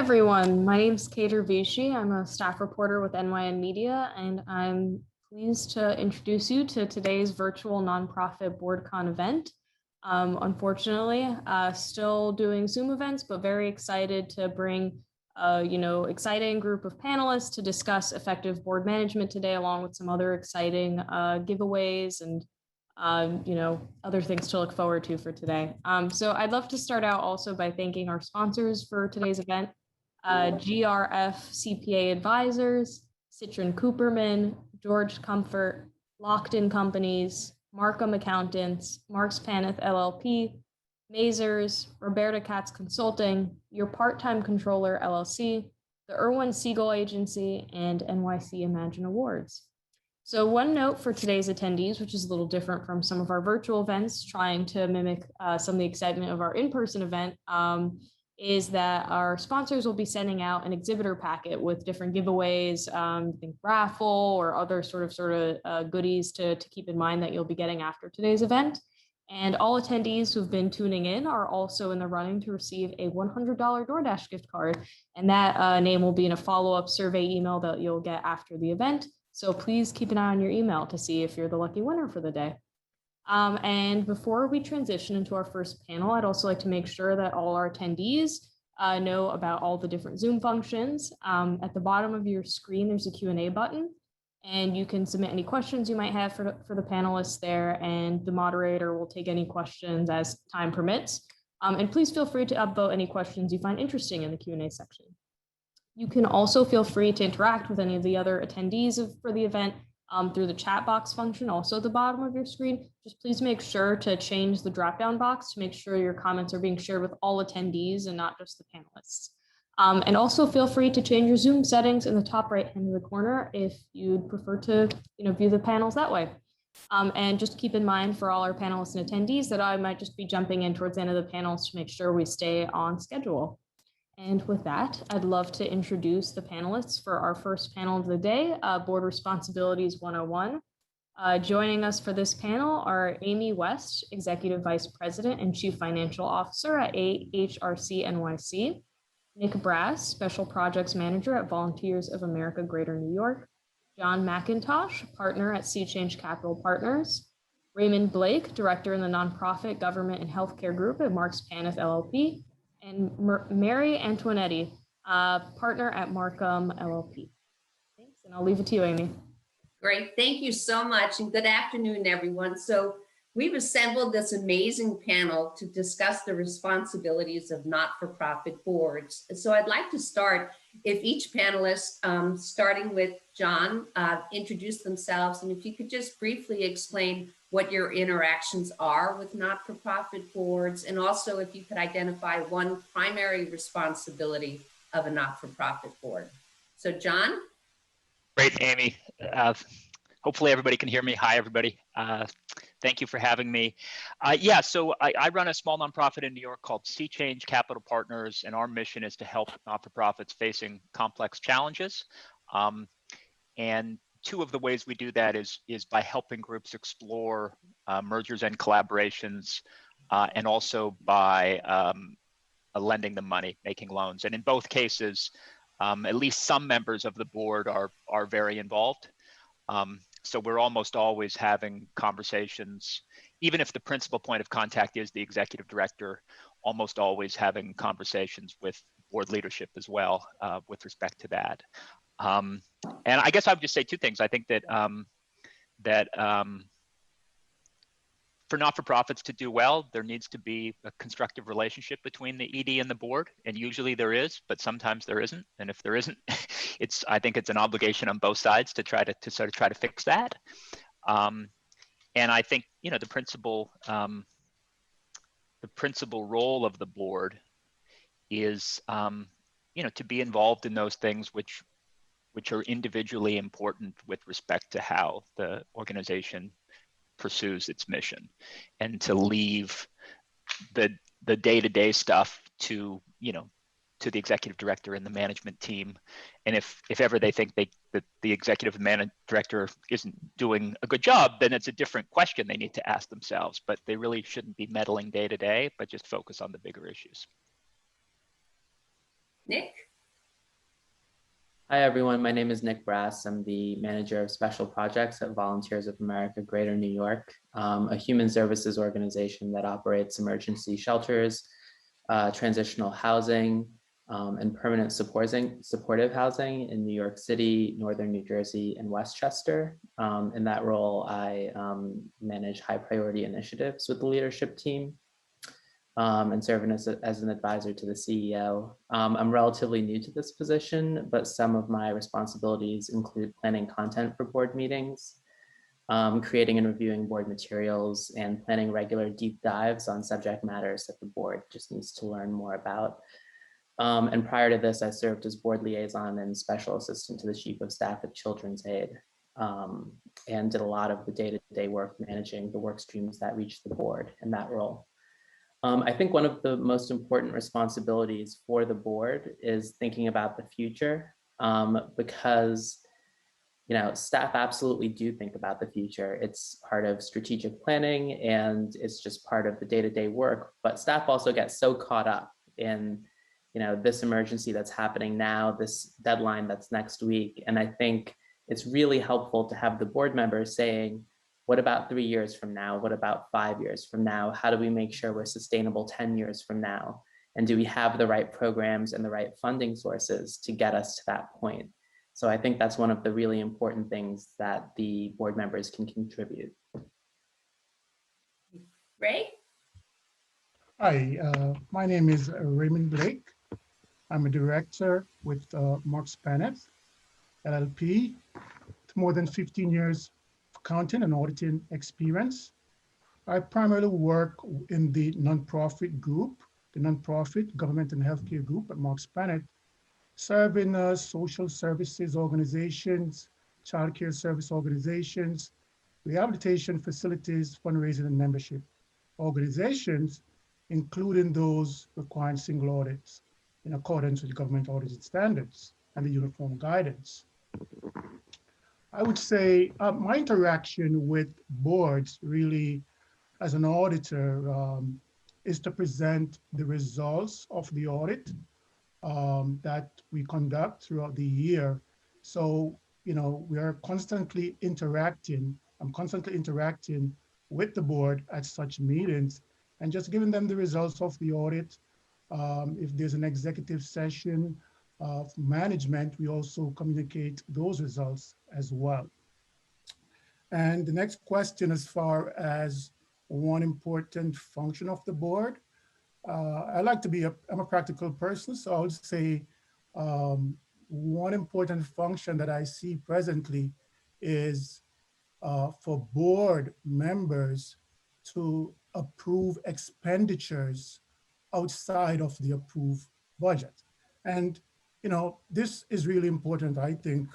everyone. My name is Kater Vichy. I'm a staff reporter with NYN Media, and I'm pleased to introduce you to today's virtual nonprofit BoardCon event. Unfortunately, still doing Zoom events, but very excited to bring exciting group of panelists to discuss effective board management today, along with some other exciting giveaways and other things to look forward to for today. So I'd love to start out also by thanking our sponsors for today's event, GRF CPA Advisors, Citron Cooperman, George Comfort, Locked-In Companies, Markham Accountants, Marks Paneth LLP, Mazers, Roberta Katz Consulting, Your Part-Time Controller LLC, the Irwin Siegel Agency, and NYC Imagine Awards. So one note for today's attendees, which is a little different from some of our virtual events, trying to mimic some of the excitement of our in-person event, is that our sponsors will be sending out an exhibitor packet with different giveaways, think raffle or other sort of goodies to keep in mind that you'll be getting after today's event. And all attendees who've been tuning in are also in the running to receive a $100 DoorDash gift card. And that name will be in a follow-up survey email that you'll get after the event. So please keep an eye on your email to see if you're the lucky winner for the day. And before we transition into our first panel, I'd also like to make sure that all our attendees know about all the different Zoom functions. At the bottom of your screen, there's a Q&A button, and you can submit any questions you might have for the panelists there, and the moderator will take any questions as time permits. And please feel free to upvote any questions you find interesting in the Q&A section. You can also feel free to interact with any of the other attendees for the event through the chat box function, also at the bottom of your screen. Just please make sure to change the drop-down box to make sure your comments are being shared with all attendees and not just the panelists. And also feel free to change your Zoom settings in the top right-hand of the corner if you'd prefer to view the panels that way. And just keep in mind for all our panelists and attendees that I might just be jumping in towards the end of the panels to make sure we stay on schedule. And with that, I'd love to introduce the panelists for our first panel of the day, Board Responsibilities 101. Joining us for this panel are Amy West, Executive Vice President and Chief Financial Officer at AHRC NYC, Nick Brass, Special Projects Manager at Volunteers of America Greater New York, John McIntosh, Partner at Sea Change Capital Partners, Raymond Blake, Director in the Nonprofit Government and Healthcare Group at Marks Paneth LLP, and Mary Antoinetti, Partner at Markham LLP. Thanks, and I'll leave it to you, Amy. Great, thank you so much, and good afternoon, everyone. So we've assembled this amazing panel to discuss the responsibilities of not-for-profit boards. So I'd like to start, if each panelist, starting with John, introduce themselves, and if you could just briefly explain what your interactions are with not-for-profit boards, and also if you could identify one primary responsibility of a not-for-profit board. So John? Great, Amy. Hopefully everybody can hear me. Hi, everybody. Thank you for having me. So I run a small nonprofit in New York called Sea Change Capital Partners, and our mission is to help not-for-profits facing complex challenges. And two of the ways we do that is by helping groups explore mergers and collaborations, and also by lending them money, making loans. And in both cases, at least some members of the board are very involved. So we're almost always having conversations, even if the principal point of contact is the executive director, almost always having conversations with board leadership as well with respect to that. And I guess I would just say two things. I think that for not-for-profits to do well, there needs to be a constructive relationship between the ED and the board, and usually there is, but sometimes there isn't. And if there isn't, I think it's an obligation on both sides to try to fix that. And I think the principal role of the board is to be involved in those things which are individually important with respect to how the organization pursues its mission, and to leave the day-to-day stuff to the executive director and the management team. And if ever they think that the executive director isn't doing a good job, then it's a different question they need to ask themselves. But they really shouldn't be meddling day to day, but just focus on the bigger issues. Nick? Hi, everyone. My name is Nick Brass. I'm the manager of special projects at Volunteers of America, Greater New York, a human services organization that operates emergency shelters, transitional housing, and permanent supportive housing in New York City, Northern New Jersey, and Westchester. In that role, I manage high priority initiatives with the leadership team. And serving as an advisor to the CEO. I'm relatively new to this position, but some of my responsibilities include planning content for board meetings, creating and reviewing board materials, and planning regular deep dives on subject matters that the board just needs to learn more about. And prior to this, I served as board liaison and special assistant to the chief of staff at Children's Aid, and did a lot of the day-to-day work managing the work streams that reached the board in that role. I think one of the most important responsibilities for the board is thinking about the future, because staff absolutely do think about the future. It's part of strategic planning and it's just part of the day-to-day work, but staff also get so caught up in this emergency that's happening now, this deadline that's next week. And I think it's really helpful to have the board members saying, what about 3 years from now? What about 5 years from now? How do we make sure we're sustainable 10 years from now? And do we have the right programs and the right funding sources to get us to that point? So I think that's one of the really important things that the board members can contribute. Ray? Hi, my name is Raymond Blake. I'm a director with Marks Paneth, LLP, with more than 15 years accounting and auditing experience. I primarily work in the nonprofit group, the nonprofit government and healthcare group at Marks Paneth, serving social services organizations, childcare service organizations, rehabilitation facilities, fundraising and membership organizations, including those requiring single audits in accordance with government audited standards and the uniform guidance. I would say my interaction with boards really as an auditor is to present the results of the audit that we conduct throughout the year. So, we are constantly interacting. I'm constantly interacting with the board at such meetings and just giving them the results of the audit. If there's an executive session of management, we also communicate those results as well. And the next question, as far as one important function of the board, I like to be I'm a practical person, so I would say one important function that I see presently is for board members to approve expenditures outside of the approved budget. And, this is really important, I think,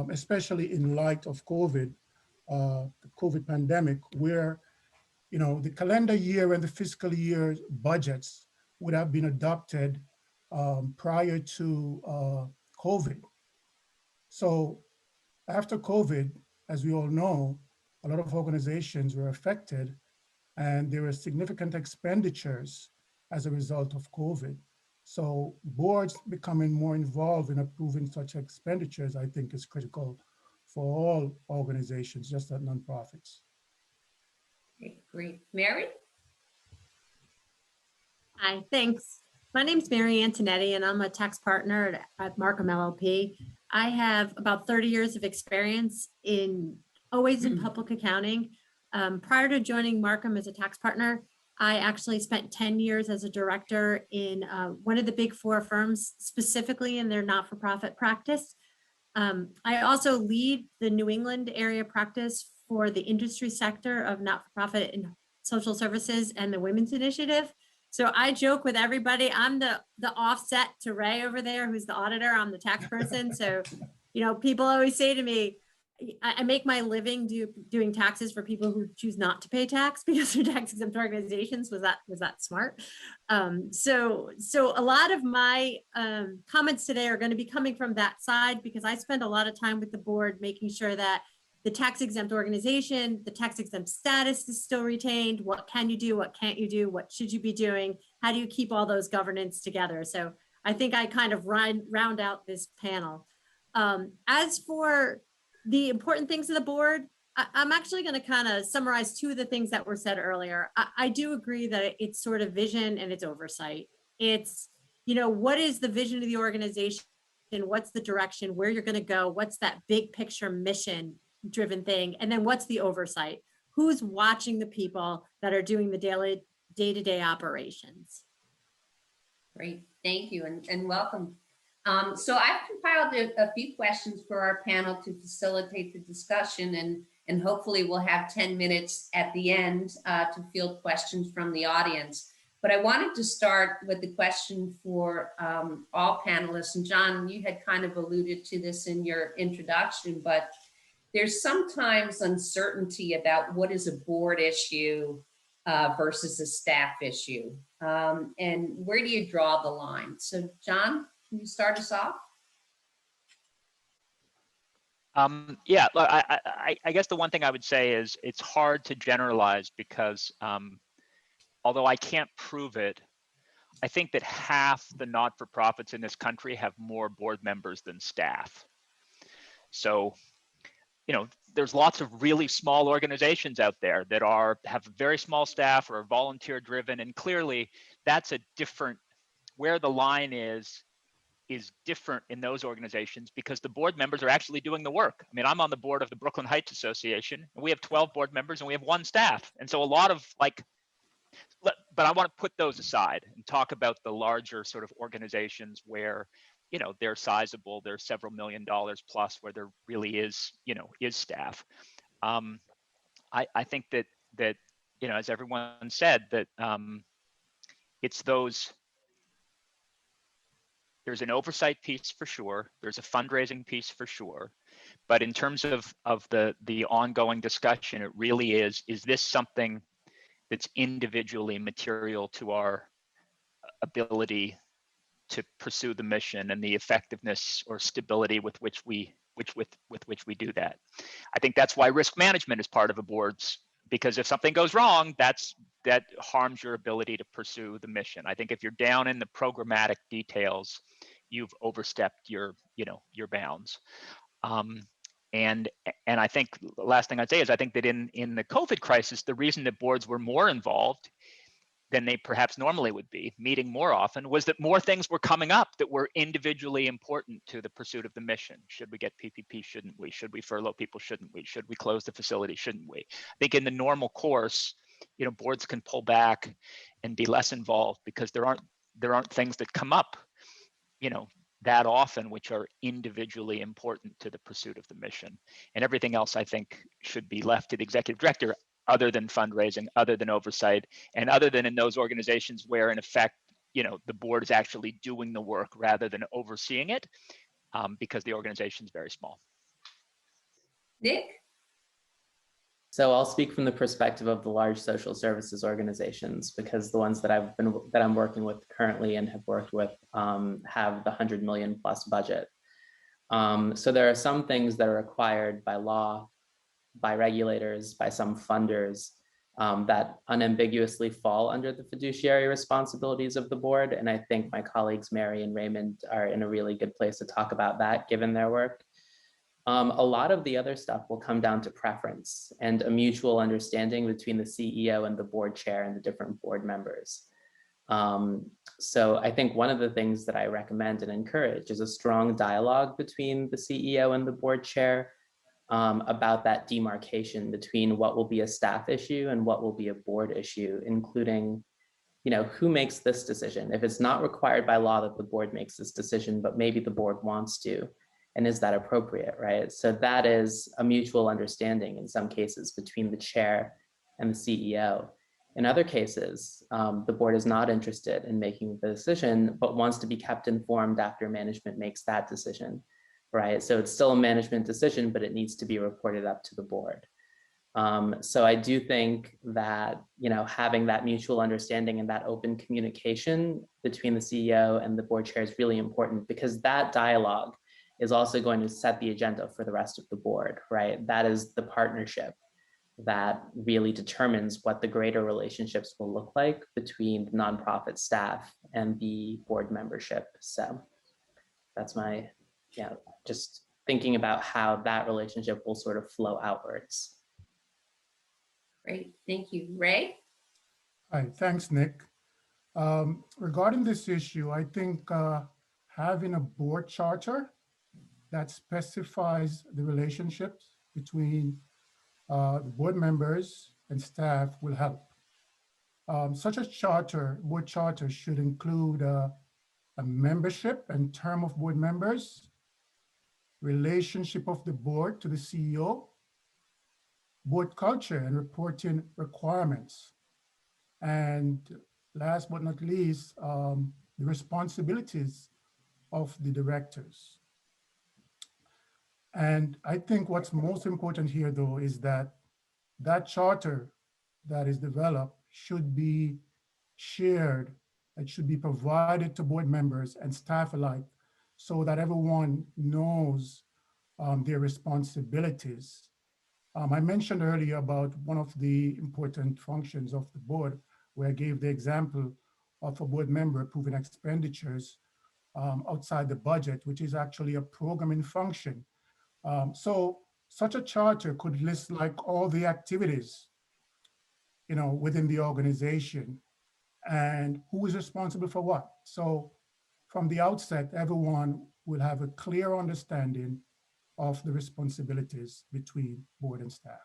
especially in light of COVID, the COVID pandemic, where, the calendar year and the fiscal year budgets would have been adopted prior to COVID. So after COVID, as we all know, a lot of organizations were affected and there were significant expenditures as a result of COVID. So boards becoming more involved in approving such expenditures, I think, is critical for all organizations, just not nonprofits. Okay, great. Mary? Hi, thanks. My name is Mary Antonetti, and I'm a tax partner at Markham LLP. I have about 30 years of experience always in public accounting. Prior to joining Markham as a tax partner, I actually spent 10 years as a director in one of the big four firms, specifically in their not-for-profit practice. I also lead the New England area practice for the industry sector of not-for-profit and social services and the Women's Initiative. So I joke with everybody, I'm the offset to Ray over there, who's the auditor. I'm the tax person. So, people always say to me, I make my living doing taxes for people who choose not to pay tax because they're tax exempt organizations. Was that smart? So a lot of my comments today are going to be coming from that side, because I spend a lot of time with the board making sure that the tax exempt organization, the tax exempt status is still retained. What can you do? What can't you do? What should you be doing? How do you keep all those governance together? So I think I kind of round out this panel. As for the important things of the board, I'm actually going to kind of summarize two of the things that were said earlier. I do agree that it's sort of vision and it's oversight. It's, what is the vision of the organization? What's the direction, where you're going to go? What's that big picture mission driven thing? And then what's the oversight? Who's watching the people that are doing the daily day-to-day operations? Great, thank you and welcome. So I've compiled a few questions for our panel to facilitate the discussion, and hopefully we'll have 10 minutes at the end to field questions from the audience. But I wanted to start with the question for all panelists. And John, you had kind of alluded to this in your introduction, but there's sometimes uncertainty about what is a board issue versus a staff issue. And where do you draw the line? So John, can you start us off? Yeah, look, I guess the one thing I would say is it's hard to generalize because although I can't prove it, I think that half the not-for-profits in this country have more board members than staff. So, there's lots of really small organizations out there that have very small staff or are volunteer driven, and clearly that's a different, where the line is different in those organizations because the board members are actually doing the work. I mean, I'm on the board of the Brooklyn Heights Association, and we have 12 board members and we have 1 staff. And so a lot of but I want to put those aside and talk about the larger sort of organizations where, they're sizable, they're several $1 million plus, where there really is staff. I think that as everyone said, that it's those. There's an oversight piece for sure. There's a fundraising piece for sure. But in terms of the ongoing discussion, it really is this something that's individually material to our ability to pursue the mission and the effectiveness or stability with which we do that? I think that's why risk management is part of a board's, because if something goes wrong, that harms your ability to pursue the mission. I think if you're down in the programmatic details, you've overstepped your bounds. And I think the last thing I'd say is I think that in the COVID crisis, the reason that boards were more involved than they perhaps normally would be, meeting more often, was that more things were coming up that were individually important to the pursuit of the mission. Should we get PPP? Shouldn't we? Should we furlough people? Shouldn't we? Should we close the facility? Shouldn't we? I think in the normal course, boards can pull back and be less involved because there aren't things that come up, that often, which are individually important to the pursuit of the mission. And everything else, I think, should be left to the executive director, other than fundraising, other than oversight, and other than in those organizations where, in effect, the board is actually doing the work rather than overseeing it, because the organization is very small. Nick? So I'll speak from the perspective of the large social services organizations, because the ones that I'm working with currently and have worked with have the 100 million plus budget. So there are some things that are required by law, by regulators, by some funders, that unambiguously fall under the fiduciary responsibilities of the board. And I think my colleagues Mary and Raymond are in a really good place to talk about that, given their work. A lot of the other stuff will come down to preference and a mutual understanding between the CEO and the board chair and the different board members. So I think one of the things that I recommend and encourage is a strong dialogue between the CEO and the board chair about that demarcation between what will be a staff issue and what will be a board issue, including, who makes this decision? If it's not required by law that the board makes this decision, but maybe the board wants to, and is that appropriate, right? So that is a mutual understanding in some cases between the chair and the CEO. In other cases, the board is not interested in making the decision, but wants to be kept informed after management makes that decision, right? So it's still a management decision, but it needs to be reported up to the board. So I do think that, having that mutual understanding and that open communication between the CEO and the board chair is really important, because that dialogue is also going to set the agenda for the rest of the board, right? That is the partnership that really determines what the greater relationships will look like between the nonprofit staff and the board membership. So that's my yeah, just thinking about how that relationship will sort of flow outwards. Great, thank you. Ray? Hi, thanks, Nick. Regarding this issue, I think having a board charter that specifies the relationships between the board members and staff will help. Such a charter, board charter, should include a membership and term of board members, relationship of the board to the CEO, board culture and reporting requirements, and last but not least, the responsibilities of the directors. And I think what's most important here, though, is that that charter that is developed should be shared. It should be provided to board members and staff alike so that everyone knows their responsibilities. I mentioned earlier about one of the important functions of the board, where I gave the example of a board member approving expenditures outside the budget, which is actually a programming function. So such a charter could list like all the activities, within the organization and who is responsible for what. So from the outset, everyone will have a clear understanding of the responsibilities between board and staff.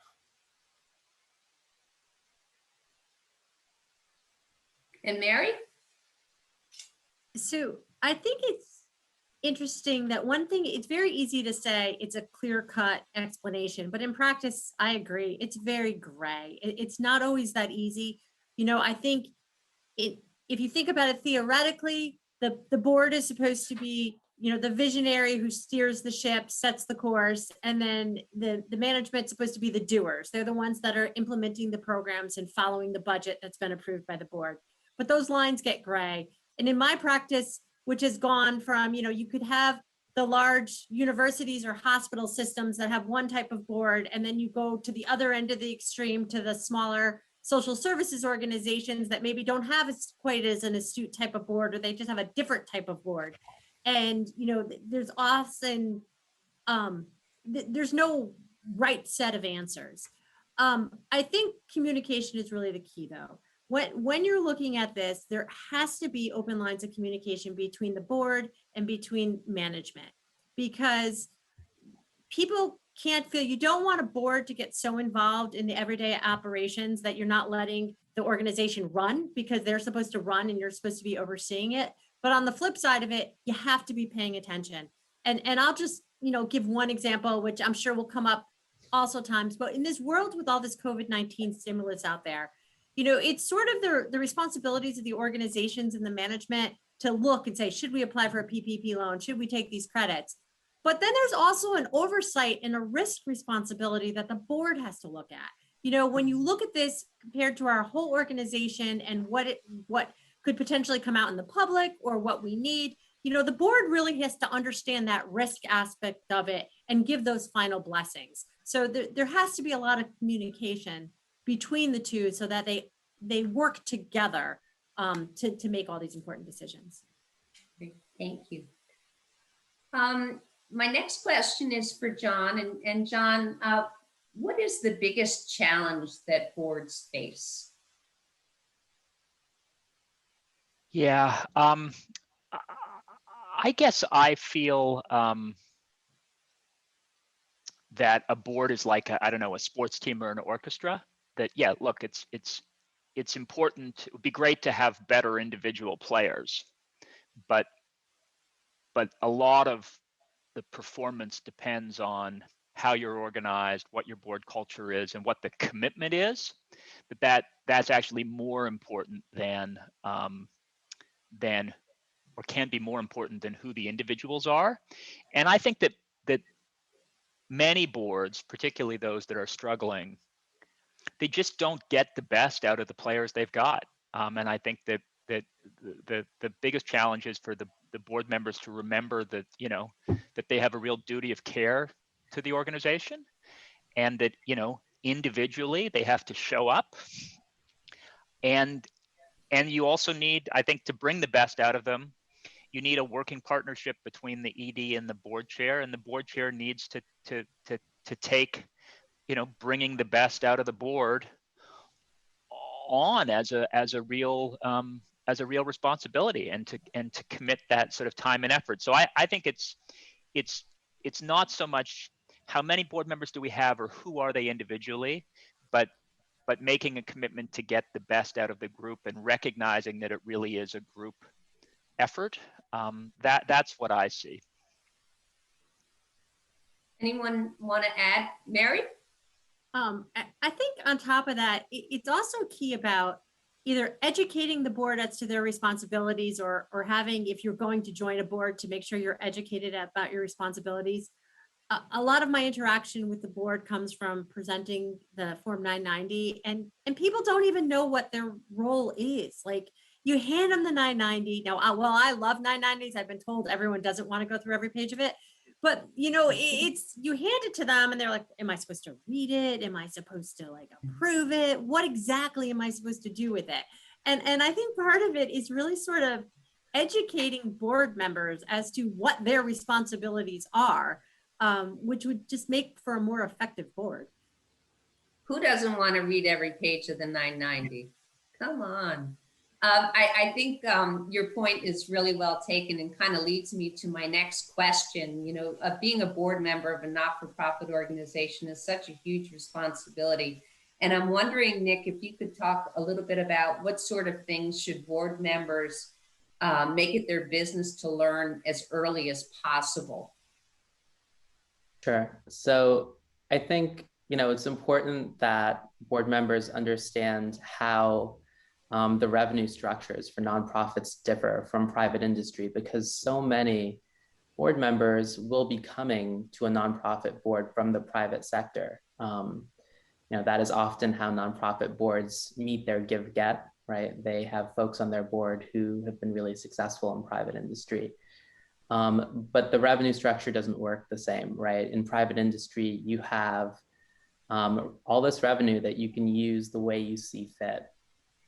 And Mary? So I think it's interesting that one thing, it's very easy to say it's a clear-cut explanation, but in practice, I agree, it's very gray. It's not always that easy. I think if you think about it theoretically, the board is supposed to be, the visionary who steers the ship, sets the course, and then the management's supposed to be the doers. They're the ones that are implementing the programs and following the budget that's been approved by the board. But those lines get gray. And in my practice, which has gone from, you could have the large universities or hospital systems that have one type of board, and then you go to the other end of the extreme to the smaller social services organizations that maybe don't have quite as an astute type of board, or they just have a different type of board. And, there's often, there's no right set of answers. I think communication is really the key, though. When you're looking at this, there has to be open lines of communication between the board and between management, because people can't feel, you don't want a board to get so involved in the everyday operations that you're not letting the organization run, because they're supposed to run and you're supposed to be overseeing it. But on the flip side of it, you have to be paying attention. And I'll just, give one example, which I'm sure will come up also times, but in this world with all this COVID-19 stimulus out there, it's sort of the responsibilities of the organizations and the management to look and say, should we apply for a PPP loan? Should we take these credits? But then there's also an oversight and a risk responsibility that the board has to look at. When you look at this compared to our whole organization and what could potentially come out in the public or what we need, the board really has to understand that risk aspect of it and give those final blessings. So there has to be a lot of communication between the two so that they work together to make all these important decisions. Thank you. My next question is for John. And John, what is the biggest challenge that boards face? Yeah, I guess I feel that a board is like a sports team or an orchestra. That look, it's important. It would be great to have better individual players, but a lot of the performance depends on how you're organized, what your board culture is, and what the commitment is. But that's actually more important than or can be more important than who the individuals are. And I think that many boards, particularly those that are struggling, they just don't get the best out of the players they've got. And I think that the biggest challenge is for the board members to remember that, that they have a real duty of care to the organization, and that, individually they have to show up. And you also need, I think, to bring the best out of them, you need a working partnership between the ED and the board chair, and the board chair needs to take, bringing the best out of the board on as a real responsibility, and to commit that sort of time and effort. So I think it's not so much how many board members do we have or who are they individually, but making a commitment to get the best out of the group and recognizing that it really is a group effort. That's what I see. Anyone want to add? Mary? I think on top of that, it's also key about either educating the board as to their responsibilities, or having, if you're going to join a board, to make sure you're educated about your responsibilities. A lot of my interaction with the board comes from presenting the Form 990, and people don't even know what their role is. Like, you hand them the 990. Now, I love 990s. I've been told everyone doesn't want to go through every page of it. But, it's, you hand it to them and they're like, am I supposed to read it? Am I supposed to approve it? What exactly am I supposed to do with it? And I think part of it is really sort of educating board members as to what their responsibilities are, which would just make for a more effective board. Who doesn't want to read every page of the 990? Come on. I think your point is really well taken, and kind of leads me to my next question. Being a board member of a not-for-profit organization is such a huge responsibility. And I'm wondering, Nick, if you could talk a little bit about what sort of things should board members make it their business to learn as early as possible? Sure. So I think, it's important that board members understand how the revenue structures for nonprofits differ from private industry, because so many board members will be coming to a nonprofit board from the private sector. That is often how nonprofit boards meet their give-get, right? They have folks on their board who have been really successful in private industry. But the revenue structure doesn't work the same, right? In private industry, you have all this revenue that you can use the way you see fit.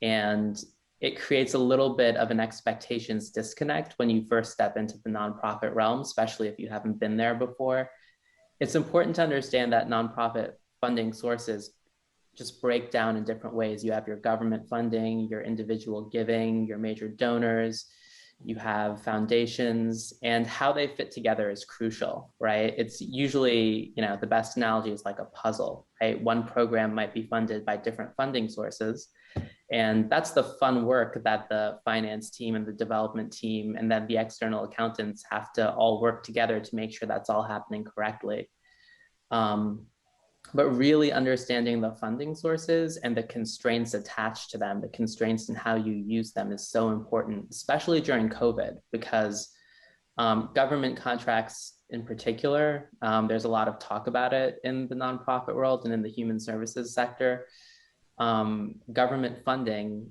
And it creates a little bit of an expectations disconnect when you first step into the nonprofit realm, especially if you haven't been there before. It's important to understand that nonprofit funding sources just break down in different ways. You have your government funding, your individual giving, your major donors, you have foundations, and how they fit together is crucial, right? It's usually, the best analogy is like a puzzle, right? One program might be funded by different funding sources, and that's the fun work that the finance team and the development team and then the external accountants have to all work together to make sure that's all happening correctly. But really understanding the funding sources and the constraints attached to them, the constraints and how you use them, is so important, especially during COVID, because government contracts in particular, there's a lot of talk about it in the nonprofit world and in the human services sector. Government funding,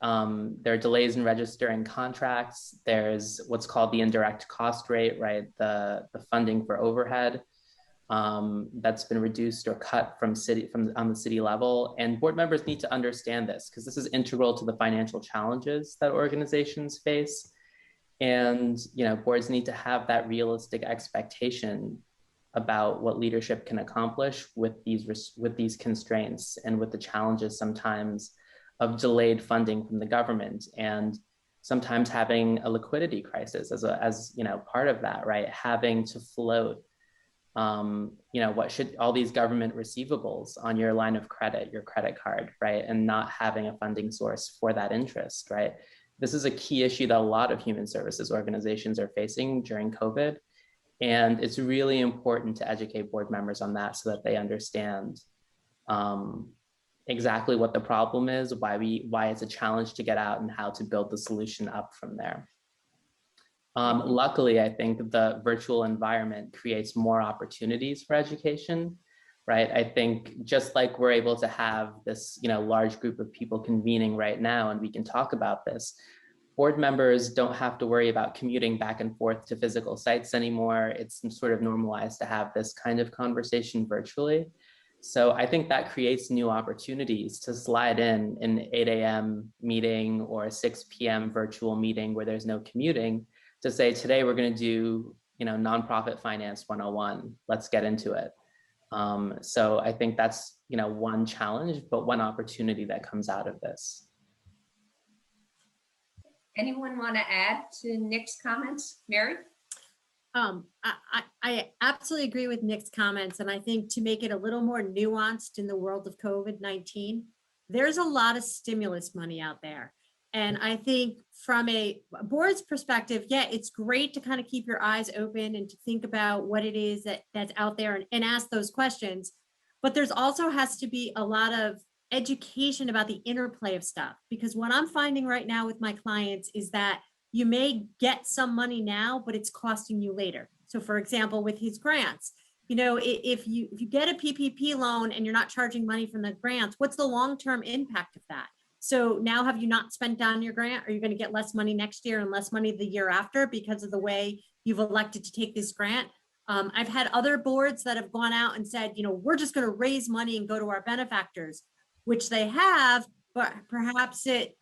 there are delays in registering contracts. There's what's called the indirect cost rate, right? The funding for overhead that's been reduced or cut from on the city level. And board members need to understand this, because this is integral to the financial challenges that organizations face. And boards need to have that realistic expectation about what leadership can accomplish with these constraints and with the challenges sometimes of delayed funding from the government, and sometimes having a liquidity crisis as part of that, right? Having to float what should all these government receivables on your line of credit, your credit card, right? And not having a funding source for that interest, right? This is a key issue that a lot of human services organizations are facing during COVID. And it's really important to educate board members on that so that they understand exactly what the problem is, why it's a challenge to get out, and how to build the solution up from there. Luckily, I think the virtual environment creates more opportunities for education, right? I think just like we're able to have this, large group of people convening right now, and we can talk about this, board members don't have to worry about commuting back and forth to physical sites anymore. It's sort of normalized to have this kind of conversation virtually. So I think that creates new opportunities to slide in an 8 a.m. meeting or a 6 p.m. virtual meeting where there's no commuting, to say, today we're going to do, nonprofit finance 101. Let's get into it. So I think that's, one challenge, but one opportunity that comes out of this. Anyone want to add to Nick's comments? Mary? I absolutely agree with Nick's comments. And I think to make it a little more nuanced in the world of COVID-19, there's a lot of stimulus money out there. And I think from a board's perspective, yeah, it's great to kind of keep your eyes open and to think about what it is that's out there and ask those questions. But there's also has to be a lot of education about the interplay of stuff, because what I'm finding right now with my clients is that you may get some money now, but it's costing you later. So for example, with his grants, if you get a PPP loan and you're not charging money from the grants, what's the long-term impact of that? So now have you not spent down your grant? Are you going to get less money next year and less money the year after because of the way you've elected to take this grant? I've had other boards that have gone out and said, we're just going to raise money and go to our benefactors, which they have, but perhaps it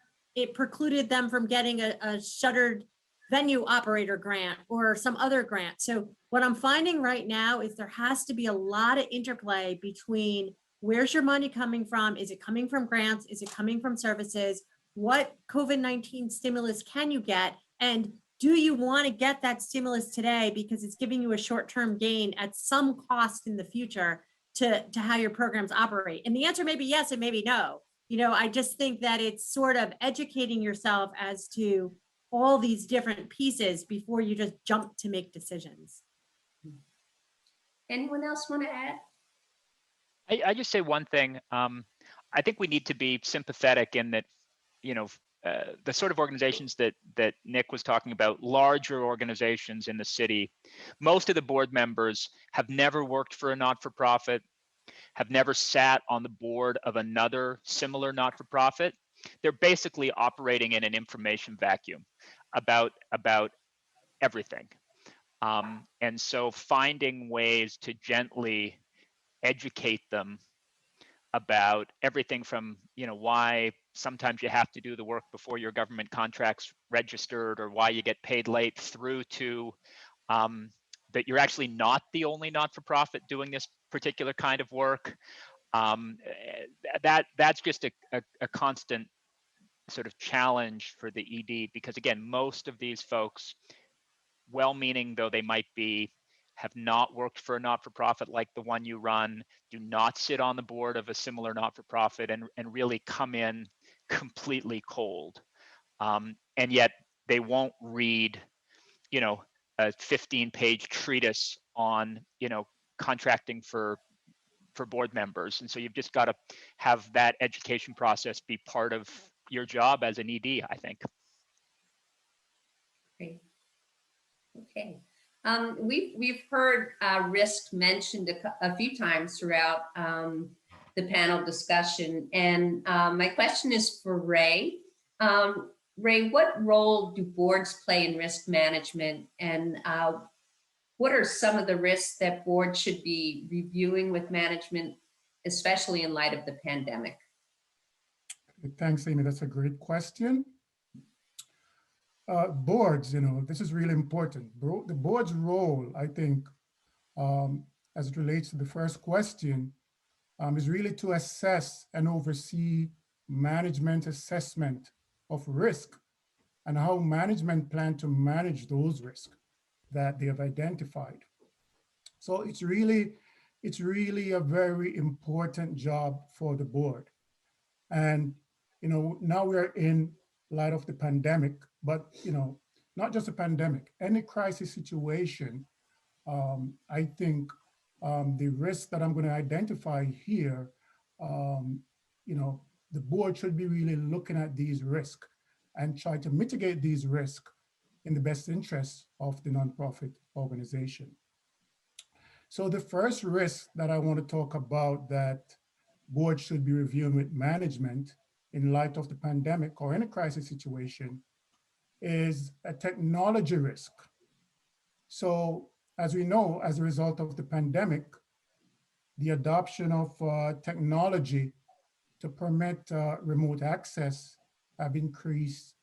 precluded them from getting a shuttered venue operator grant or some other grant. So what I'm finding right now is there has to be a lot of interplay between where's your money coming from? Is it coming from grants? Is it coming from services? What COVID-19 stimulus can you get? And do you want to get that stimulus today because it's giving you a short-term gain at some cost in the future to how your programs operate? And the answer may be yes and maybe no. I just think that it's sort of educating yourself as to all these different pieces before you just jump to make decisions. Anyone else want to add? I just say one thing. I think we need to be sympathetic in that, the sort of organizations that Nick was talking about, larger organizations in the city, most of the board members have never worked for a not-for-profit, have never sat on the board of another similar not-for-profit. They're basically operating in an information vacuum about everything. And so finding ways to gently educate them about everything from, why sometimes you have to do the work before your government contract's registered, or why you get paid late, through to that you're actually not the only not-for-profit doing this particular kind of work. That's just a constant sort of challenge for the ED, because again, most of these folks, well-meaning though they might be, have not worked for a not-for-profit like the one you run, do not sit on the board of a similar not-for-profit, and really come in completely cold. And yet they won't read, a 15-page treatise on, contracting for board members. And so you've just got to have that education process be part of your job as an ED, I think. Great. Okay. We've heard risk mentioned a few times throughout the panel discussion. And my question is for Ray. Ray, what role do boards play in risk management? And what are some of the risks that boards should be reviewing with management, especially in light of the pandemic? Thanks, Amy. That's a great question. Boards, this is really important. The board's role, I think, as it relates to the first question, is really to assess and oversee management assessment of risk and how management plan to manage those risks that they have identified. So it's really a very important job for the board. And, now we're in light of the pandemic, but, not just a pandemic, any crisis situation, I think the risks that I'm going to identify here, the board should be really looking at these risks and try to mitigate these risks in the best interest of the nonprofit organization. So the first risk that I want to talk about that boards should be reviewing with management in light of the pandemic or in a crisis situation is a technology risk. So as we know, as a result of the pandemic, the adoption of technology to permit remote access have increased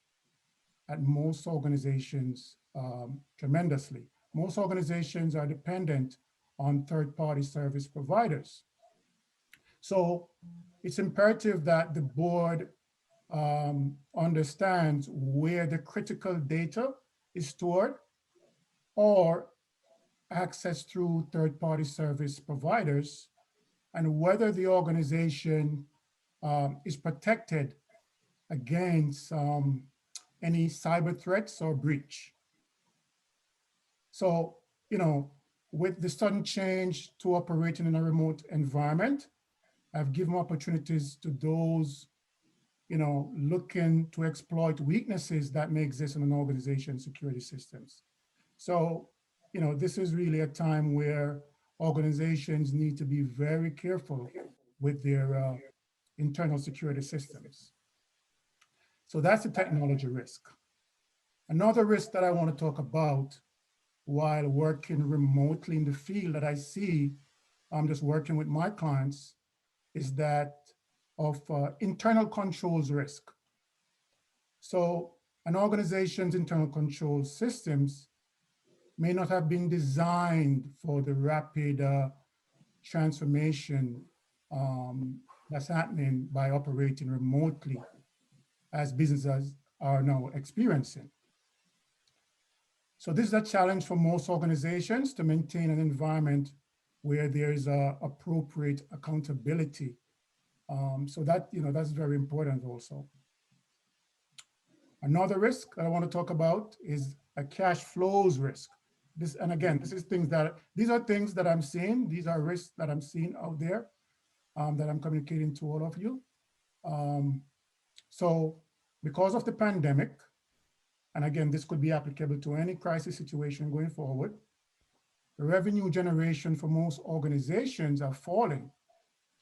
at most organizations tremendously. Most organizations are dependent on third-party service providers. So it's imperative that the board understands where the critical data is stored or accessed through third-party service providers, and whether the organization is protected against any cyber threats or breach. So, with the sudden change to operating in a remote environment, I've given opportunities to those, looking to exploit weaknesses that may exist in an organization's security systems. So, this is really a time where organizations need to be very careful with their internal security systems. So that's the technology risk. Another risk that I want to talk about while working remotely in the field that I see, I'm just working with my clients, is that of internal controls risk. So an organization's internal control systems may not have been designed for the rapid transformation that's happening by operating remotely as businesses are now experiencing. So this is a challenge for most organizations to maintain an environment where there is appropriate accountability. So that, that's very important also. Another risk that I want to talk about is a cash flows risk. These are things that I'm seeing. These are risks that I'm seeing out there that I'm communicating to all of you. So because of the pandemic, and again, this could be applicable to any crisis situation going forward, the revenue generation for most organizations are falling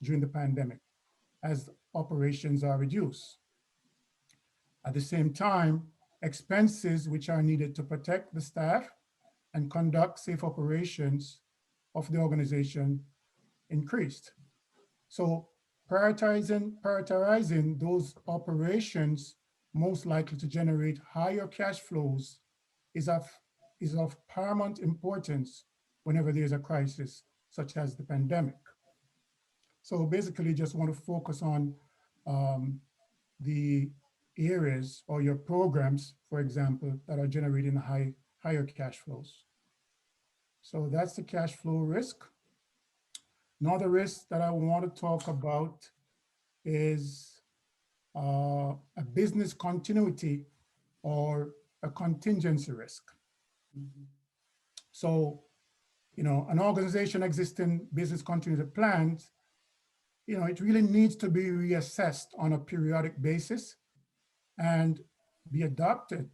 during the pandemic as operations are reduced. At the same time, expenses which are needed to protect the staff and conduct safe operations of the organization increased. So prioritizing those operations most likely to generate higher cash flows is of paramount importance whenever there's a crisis such as the pandemic. So basically just want to focus on the areas or your programs, for example, that are generating higher cash flows. So that's the cash flow risk. Another risk that I want to talk about is a business continuity or a contingency risk. So, an organization existing business continuity plans, it really needs to be reassessed on a periodic basis and be adopted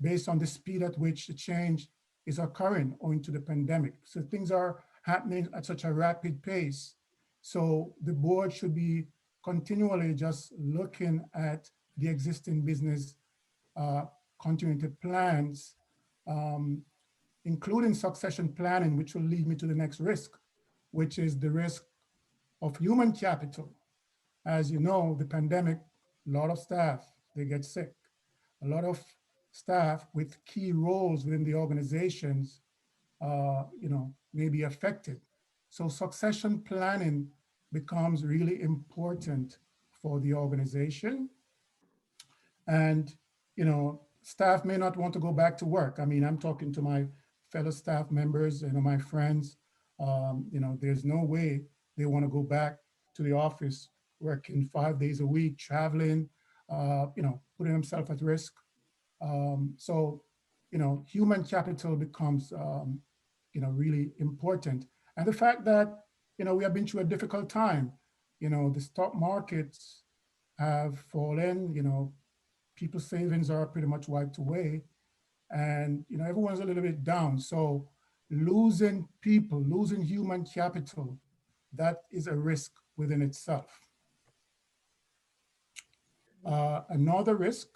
based on the speed at which the change is occurring owing to the pandemic. So things are happening at such a rapid pace. So the board should be continually just looking at the existing business continuity plans, including succession planning, which will lead me to the next risk, which is the risk of human capital. As you know, the pandemic, a lot of staff, they get sick. A lot of staff with key roles within the organizations, may be affected. So succession planning becomes really important for the organization. And, staff may not want to go back to work. I mean, I'm talking to my fellow staff members and my friends, there's no way they want to go back to the office working 5 days a week, traveling, putting themselves at risk. So, human capital becomes, really important. And the fact that, we have been through a difficult time, the stock markets have fallen, people's savings are pretty much wiped away, and, everyone's a little bit down. So losing people, losing human capital, that is a risk within itself. Another risk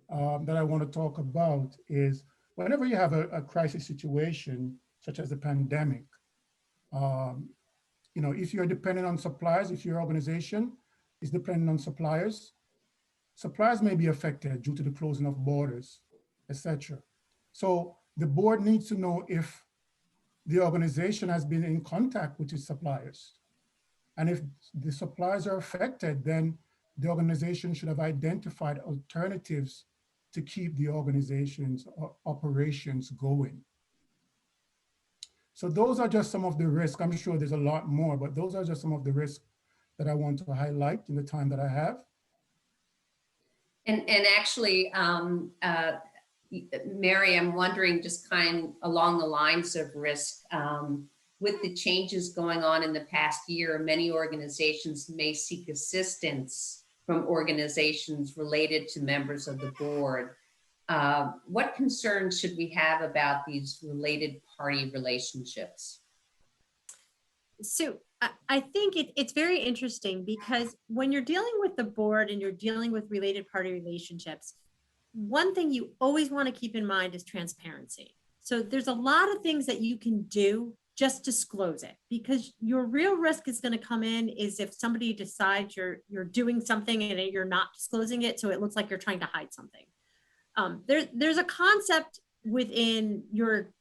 that I want to talk about is whenever you have a crisis situation, such as the pandemic, if you're dependent on suppliers, if your organization is dependent on suppliers may be affected due to the closing of borders, etc. So the board needs to know if the organization has been in contact with its suppliers. And if the suppliers are affected, then the organization should have identified alternatives to keep the organization's operations going. So those are just some of the risks. I'm sure there's a lot more, but those are just some of the risks that I want to highlight in the time that I have. And actually, Mary, I'm wondering just kind of along the lines of risk, with the changes going on in the past year, many organizations may seek assistance from organizations related to members of the board. What concerns should we have about these related party relationships? So I think it's very interesting because when you're dealing with the board and you're dealing with related party relationships, one thing you always want to keep in mind is transparency. So there's a lot of things that you can do, just disclose it, because your real risk is going to come in is if somebody decides you're doing something and you're not disclosing it, so it looks like you're trying to hide something. There's a concept within your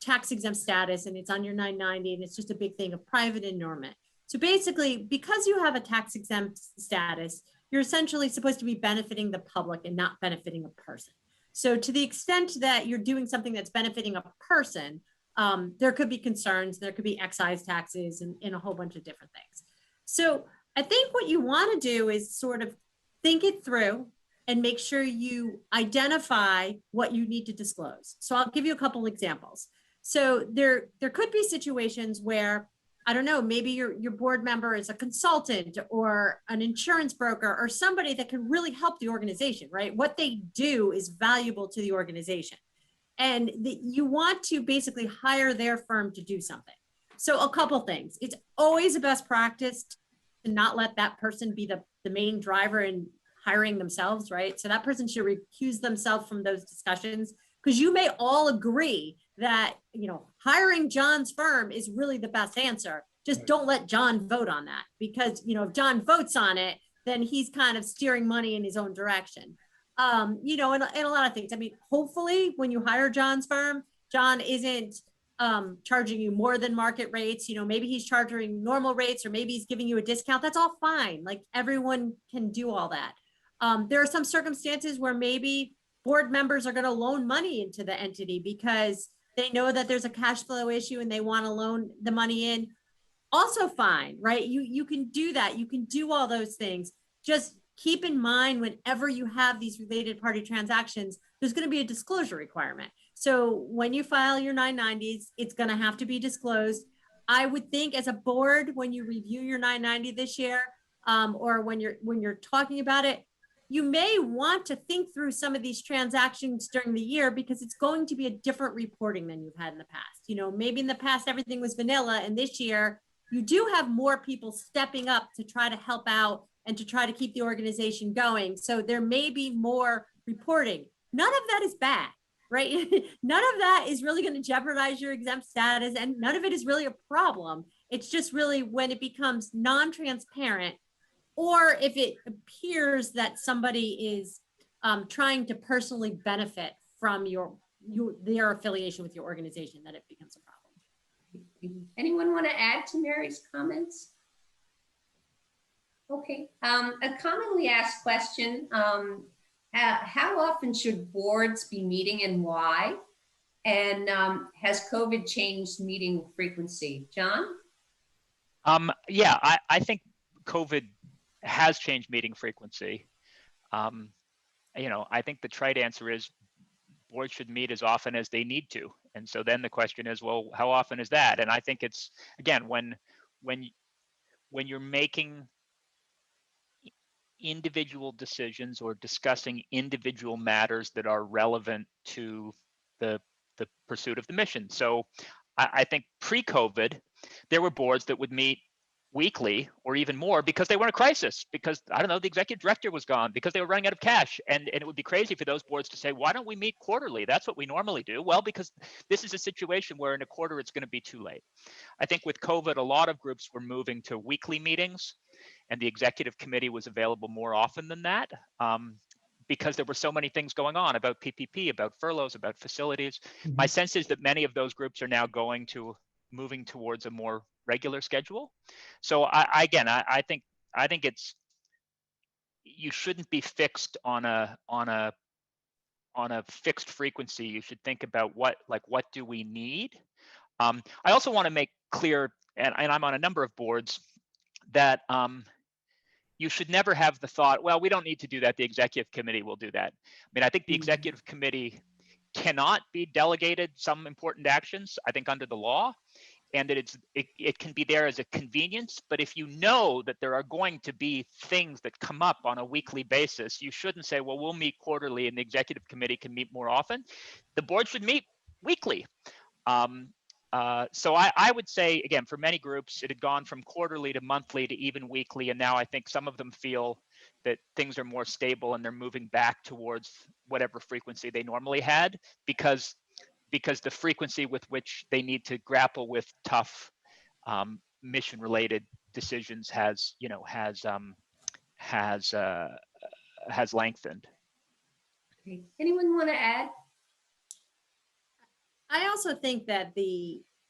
tax exempt status, and it's on your 990, and it's just a big thing of private enormement. So basically, because you have a tax exempt status, you're essentially supposed to be benefiting the public and not benefiting a person. So to the extent that you're doing something that's benefiting a person, there could be concerns, there could be excise taxes and a whole bunch of different things. So I think what you want to do is sort of think it through and make sure you identify what you need to disclose. So I'll give you a couple examples. So there could be situations where, I don't know, maybe your board member is a consultant or an insurance broker or somebody that can really help the organization, right? What they do is valuable to the organization. And you want to basically hire their firm to do something. So a couple things. It's always a best practice to not let that person be the main driver in hiring themselves, right? So that person should recuse themselves from those discussions, because you may all agree that, you know, hiring John's firm is really the best answer. Just don't let John vote on that, because, you know, if John votes on it, then he's kind of steering money in his own direction. You know, and a lot of things. I mean, hopefully when you hire John's firm, John isn't charging you more than market rates. You know, maybe he's charging normal rates, or maybe he's giving you a discount. That's all fine. Like, everyone can do all that. There are some circumstances where maybe board members are going to loan money into the entity because they know that there's a cash flow issue and they want to loan the money in. Also fine, right? You can do that. You can do all those things. Just keep in mind, whenever you have these related party transactions, there's going to be a disclosure requirement. So when you file your 990s, it's going to have to be disclosed. I would think as a board, when you review your 990 this year, or when you're talking about it, you may want to think through some of these transactions during the year, because it's going to be a different reporting than you've had in the past. You know, maybe in the past everything was vanilla, and this year you do have more people stepping up to try to help out and to try to keep the organization going. So there may be more reporting. None of that is bad, right? None of that is really going to jeopardize your exempt status, and none of it is really a problem. It's just really when it becomes non-transparent, or if it appears that somebody is trying to personally benefit from their affiliation with your organization, that it becomes a problem. Anyone want to add to Mary's comments? Okay, a commonly asked question, how often should boards be meeting and why? And has COVID changed meeting frequency? John? Yeah, I think COVID has changed meeting frequency. You know, I think the trite answer is boards should meet as often as they need to. And so then the question is, well, how often is that? And I think it's, again, when you're making individual decisions or discussing individual matters that are relevant to the pursuit of the mission. So I think pre-COVID, there were boards that would meet weekly or even more because they were in a crisis, because, I don't know, the executive director was gone, because they were running out of cash. And it would be crazy for those boards to say, why don't we meet quarterly? That's what we normally do. Well, because this is a situation where in a quarter, it's going to be too late. I think with COVID, a lot of groups were moving to weekly meetings, and the executive committee was available more often than that. because there were so many things going on about PPP, about furloughs, about facilities. Mhm. My sense is that many of those groups are now moving towards a more regular schedule. So I think it's, you shouldn't be fixed on a fixed frequency. You should think about what do we need. I also want to make clear, and I'm on a number of boards, that you should never have the thought, well, we don't need to do that, the executive committee will do that. I mean, I think the executive committee cannot be delegated some important actions, I think, under the law, and that it can be there as a convenience. But if you know that there are going to be things that come up on a weekly basis, you shouldn't say, well, we'll meet quarterly and the executive committee can meet more often. The board should meet weekly. So I would say, again, for many groups, it had gone from quarterly to monthly to even weekly. And now I think some of them feel that things are more stable and they're moving back towards whatever frequency they normally had, because the frequency with which they need to grapple with tough mission-related decisions has lengthened. Okay. Anyone want to add? I also think that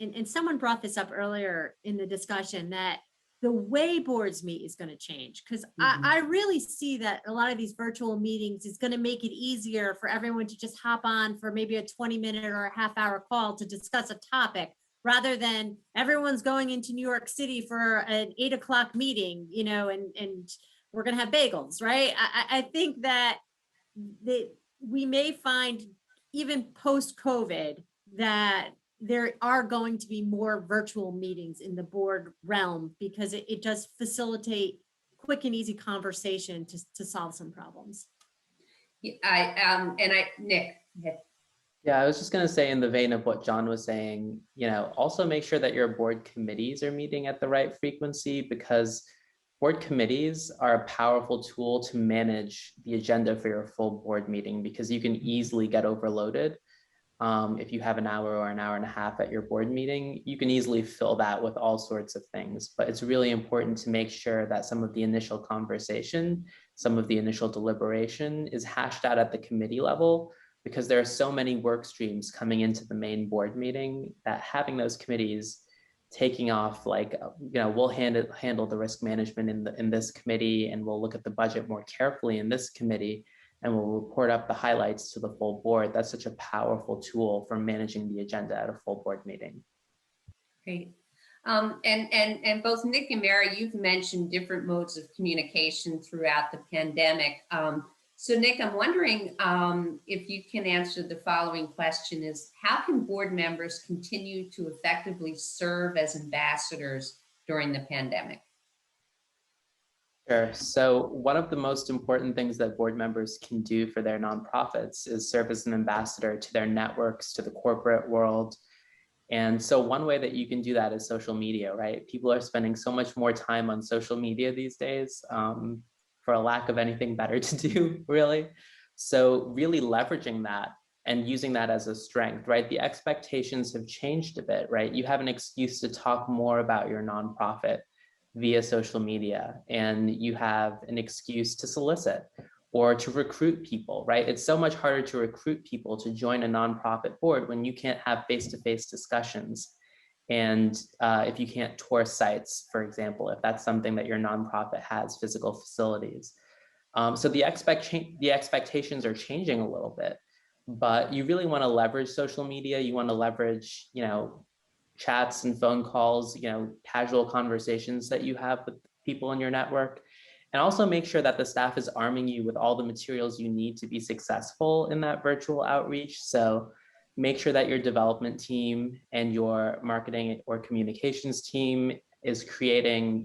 and someone brought this up earlier in the discussion, that the way boards meet is going to change, because I really see that a lot of these virtual meetings is going to make it easier for everyone to just hop on for maybe a 20-minute or a half-hour call to discuss a topic, rather than everyone's going into New York City for an 8 o'clock meeting, and we're going to have bagels, right? I think that we may find, even post-COVID, that there are going to be more virtual meetings in the board realm, because it does facilitate quick and easy conversation to solve some problems. Nick. Yeah. Yeah, I was just going to say, in the vein of what John was saying, also make sure that your board committees are meeting at the right frequency, because board committees are a powerful tool to manage the agenda for your full board meeting, because you can easily get overloaded. If you have an hour or an hour and a half at your board meeting, you can easily fill that with all sorts of things. But it's really important to make sure that some of the initial conversation, some of the initial deliberation is hashed out at the committee level, because there are so many work streams coming into the main board meeting that having those committees taking off, we'll handle the risk management in this committee, and we'll look at the budget more carefully in this committee, and we'll report up the highlights to the full board. That's such a powerful tool for managing the agenda at a full board meeting. Great. And both Nick and Mary, you've mentioned different modes of communication throughout the pandemic. So Nick, I'm wondering if you can answer the following question: is how can board members continue to effectively serve as ambassadors during the pandemic? Sure. So one of the most important things that board members can do for their nonprofits is serve as an ambassador to their networks, to the corporate world. And so one way that you can do that is social media, right? People are spending so much more time on social media these days for a lack of anything better to do, really. So really leveraging that and using that as a strength, right? The expectations have changed a bit, right? You have an excuse to talk more about your nonprofit via social media, and you have an excuse to solicit or to recruit people, right? It's so much harder to recruit people to join a nonprofit board when you can't have face-to-face discussions. And if you can't tour sites, for example, if that's something that your nonprofit has, physical facilities. So the expectations are changing a little bit, but you really want to leverage social media. You want to leverage, chats and phone calls, casual conversations that you have with people in your network, and also make sure that the staff is arming you with all the materials you need to be successful in that virtual outreach. So make sure that your development team and your marketing or communications team is creating,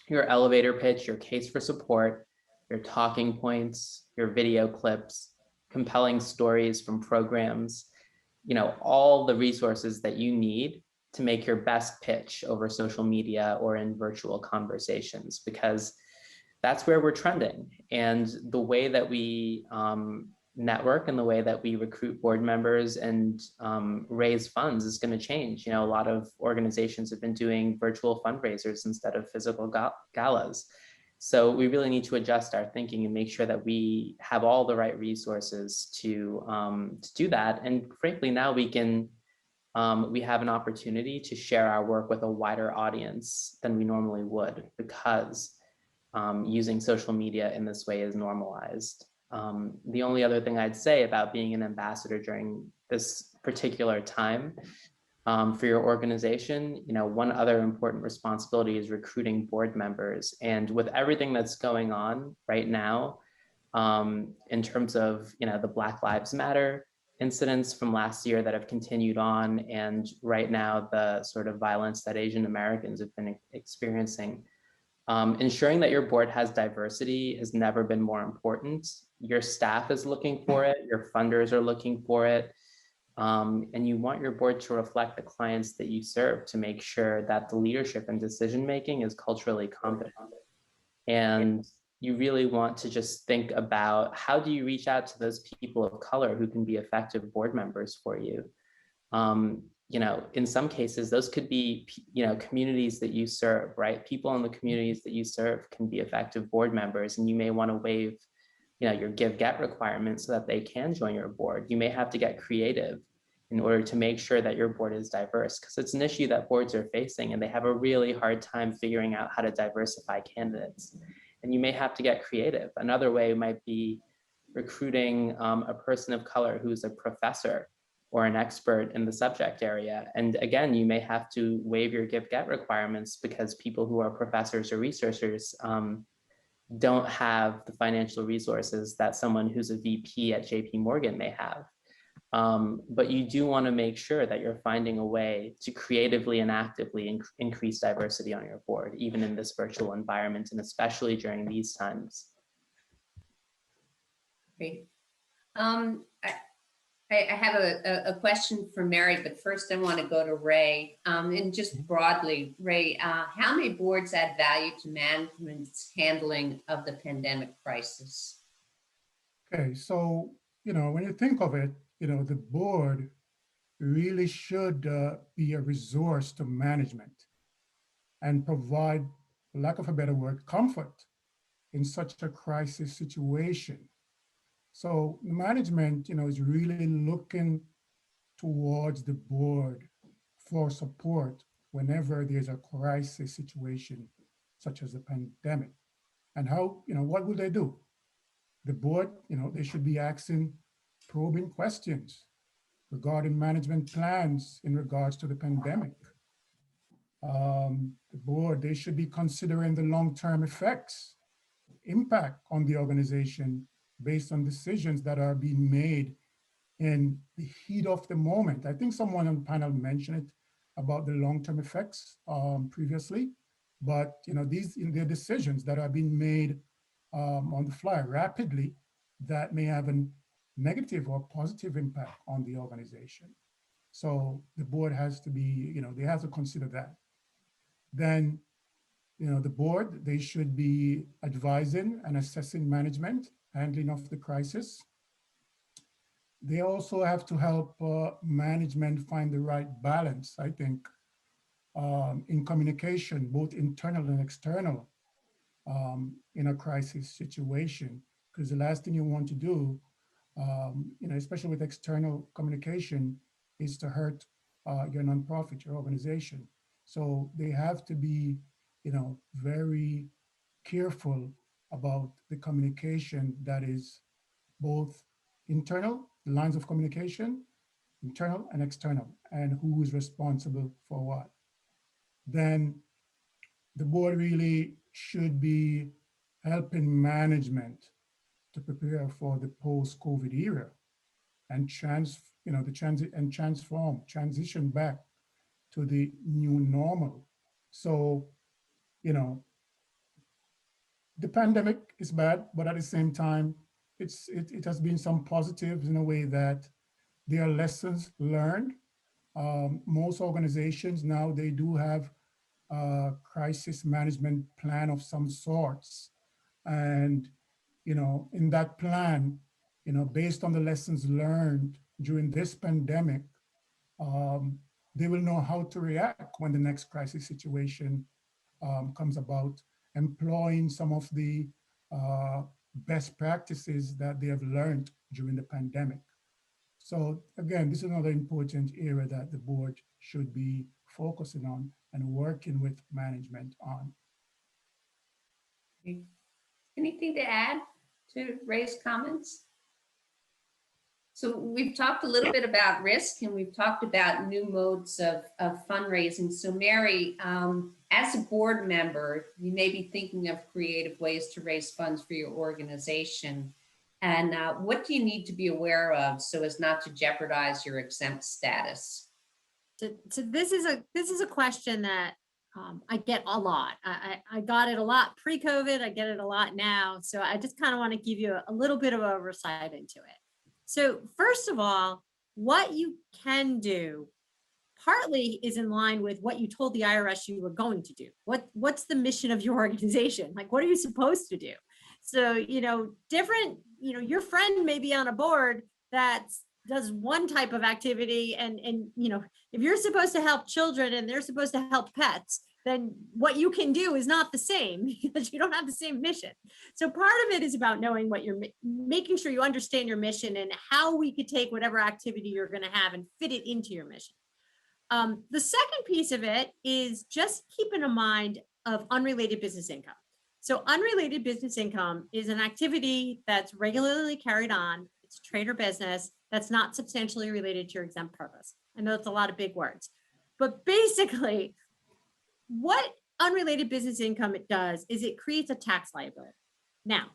your elevator pitch, your case for support, your talking points, your video clips, compelling stories from programs, all the resources that you need to make your best pitch over social media or in virtual conversations, because that's where we're trending. And the way that we network and the way that we recruit board members and raise funds is going to change. A lot of organizations have been doing virtual fundraisers instead of physical galas. So we really need to adjust our thinking and make sure that we have all the right resources to do that. And frankly, now we have an opportunity to share our work with a wider audience than we normally would, because using social media in this way is normalized. The only other thing I'd say about being an ambassador during this particular time for your organization, one other important responsibility is recruiting board members. And with everything that's going on right now, in terms of the Black Lives Matter incidents from last year that have continued on, and right now the sort of violence that Asian Americans have been experiencing, ensuring that your board has diversity has never been more important. Your staff is looking for it, your funders are looking for it, and you want your board to reflect the clients that you serve to make sure that the leadership and decision-making is culturally competent. And you really want to just think about, how do you reach out to those people of color who can be effective board members for you? In some cases, those could be, communities that you serve, right? People in the communities that you serve can be effective board members, and you may want to waive, your give-get requirements so that they can join your board. You may have to get creative in order to make sure that your board is diverse, because it's an issue that boards are facing, and they have a really hard time figuring out how to diversify candidates. And you may have to get creative. Another way might be recruiting a person of color who's a professor or an expert in the subject area. And again, you may have to waive your give-get requirements because people who are professors or researchers don't have the financial resources that someone who's a VP at JP Morgan may have. But you do want to make sure that you're finding a way to creatively and actively increase diversity on your board, even in this virtual environment, and especially during these times. Great. I have a question for Mary, but first I want to go to Ray. And just broadly, Ray, how may boards add value to management's handling of the pandemic crisis? Okay, so, when you think of it, the board really should be a resource to management and provide, for lack of a better word, comfort in such a crisis situation. So management, is really looking towards the board for support whenever there's a crisis situation, such as a pandemic. And how, what will they do? The board, they should be asking probing questions regarding management plans in regards to the pandemic. The board, they should be considering the long-term impact on the organization based on decisions that are being made in the heat of the moment. I think someone on the panel mentioned it about the long-term effects previously, but these are decisions that are being made on the fly rapidly that may have a negative or positive impact on the organization. So the board has to be, they have to consider that. Then, the board, they should be advising and assessing management, handling of the crisis. They also have to help management find the right balance, I think, in communication, both internal and external, in a crisis situation. Because the last thing you want to do, especially with external communication, is to hurt your nonprofit, your organization. So they have to be, very careful about the communication that is both internal, the lines of communication, internal and external, and who is responsible for what. Then the board really should be helping management to prepare for the post-COVID era and transition back to the new normal. So, the pandemic is bad, but at the same time, it has been some positives in a way that there are lessons learned. Most organizations now, they do have a crisis management plan of some sorts. And, in that plan, based on the lessons learned during this pandemic, they will know how to react when the next crisis situation comes about. employing some of the best practices that they have learned during the pandemic. So again, this is another important area that the board should be focusing on and working with management on. Anything to add to Ray's comments? So we've talked a little bit about risk, and we've talked about new modes of fundraising. So Mary, as a board member, you may be thinking of creative ways to raise funds for your organization. And what do you need to be aware of so as not to jeopardize your exempt status? So this is a question that I get a lot. I got it a lot pre-COVID. I get it a lot now. So I just kind of want to give you a little bit of oversight into it. So first of all, what you can do partly is in line with what you told the IRS you were going to do. What's the mission of your organization? Like, what are you supposed to do? So, your friend may be on a board that does one type of activity, and if you're supposed to help children and they're supposed to help pets, then what you can do is not the same because you don't have the same mission. So part of it is about knowing what you're making sure you understand your mission and how we could take whatever activity you're going to have and fit it into your mission. The second piece of it is just keeping in mind of unrelated business income. So unrelated business income is an activity that's regularly carried on. It's trade or business that's not substantially related to your exempt purpose. I know it's a lot of big words, but basically what unrelated business income it does is it creates a tax liability. Now,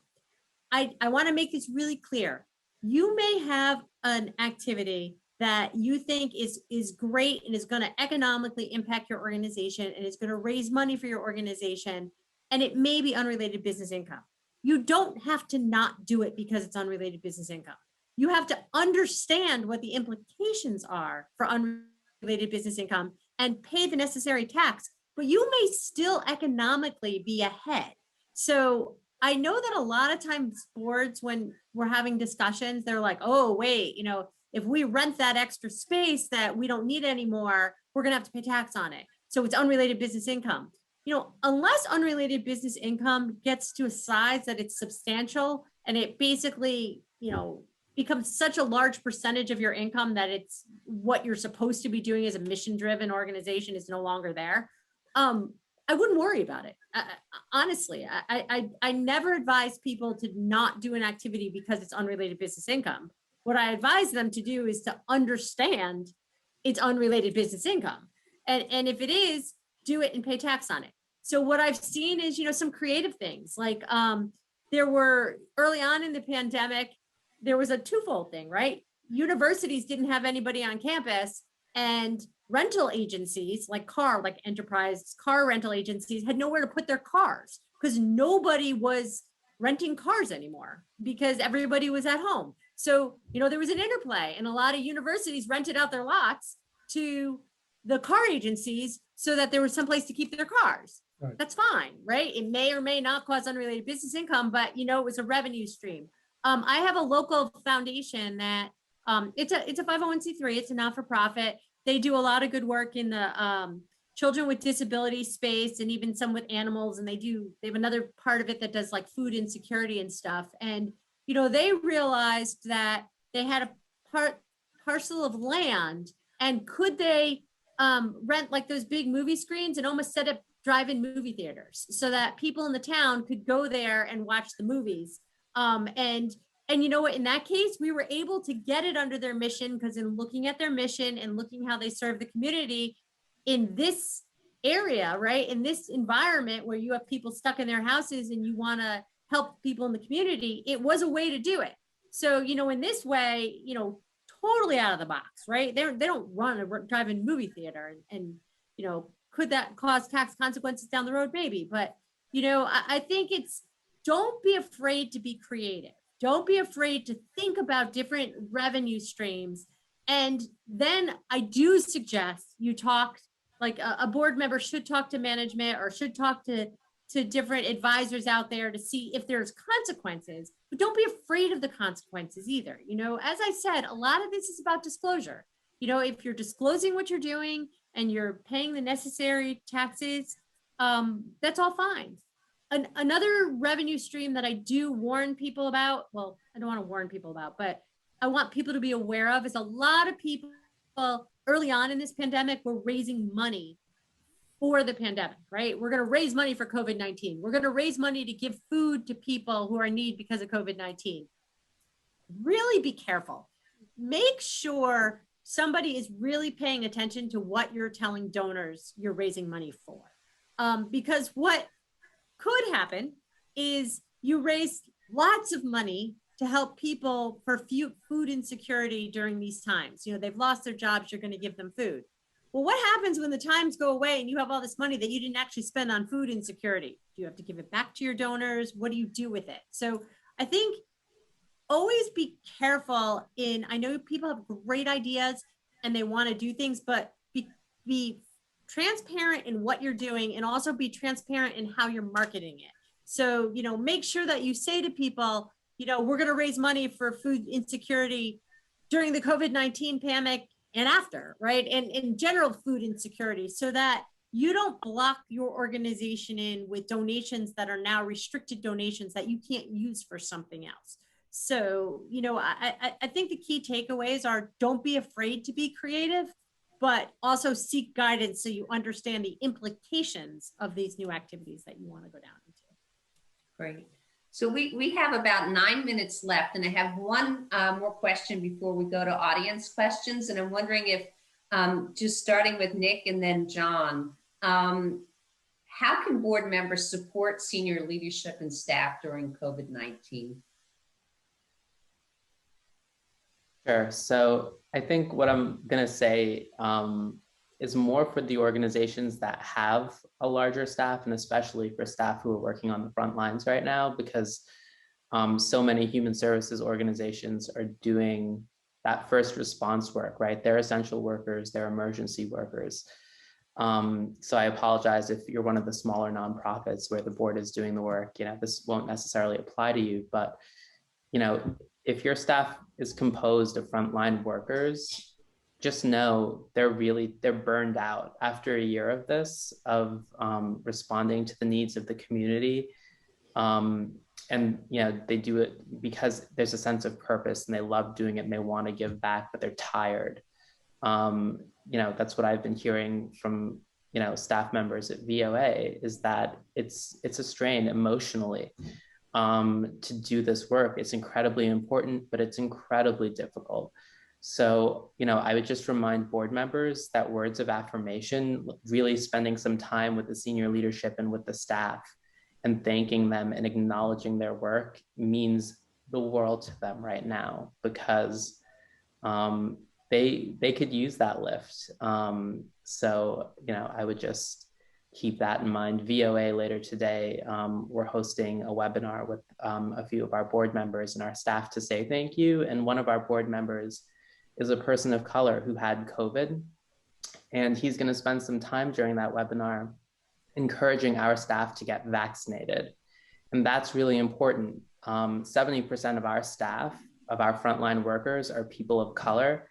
I want to make this really clear. You may have an activity that you think is great and is going to economically impact your organization and is going to raise money for your organization, and it may be unrelated business income. You don't have to not do it because it's unrelated business income. You have to understand what the implications are for unrelated business income and pay the necessary tax, but you may still economically be ahead. So I know that a lot of times boards, when we're having discussions, they're like, oh, wait, if we rent that extra space that we don't need anymore, we're going to have to pay tax on it. So it's unrelated business income. Unless unrelated business income gets to a size that it's substantial and it basically, becomes such a large percentage of your income that it's what you're supposed to be doing as a mission-driven organization is no longer there. I wouldn't worry about it. Honestly, I never advise people to not do an activity because it's unrelated business income. What I advise them to do is to understand it's unrelated business income. And if it is, do it and pay tax on it. So what I've seen is, some creative things like there were early on in the pandemic, there was a twofold thing, right? Universities didn't have anybody on campus, and rental agencies like enterprise car rental agencies had nowhere to put their cars because nobody was renting cars anymore because everybody was at home. So, there was an interplay, and a lot of universities rented out their lots to the car agencies so that there was some place to keep their cars. Right. That's fine, right? It may or may not cause unrelated business income, but it was a revenue stream. I have a local foundation that it's a 501c3. It's a not-for-profit. They do a lot of good work in the children with disability space and even some with animals. And they have another part of it that does like food insecurity and stuff. And, they realized that they had a parcel of land, and could they rent like those big movie screens and almost set up drive-in movie theaters so that people in the town could go there and watch the movies. And you know what, in that case, we were able to get it under their mission because in looking at their mission and looking how they serve the community in this area, right, in this environment where you have people stuck in their houses and you want to help people in the community, it was a way to do it. So, in this way, totally out of the box, right? They don't run a drive-in movie theater and could that cause tax consequences down the road? Maybe, but, I think don't be afraid to be creative. Don't be afraid to think about different revenue streams. And then I do suggest you talk, like a board member should talk to management or should talk to different advisors out there to see if there's consequences, but don't be afraid of the consequences either. As I said, a lot of this is about disclosure. If you're disclosing what you're doing and you're paying the necessary taxes, that's all fine. Another revenue stream that I do warn people about, well, I don't want to warn people about, but I want people to be aware of, is a lot of people early on in this pandemic were raising money for the pandemic, right? We're going to raise money for COVID-19. We're going to raise money to give food to people who are in need because of COVID-19. Really be careful. Make sure somebody is really paying attention to what you're telling donors you're raising money for. Because what could happen is you raise lots of money to help people for food insecurity during these times. You know, they've lost their jobs, you're going to give them food. Well, what happens when the times go away and you have all this money that you didn't actually spend on food insecurity? Do you have to give it back to your donors? What do you do with it? So I think always be careful I know people have great ideas and they want to do things, but be transparent in what you're doing and also be transparent in how you're marketing it. So, you know, make sure that you say to people, you know, we're going to raise money for food insecurity during the COVID-19 pandemic and after, right? And in general food insecurity, so that you don't block your organization in with donations that are now restricted donations that you can't use for something else. So, you know, I think the key takeaways are don't be afraid to be creative, but also seek guidance so you understand the implications of these new activities that you want to go down into. Great. So we have about 9 minutes left, and I have one more question before we go to audience questions. And I'm wondering if, just starting with Nick and then John, how can board members support senior leadership and staff during COVID-19? Sure. So I think what I'm going to say is more for the organizations that have a larger staff, and especially for staff who are working on the front lines right now, because so many human services organizations are doing that first response work, right? They're essential workers, they're emergency workers. So I apologize if you're one of the smaller nonprofits where the board is doing the work. You know, this won't necessarily apply to you, but you know, if your staff is composed of frontline workers, just know they're burned out after a year of this, of responding to the needs of the community. And you know, they do it because there's a sense of purpose and they love doing it and they want to give back, but they're tired. You know, that's what I've been hearing from, you know, staff members at VOA, is that it's a strain emotionally to do this work. It's incredibly important, but it's incredibly difficult. So, you know, I would just remind board members that words of affirmation, really spending some time with the senior leadership and with the staff and thanking them and acknowledging their work means the world to them right now, because they could use that lift. So, you know, I would just keep that in mind. VOA later today, we're hosting a webinar with a few of our board members and our staff to say thank you. And one of our board members is a person of color who had COVID. And he's going to spend some time during that webinar encouraging our staff to get vaccinated. And that's really important. 70% of our staff, of our frontline workers, are people of color.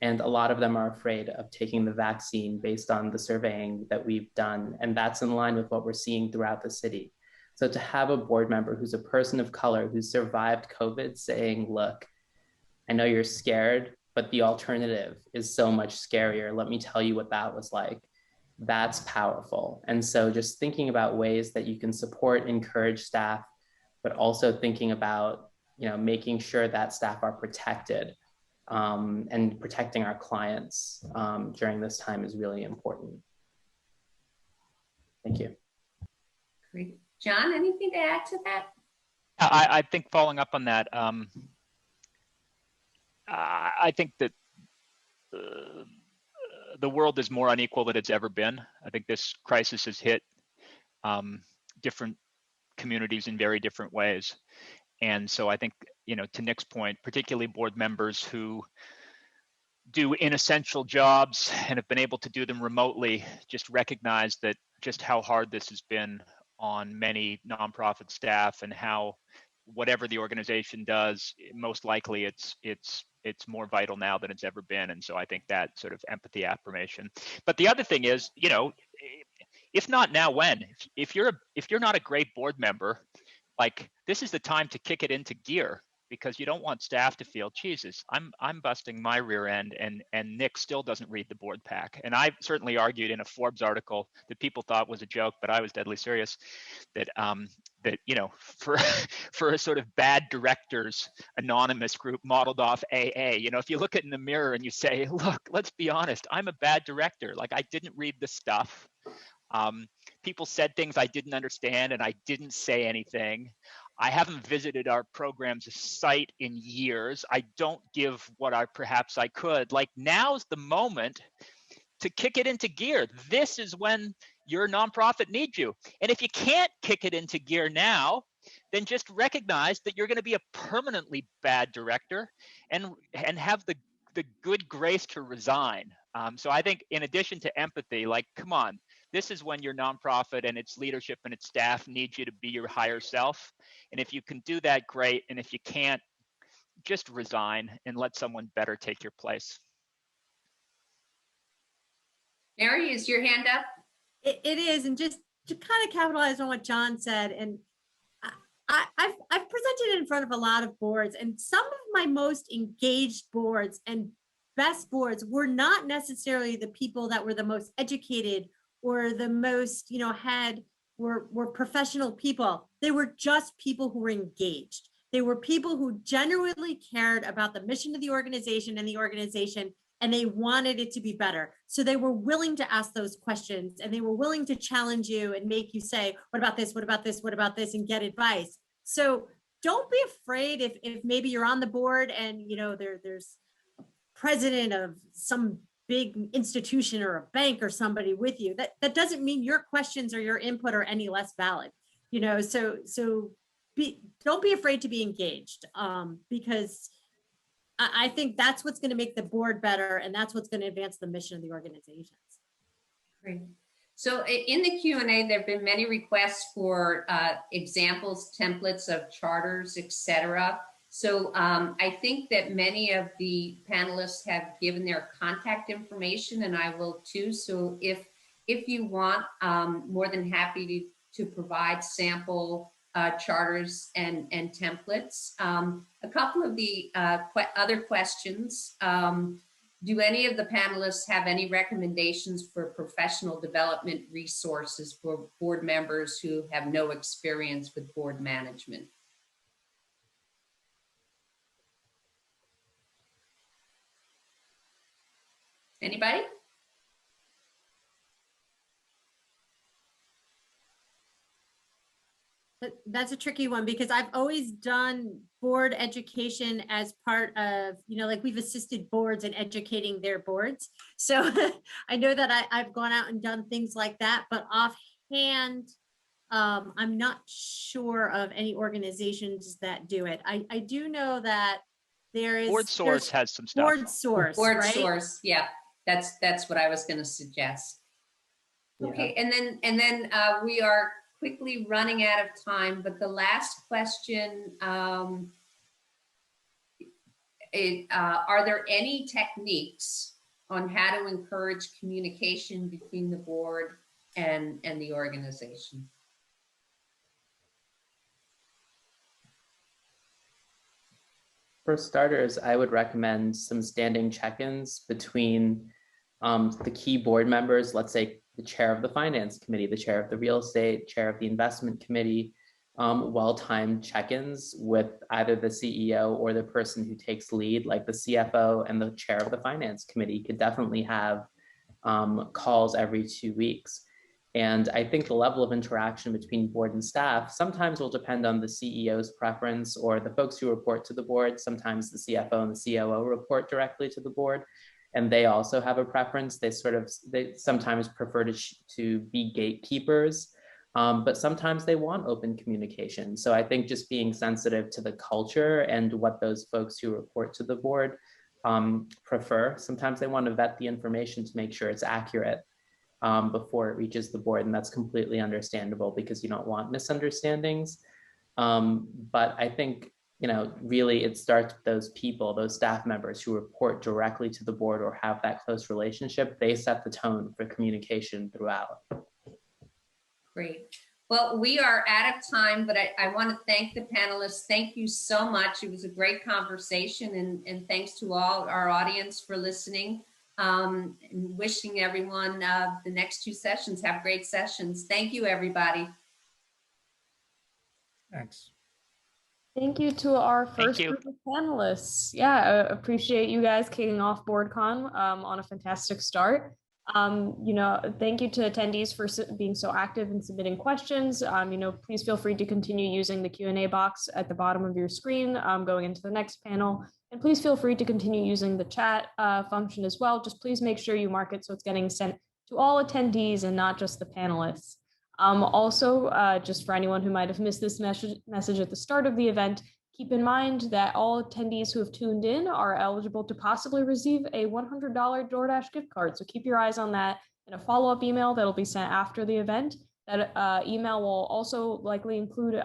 And a lot of them are afraid of taking the vaccine based on the surveying that we've done. And that's in line with what we're seeing throughout the city. So to have a board member who's a person of color who survived COVID saying, look, I know you're scared, but the alternative is so much scarier. Let me tell you what that was like. That's powerful. And so just thinking about ways that you can support, encourage staff, but also thinking about, you know, making sure that staff are protected and protecting our clients during this time is really important. Thank you. Great. John, anything to add to that? I think following up on that, I think that the world is more unequal than it's ever been. I think this crisis has hit different communities in very different ways. And so I think, you know, to Nick's point, particularly board members who do inessential jobs and have been able to do them remotely, just recognize that just how hard this has been on many nonprofit staff, and how whatever the organization does, most likely it's more vital now than it's ever been. And so I think that sort of empathy affirmation. But the other thing is, you know, If not now, when? If you're not a great board member, like, this is the time to kick it into gear, because you don't want staff to feel, Jesus, I'm busting my rear end, and Nick still doesn't read the board pack. And I certainly argued in a Forbes article that people thought was a joke, but I was deadly serious, that that, you know, for a sort of bad directors anonymous group modeled off AA, you know, if you look in the mirror and you say, look, let's be honest, I'm a bad director. Like, I didn't read the stuff. People said things I didn't understand, and I didn't say anything. I haven't visited our program's site in years. I don't give what perhaps I could. Like, now's the moment to kick it into gear. This is when your nonprofit needs you. And if you can't kick it into gear now, then just recognize that you're going to be a permanently bad director, and have the good grace to resign. So I think, in addition to empathy, like, come on, this is when your nonprofit and its leadership and its staff need you to be your higher self. And if you can do that, great. And if you can't, just resign and let someone better take your place. Mary, is your hand up? It is, and just to kind of capitalize on what John said, and I've presented in front of a lot of boards, and some of my most engaged boards and best boards were not necessarily the people that were the most educated or the most, you know, were professional people. They were just people who were engaged. They were people who genuinely cared about the mission of the organization, and they wanted it to be better. So they were willing to ask those questions, and they were willing to challenge you and make you say, what about this? What about this? What about this? And get advice. So don't be afraid if maybe you're on the board and, you know, there's a president of some big institution or a bank or somebody with you. That doesn't mean your questions or your input are any less valid. You know, so don't be afraid to be engaged, because I think that's what's going to make the board better, and that's what's going to advance the mission of the organizations. Great. So in the Q&A, there have been many requests for examples, templates of charters, etc. So I think that many of the panelists have given their contact information, and I will too. So if you want, more than happy to provide sample charters and templates. A couple of the other questions. Do any of the panelists have any recommendations for professional development resources for board members who have no experience with board management? Anybody? That's a tricky one, because I've always done board education as part of, you know, like, we've assisted boards in educating their boards. So I know that I've gone out and done things like that, but offhand, I'm not sure of any organizations that do it. I do know that BoardSource has some stuff. BoardSource, right? BoardSource, yeah, that's what I was going to suggest. Okay, yeah. and then we are quickly running out of time, but the last question, are there any techniques on how to encourage communication between the board and the organization? For starters, I would recommend some standing check-ins between the key board members, let's say the chair of the finance committee, the chair of the real estate, chair of the investment committee, well-timed check-ins with either the CEO or the person who takes lead, like the CFO and the chair of the finance committee could definitely have calls every 2 weeks. And I think the level of interaction between board and staff sometimes will depend on the CEO's preference or the folks who report to the board. Sometimes the CFO and the COO report directly to the board, and they also have a preference. They sometimes prefer to be gatekeepers, but sometimes they want open communication. So I think just being sensitive to the culture and what those folks who report to the board prefer. Sometimes they want to vet the information to make sure it's accurate before it reaches the board, and that's completely understandable because you don't want misunderstandings. But I think, you know, really it starts with those people, those staff members who report directly to the board or have that close relationship. They set the tone for communication throughout. Great. Well, we are out of time, but I want to thank the panelists. Thank you so much. It was a great conversation, and thanks to all our audience for listening. And wishing everyone the next 2 sessions have great sessions. Thank you, everybody. Thanks. Thank you to our first group of panelists. Yeah, I appreciate you guys kicking off BoardCon on a fantastic start. Thank you to attendees for being so active and submitting questions. Please feel free to continue using the Q&A box at the bottom of your screen going into the next panel. And please feel free to continue using the chat function as well. Just please make sure you mark it so it's getting sent to all attendees and not just the panelists. Just for anyone who might have missed this message at the start of the event, keep in mind that all attendees who have tuned in are eligible to possibly receive a $100 DoorDash gift card. So keep your eyes on that in a follow-up email that'll be sent after the event. That email will also likely include,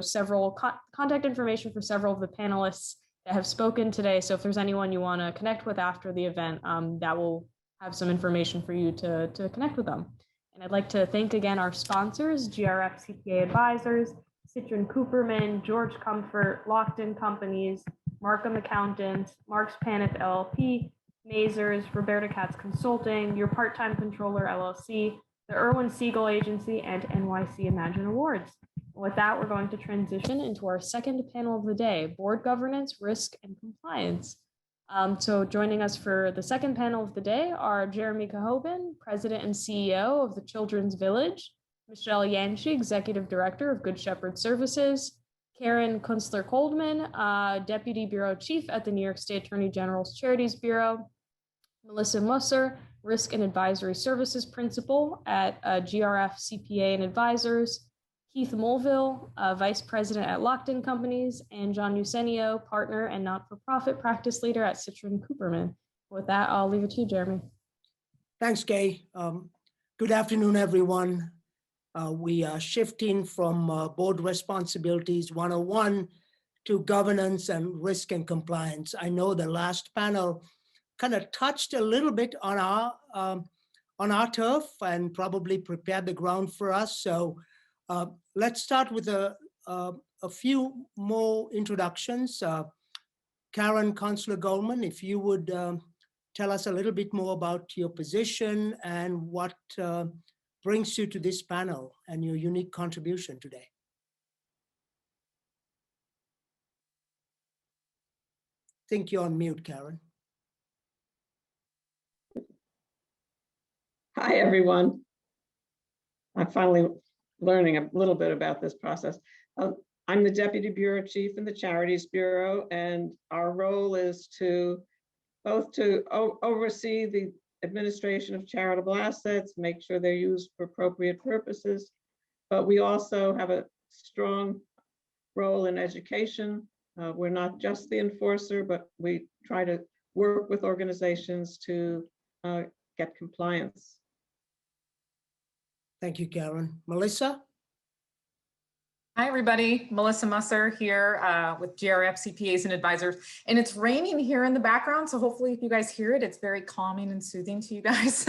several contact information for several of the panelists that have spoken today. So if there's anyone you want to connect with after the event, that will have some information for you to connect with them. And I'd like to thank again our sponsors, GRF CPA Advisors, Citron Cooperman, George Comfort, Lockton Companies, Markham Accountants, Marks Paneth LLP, Mazers, Roberta Katz Consulting, Your Part-Time Controller LLC, the Irwin Siegel Agency, and NYC Imagine Awards. With that, we're going to transition into our second panel of the day, Board Governance, Risk, and Compliance. So joining us for the second panel of the day are Jeremy Cahoban, President and CEO of the Children's Village, Michelle Yancey, Executive Director of Good Shepherd Services, Karin Kunstler Goldman, Deputy Bureau Chief at the New York State Attorney General's Charities Bureau, Melissa Musser, Risk and Advisory Services Principal at GRF CPA and Advisors, Keith Mulville, Vice President at Lockton Companies, and John Eusenio, Partner and Not-for-Profit Practice Leader at Citron Cooperman. With that, I'll leave it to you, Jeremy. Thanks, Kay. Good afternoon, everyone. We are shifting from Board Responsibilities 101 to Governance and Risk and Compliance. I know the last panel kind of touched a little bit on our turf and probably prepared the ground for us. So let's start with a few more introductions. Karin Kunstler Goldman, if you would tell us a little bit more about your position and what brings you to this panel and your unique contribution today. I think you're on mute, Karin. Hi, everyone. I'm finally learning a little bit about this process. I'm the Deputy Bureau Chief in the Charities Bureau, and our role is to oversee the administration of charitable assets, make sure they're used for appropriate purposes, but we also have a strong role in education. We're not just the enforcer, but we try to work with organizations to get compliance. Thank you, Karin. Melissa? Hi, everybody. Melissa Musser here with GRF CPAs and Advisors. And it's raining here in the background, so hopefully if you guys hear it, it's very calming and soothing to you guys.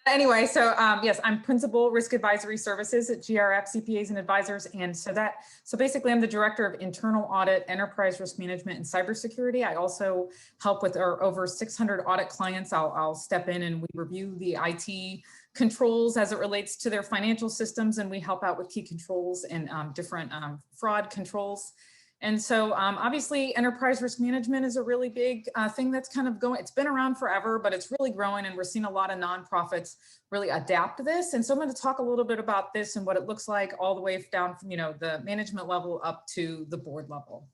Anyway, so yes, I'm Principal Risk Advisory Services at GRF CPAs and Advisors. And so basically I'm the Director of Internal Audit, Enterprise Risk Management, and Cybersecurity. I also help with our over 600 audit clients. I'll step in and we review the IT controls as it relates to their financial systems, and we help out with key controls and different fraud controls. And so obviously enterprise risk management is a really big thing that's kind of going, it's been around forever, but it's really growing, and we're seeing a lot of nonprofits really adapt to this. And so I'm going to talk a little bit about this and what it looks like all the way down from, the management level up to the board level.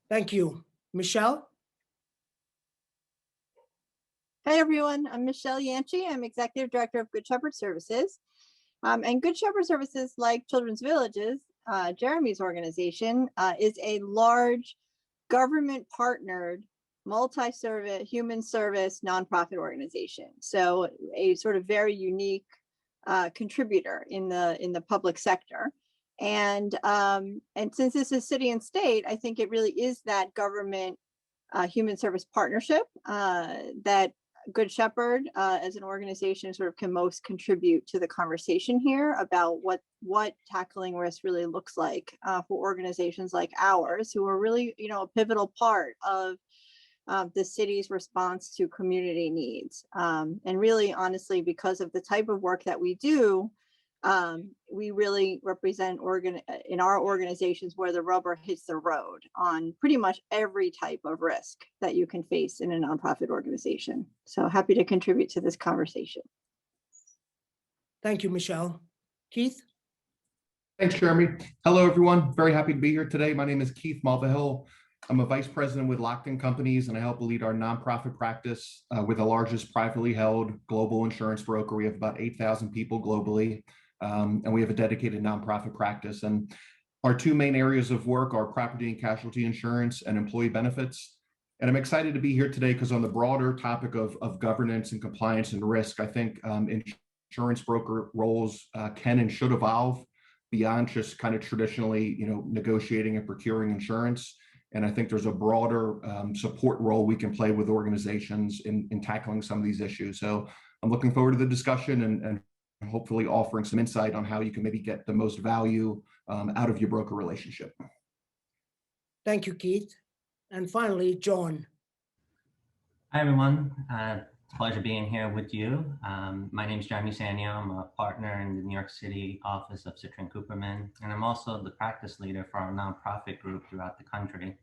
Thank you. Michelle? Hi, everyone. I'm Michelle Yancey. I'm Executive Director of Good Shepherd Services. And Good Shepherd Services, like Children's Villages, Jeremy's organization, is a large government-partnered, multi-service, human service nonprofit organization. So a sort of very unique contributor in the public sector. And since this is city and state, I think it really is that government human service partnership that Good Shepherd as an organization sort of can most contribute to the conversation here about what tackling risk really looks like for organizations like ours, who are really, a pivotal part of the city's response to community needs. And really, honestly, because of the type of work that we do, we really represent in our organizations where the rubber hits the road on pretty much every type of risk that you can face in a nonprofit organization. So happy to contribute to this conversation. Thank you, Michelle. Keith? Thanks, Jeremy. Hello, everyone. Very happy to be here today. My name is Keith Mulvihill. I'm a vice president with Lockton Companies, and I help lead our nonprofit practice. We're the largest privately held global insurance broker. We have about 8,000 people globally, and we have a dedicated nonprofit practice. And our two main areas of work are property and casualty insurance and employee benefits. And I'm excited to be here today because on the broader topic of governance and compliance and risk, I think insurance broker roles can and should evolve beyond just kind of traditionally, negotiating and procuring insurance. And I think there's a broader support role we can play with organizations in tackling some of these issues. So I'm looking forward to the discussion and hopefully offering some insight on how you can maybe get the most value out of your broker relationship. Thank you, Keith. And finally, John. Hi, everyone. It's a pleasure being here with you. My name is Jeremy Sanio. I'm a partner in the New York City office of Citrin Cooperman, and I'm also the practice leader for our nonprofit group throughout the country.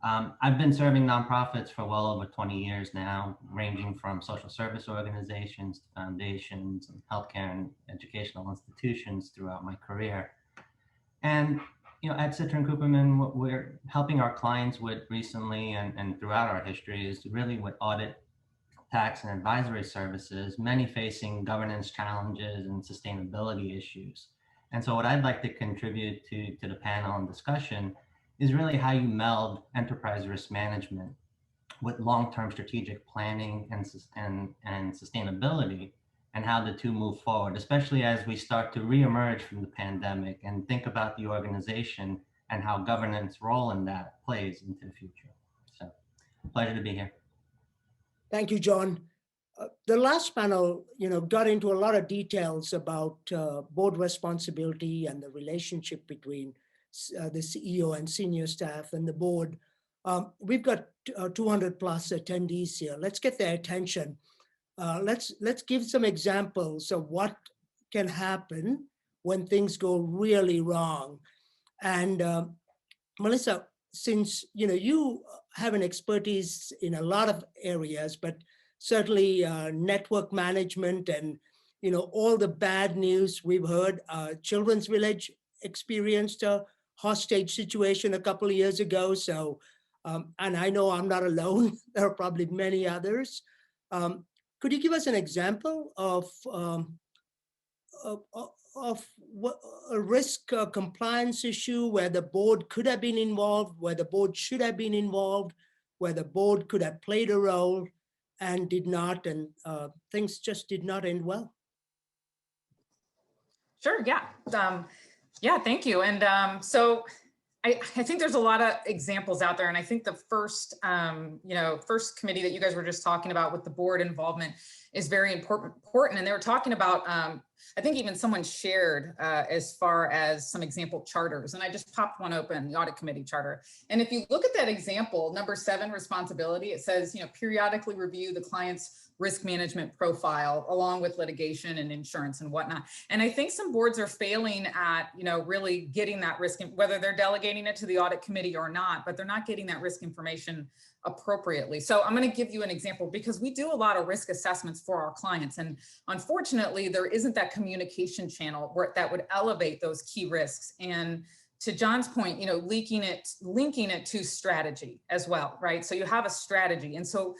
I've been serving nonprofits for well over 20 years now, ranging from social service organizations to foundations and healthcare and educational institutions throughout my career. And at Citrin Cooperman, what we're helping our clients with recently and throughout our history is really with audit, tax, and advisory services, many facing governance challenges and sustainability issues. And so what I'd like to contribute to the panel and discussion is really how you meld enterprise risk management with long-term strategic planning and sustainability, and how the two move forward, especially as we start to reemerge from the pandemic and think about the organization and how governance role in that plays into the future. So, pleasure to be here. Thank you, John. The last panel, got into a lot of details about board responsibility and the relationship between the CEO and senior staff and the board. We've got 200 plus attendees here. Let's get their attention. Let's give some examples of what can happen when things go really wrong. And Melissa, since you have an expertise in a lot of areas, but certainly network management and all the bad news we've heard, Children's Village experienced a hostage situation a couple of years ago. So, and I know I'm not alone. There are probably many others. Could you give us an example of what a risk compliance issue where the board could have been involved, where the board should have been involved, where the board could have played a role and did not, and things just did not end well? Sure, yeah. Yeah, thank you. And so I think there's a lot of examples out there. And I think the first, first committee that you guys were just talking about with the board involvement is very important. And they were talking about, I think even someone shared as far as some example charters. And I just popped one open, the audit committee charter. And if you look at that example, number 7, responsibility, it says, periodically review the client's risk management profile along with litigation and insurance and whatnot. And I think some boards are failing at, really getting that risk, whether they're delegating it to the audit committee or not, but they're not getting that risk information appropriately. So I'm going to give you an example because we do a lot of risk assessments for our clients. And unfortunately, there isn't that communication channel that would elevate those key risks. And to John's point, linking it to strategy as well, right? So you have a strategy. And so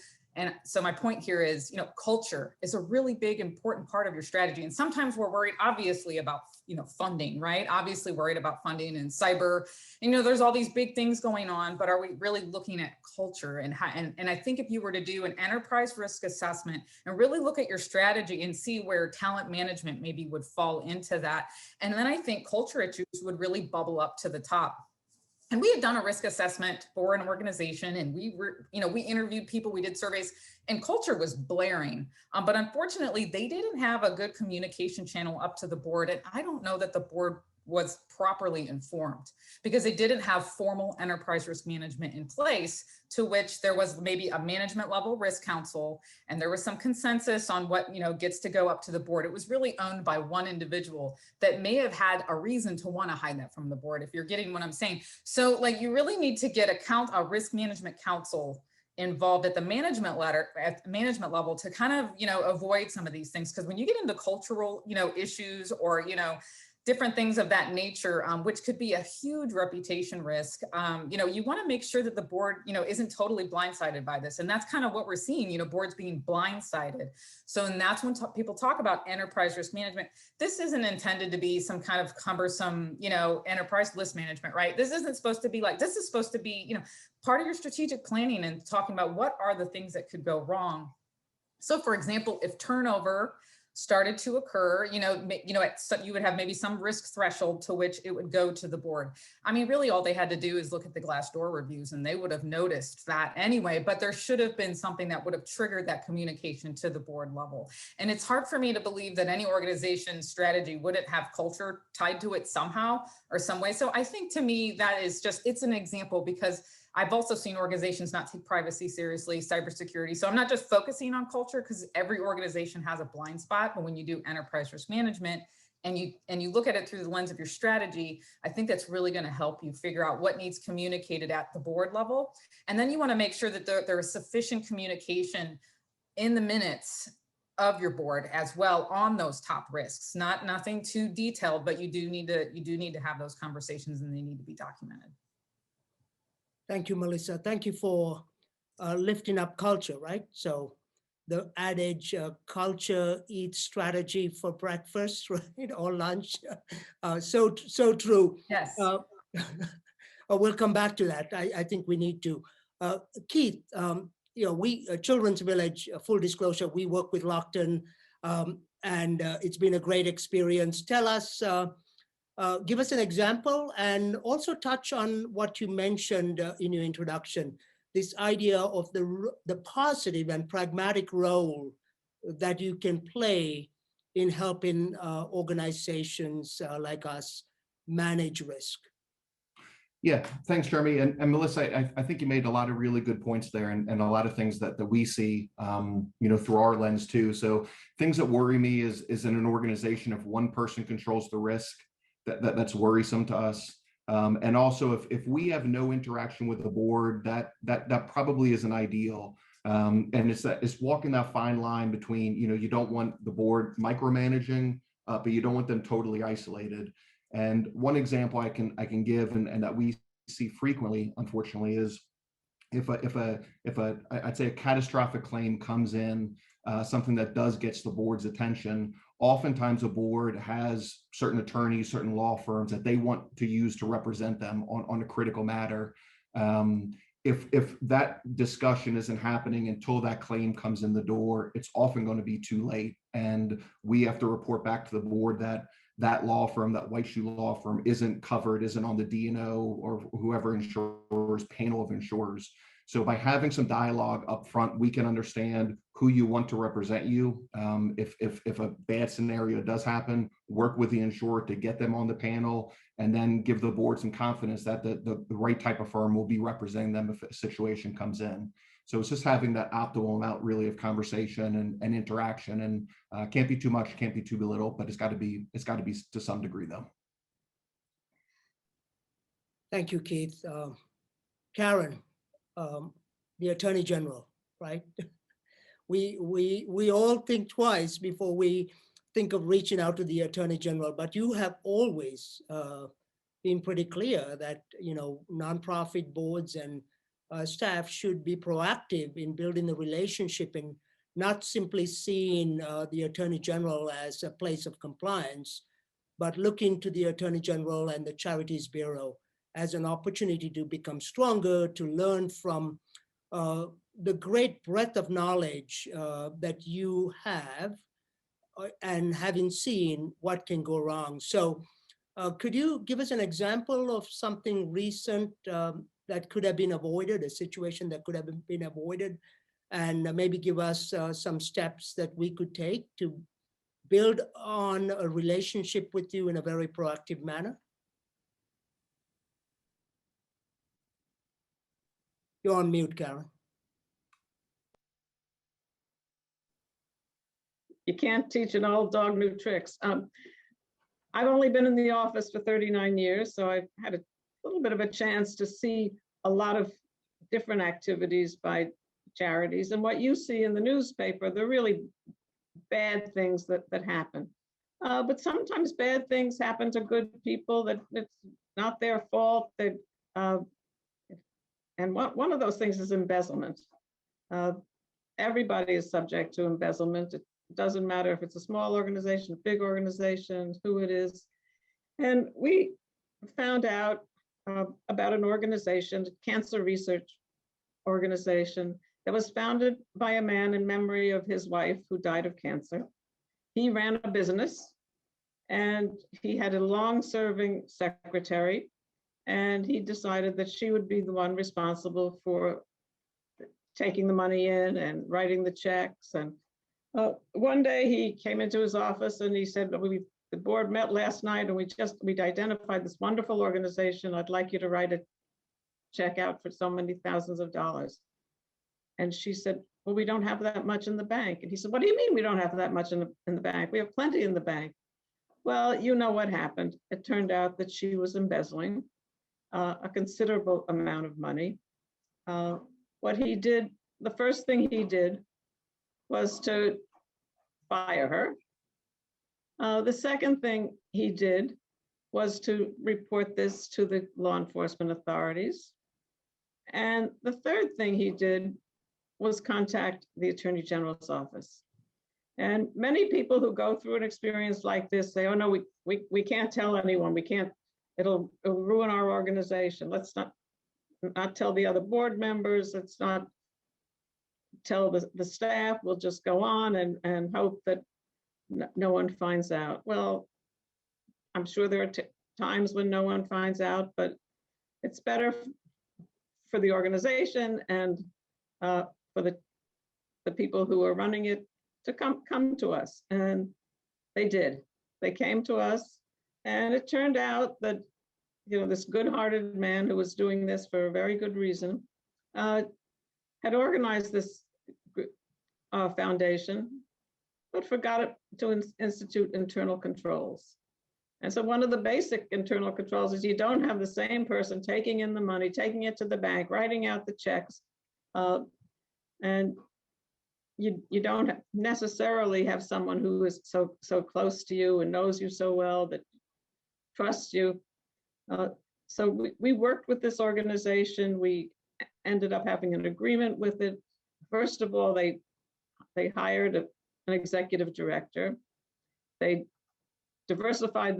my point here is, culture is a really big, important part of your strategy. And sometimes we're worried, obviously, about, funding, right? Obviously worried about funding and cyber. There's all these big things going on, but are we really looking at culture? And I think if you were to do an enterprise risk assessment and really look at your strategy and see where talent management maybe would fall into that. And then I think culture issues would really bubble up to the top. And we had done a risk assessment for an organization, and we were, we interviewed people, we did surveys, and culture was blaring. But unfortunately, they didn't have a good communication channel up to the board. And I don't know that the board was properly informed because they didn't have formal enterprise risk management in place, to which there was maybe a management level risk council, and there was some consensus on what gets to go up to the board. It was really owned by one individual that may have had a reason to want to hide that from the board, if you're getting what I'm saying. So like, you really need to get a risk management council involved at the management level to kind of avoid some of these things, because when you get into cultural issues or different things of that nature, which could be a huge reputation risk. You want to make sure that the board, isn't totally blindsided by this. And that's kind of what we're seeing, boards being blindsided. So, and that's when people talk about enterprise risk management. This isn't intended to be some kind of cumbersome, enterprise list management, right? This isn't supposed to be like, this is supposed to be, part of your strategic planning and talking about what are the things that could go wrong. So for example, if turnover started to occur, you would have maybe some risk threshold to which it would go to the board. I mean, really all they had to do is look at the Glassdoor reviews and they would have noticed that anyway, but there should have been something that would have triggered that communication to the board level. And it's hard for me to believe that any organization's strategy wouldn't have culture tied to it somehow or some way. So I think to me, that is just, it's an example, because I've also seen organizations not take privacy seriously, cybersecurity. So I'm not just focusing on culture, because every organization has a blind spot. But when you do enterprise risk management and you look at it through the lens of your strategy, I think that's really going to help you figure out what needs communicated at the board level. And then you want to make sure that there is sufficient communication in the minutes of your board as well on those top risks. Nothing too detailed, but you do need to have those conversations, and they need to be documented. Thank you, Melissa. Thank you for lifting up culture, right? So the adage, culture eats strategy for breakfast, right, or lunch. So true. Yes. We'll come back to that. I think we need to. Keith, we, Children's Village, full disclosure, we work with Lockton, and it's been a great experience. Tell us, give us an example, and also touch on what you mentioned in your introduction, this idea of the positive and pragmatic role that you can play in helping organizations like us manage risk. Yeah, thanks, Jeremy. And Melissa, I think you made a lot of really good points there, and a lot of things that we see, through our lens too. So things that worry me is in an organization, if one person controls the risk, that's worrisome to us. And also, if we have no interaction with the board, that probably isn't ideal. And it's walking that fine line between, you don't want the board micromanaging, but you don't want them totally isolated. And one example I can give, and that we see frequently, unfortunately, is if I'd say a catastrophic claim comes in, something that gets the board's attention. Oftentimes a board has certain attorneys, certain law firms that they want to use to represent them on a critical matter. If that discussion isn't happening until that claim comes in the door, it's often going to be too late. And we have to report back to the board that law firm, that white shoe law firm, isn't covered, isn't on the D&O or whoever insures panel of insurers. So by having some dialogue up front, we can understand who you want to represent you. If a bad scenario does happen, work with the insurer to get them on the panel, and then give the board some confidence that the right type of firm will be representing them if a situation comes in. So it's just having that optimal amount really of conversation and interaction, and can't be too much, can't be too little, but it's got to be to some degree though. Thank you, Keith. Karin, the Attorney General, right? We all think twice before we think of reaching out to the Attorney General, but you have always been pretty clear that nonprofit boards and staff should be proactive in building the relationship and not simply seeing the Attorney General as a place of compliance, but looking to the Attorney General and the Charities Bureau as an opportunity to become stronger, to learn from the great breadth of knowledge that you have, and having seen what can go wrong. So Could you give us an example of something recent that could have been avoided, a situation that could have been avoided, and maybe give us some steps that we could take to build on a relationship with you in a very proactive manner? You're on mute, Karin. You can't teach an old dog new tricks. I've only been in the office for 39 years, so I've had a little bit of a chance to see a lot of different activities by charities. And what you see in the newspaper, they're really bad things that happen. But sometimes bad things happen to good people that it's not their fault. And one of those things is embezzlement. Everybody is subject to embezzlement. It doesn't matter if it's a small organization, a big organization, who it is. And we found out about an organization, a cancer research organization, that was founded by a man in memory of his wife who died of cancer. He ran a business and he had a long-serving secretary, and he decided that she would be the one responsible for taking the money in and writing the checks. And one day he came into his office and he said, the board met last night and we'd identified this wonderful organization. I'd like you to write a check out for so many thousands of dollars. And she said, well, we don't have that much in the bank. And he said, what do you mean we don't have that much in the bank? We have plenty in the bank. Well, you know what happened. It turned out that she was embezzling a considerable amount of money. What he did, the first thing he did was to fire her. The second thing he did was to report this to the law enforcement authorities. And the third thing he did was contact the Attorney General's office. And many people who go through an experience like this say, oh no, we can't tell anyone, we can't, it'll ruin our organization. Let's not tell the other board members, let's not tell the staff, we'll just go on and hope that no one finds out. Well, I'm sure there are times when no one finds out, but it's better for the organization and for the people who are running it to come to us. And they did. They came to us, and it turned out that, you know, this good-hearted man who was doing this for a very good reason had organized this foundation, but forgot to institute internal controls. And so one of the basic internal controls is you don't have the same person taking in the money, taking it to the bank, writing out the checks, and you don't necessarily have someone who is so close to you and knows you so well that trusts you. So we worked with this organization. We ended up having an agreement with it. First of all, they hired an executive director. They diversified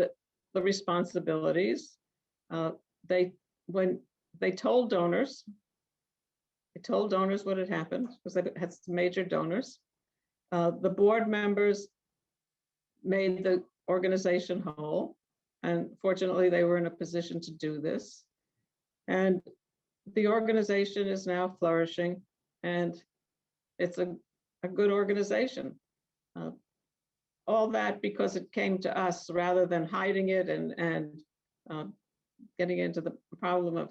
the responsibilities. When they told donors what had happened, because they had some major donors. The board members made the organization whole, and fortunately they were in a position to do this. And the organization is now flourishing, and it's a good organization. All that because it came to us rather than hiding it and getting into the problem of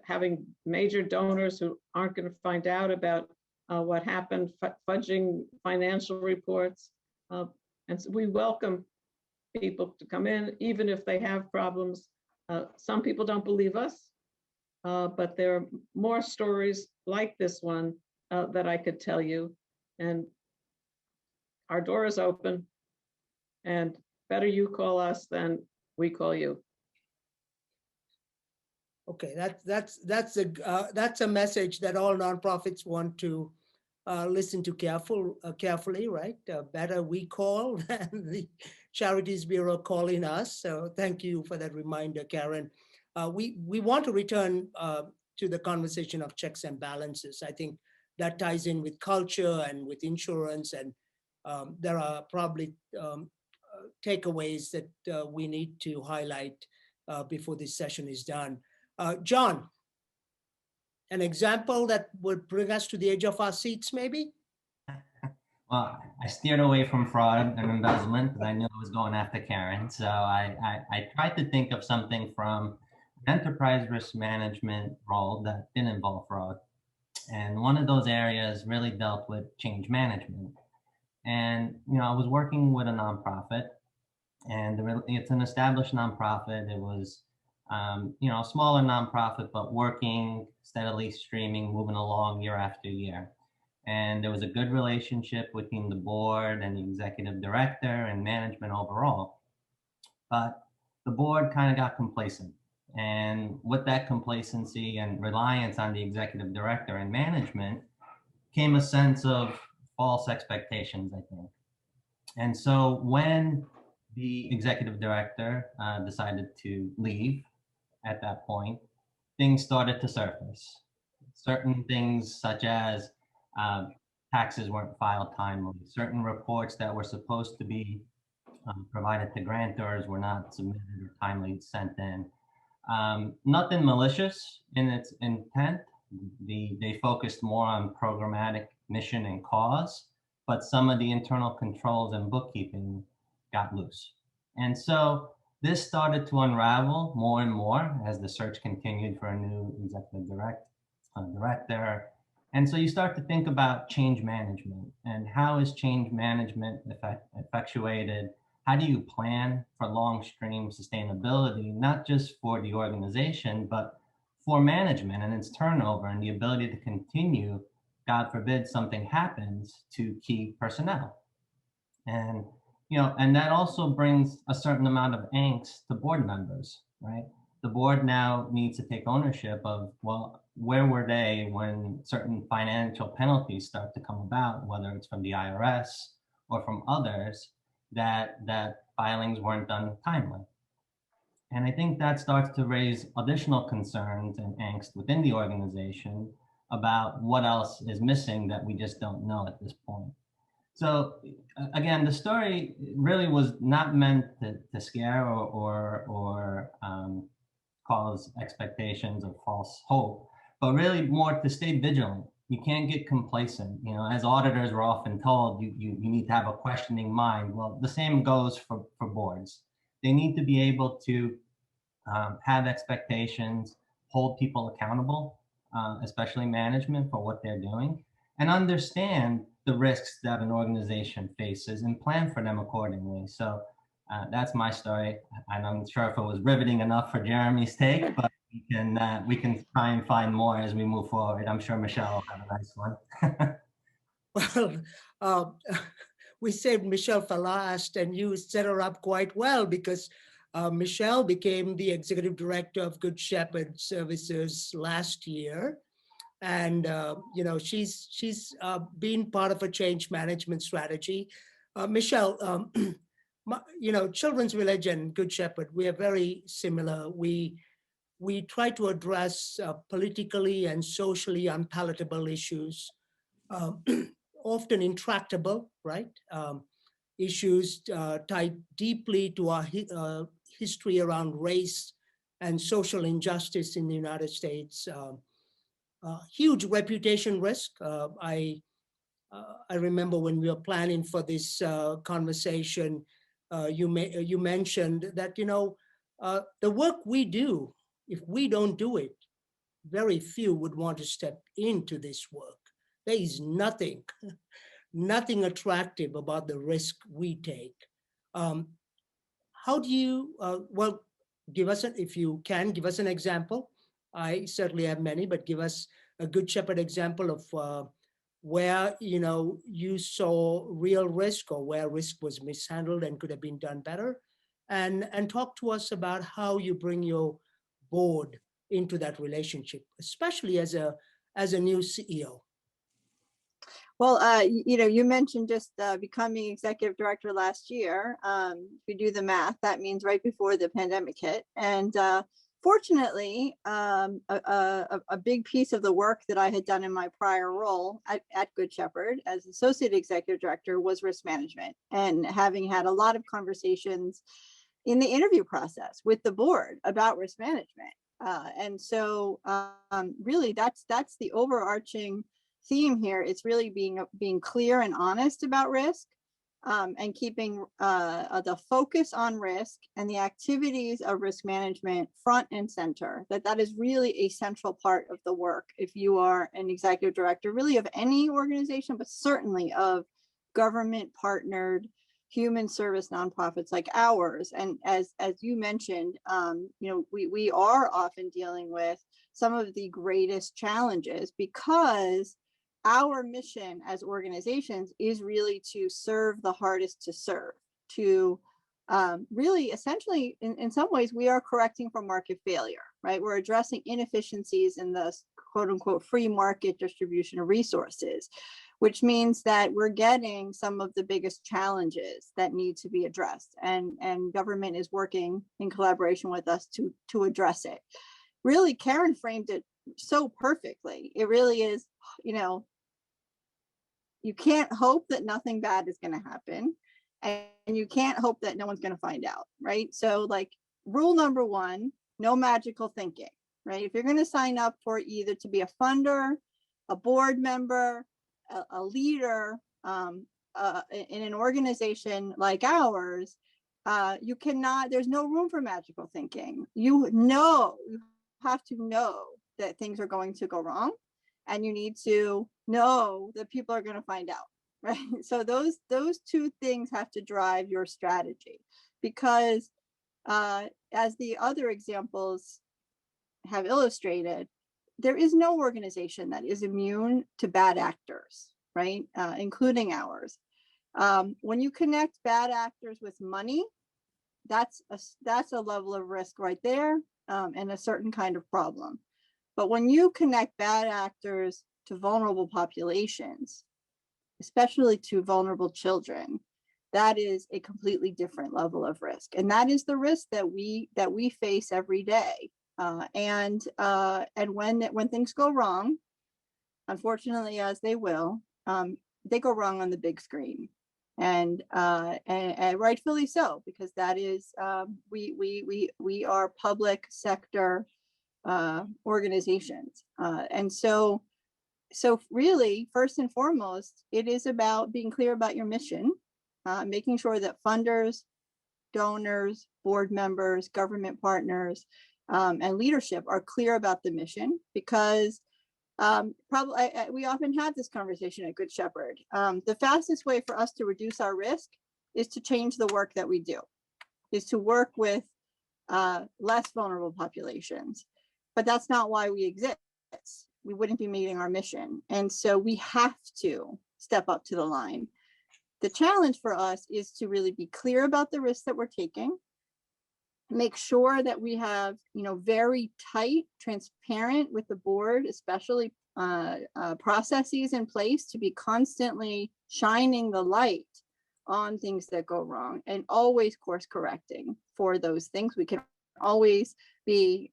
having major donors who aren't going to find out about what happened, fudging financial reports. And so we welcome people to come in, even if they have problems. Some people don't believe us, but there are more stories like this one that I could tell you. And our door is open, and better you call us than we call you. Okay, that's a message that all nonprofits want to listen to carefully, right? Better we call than the Charities Bureau calling us. So thank you for that reminder, Karin. We want to return to the conversation of checks and balances. I think that ties in with culture and with insurance, and there are probably takeaways that we need to highlight before this session is done. John, an example that would bring us to the edge of our seats, maybe? Well, I steered away from fraud and embezzlement because I knew I was going after Karin. So I tried to think of something from an enterprise risk management role that didn't involve fraud. And one of those areas really dealt with change management. And, I was working with a nonprofit, and it's an established nonprofit. It was, a smaller nonprofit, but working steadily, streaming, moving along year after year. And there was a good relationship between the board and the executive director and management overall. But the board kind of got complacent. And with that complacency and reliance on the executive director and management came a sense of false expectations, I think. And so when the executive director decided to leave at that point, things started to surface. Certain things such as taxes weren't filed timely, certain reports that were supposed to be provided to grantors were not submitted or timely sent in. Nothing malicious in its intent. They focused more on programmatic mission and cause, but some of the internal controls and bookkeeping got loose. And so this started to unravel more and more as the search continued for a new executive director. And so you start to think about change management and how is change management effectuated? How do you plan for long-stream sustainability, not just for the organization, but for management and its turnover and the ability to continue, God forbid something happens to key personnel. And, and that also brings a certain amount of angst to board members, right? The board now needs to take ownership of, well, where were they when certain financial penalties start to come about, whether it's from the IRS or from others, that filings weren't done timely. And I think that starts to raise additional concerns and angst within the organization about what else is missing that we just don't know at this point. So again, the story really was not meant to scare or cause expectations of false hope, but really more to stay vigilant. You can't get complacent. As auditors, we're often told you need to have a questioning mind. Well, the same goes for boards. They need to be able to have expectations, hold people accountable, especially management, for what they're doing, and understand the risks that an organization faces and plan for them accordingly. So that's my story. And I'm sure if it was riveting enough for Jeremy's take, but we can try and find more as we move forward. I'm sure Michelle will have a nice one. Well, we saved Michelle for last, and you set her up quite well because Michelle became the executive director of Good Shepherd Services last year. And, she's been part of a change management strategy. Michelle, Children's Village and Good Shepherd, we are very similar. We try to address politically and socially unpalatable issues, often intractable, right? Issues tied deeply to our history around race and social injustice in the United States. Huge reputation risk. I remember when we were planning for this conversation, you mentioned that, the work we do, if we don't do it, very few would want to step into this work. There is nothing attractive about the risk we take. How do you, give us, if you can, give us an example. I certainly have many, but give us a Good Shepherd example of where, you saw real risk or where risk was mishandled and could have been done better. And talk to us about how you bring your board into that relationship, especially as a new CEO. Well, you mentioned just becoming executive director last year. If you do the math, that means right before the pandemic hit. And Fortunately, a big piece of the work that I had done in my prior role at Good Shepherd as Associate Executive Director was risk management, and having had a lot of conversations in the interview process with the board about risk management. And so really that's the overarching theme here. It's really being clear and honest about risk, and keeping the focus on risk and the activities of risk management front and center. That is really a central part of the work if you are an executive director, really of any organization, but certainly of government partnered human service nonprofits like ours. And as you mentioned, we are often dealing with some of the greatest challenges because our mission as organizations is really to serve the hardest to serve, to really essentially in some ways we are correcting for market failure, right? We're addressing inefficiencies in the quote unquote free market distribution of resources, which means that we're getting some of the biggest challenges that need to be addressed, and government is working in collaboration with us to address it. Really, Karin framed it so perfectly. It really is, you can't hope that nothing bad is going to happen, and you can't hope that no one's going to find out, right? So like rule number one, no magical thinking, right? If you're going to sign up for either to be a funder, a board member, a leader in an organization like ours, you cannot, there's no room for magical thinking. You have to know that things are going to go wrong, and you need to know that people are going to find out, right? So those two things have to drive your strategy, because as the other examples have illustrated, there is no organization that is immune to bad actors, right? Including ours. When you connect bad actors with money, that's a level of risk right there, and a certain kind of problem. But when you connect bad actors to vulnerable populations, especially to vulnerable children, that is a completely different level of risk. And that is the risk that we face every day. And when things go wrong, unfortunately, as they will, they go wrong on the big screen, and rightfully so, because that is we are public sector organizations, and so really, first and foremost, it is about being clear about your mission, making sure that funders, donors, board members, government partners, and leadership are clear about the mission, because we often have this conversation at Good Shepherd. The fastest way for us to reduce our risk is to change the work that we do, is to work with less vulnerable populations. But that's not why we exist. We wouldn't be meeting our mission. And so we have to step up to the line. The challenge for us is to really be clear about the risks that we're taking, make sure that we have, very tight, transparent with the board, especially processes in place to be constantly shining the light on things that go wrong, and always course correcting for those things. We can always be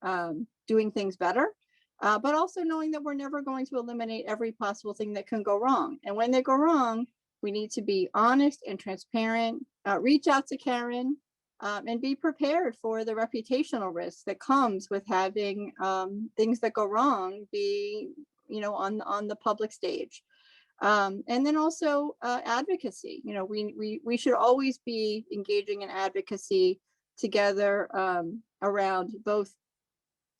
doing things better, but also knowing that we're never going to eliminate every possible thing that can go wrong. And when they go wrong, we need to be honest and transparent, reach out to Karin, and be prepared for the reputational risk that comes with having things that go wrong be, on the public stage. And then also advocacy. We should always be engaging in advocacy together around both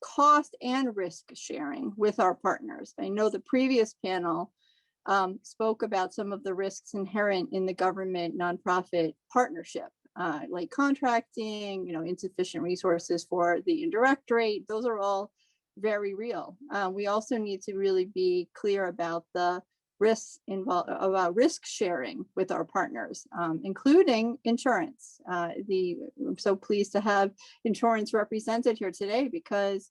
cost and risk sharing with our partners. I know the previous panel spoke about some of the risks inherent in the government nonprofit partnership, like contracting, insufficient resources for the indirect rate. Those are all very real. We also need to really be clear about the risks involved, about risk sharing with our partners, including insurance. I'm so pleased to have insurance represented here today, because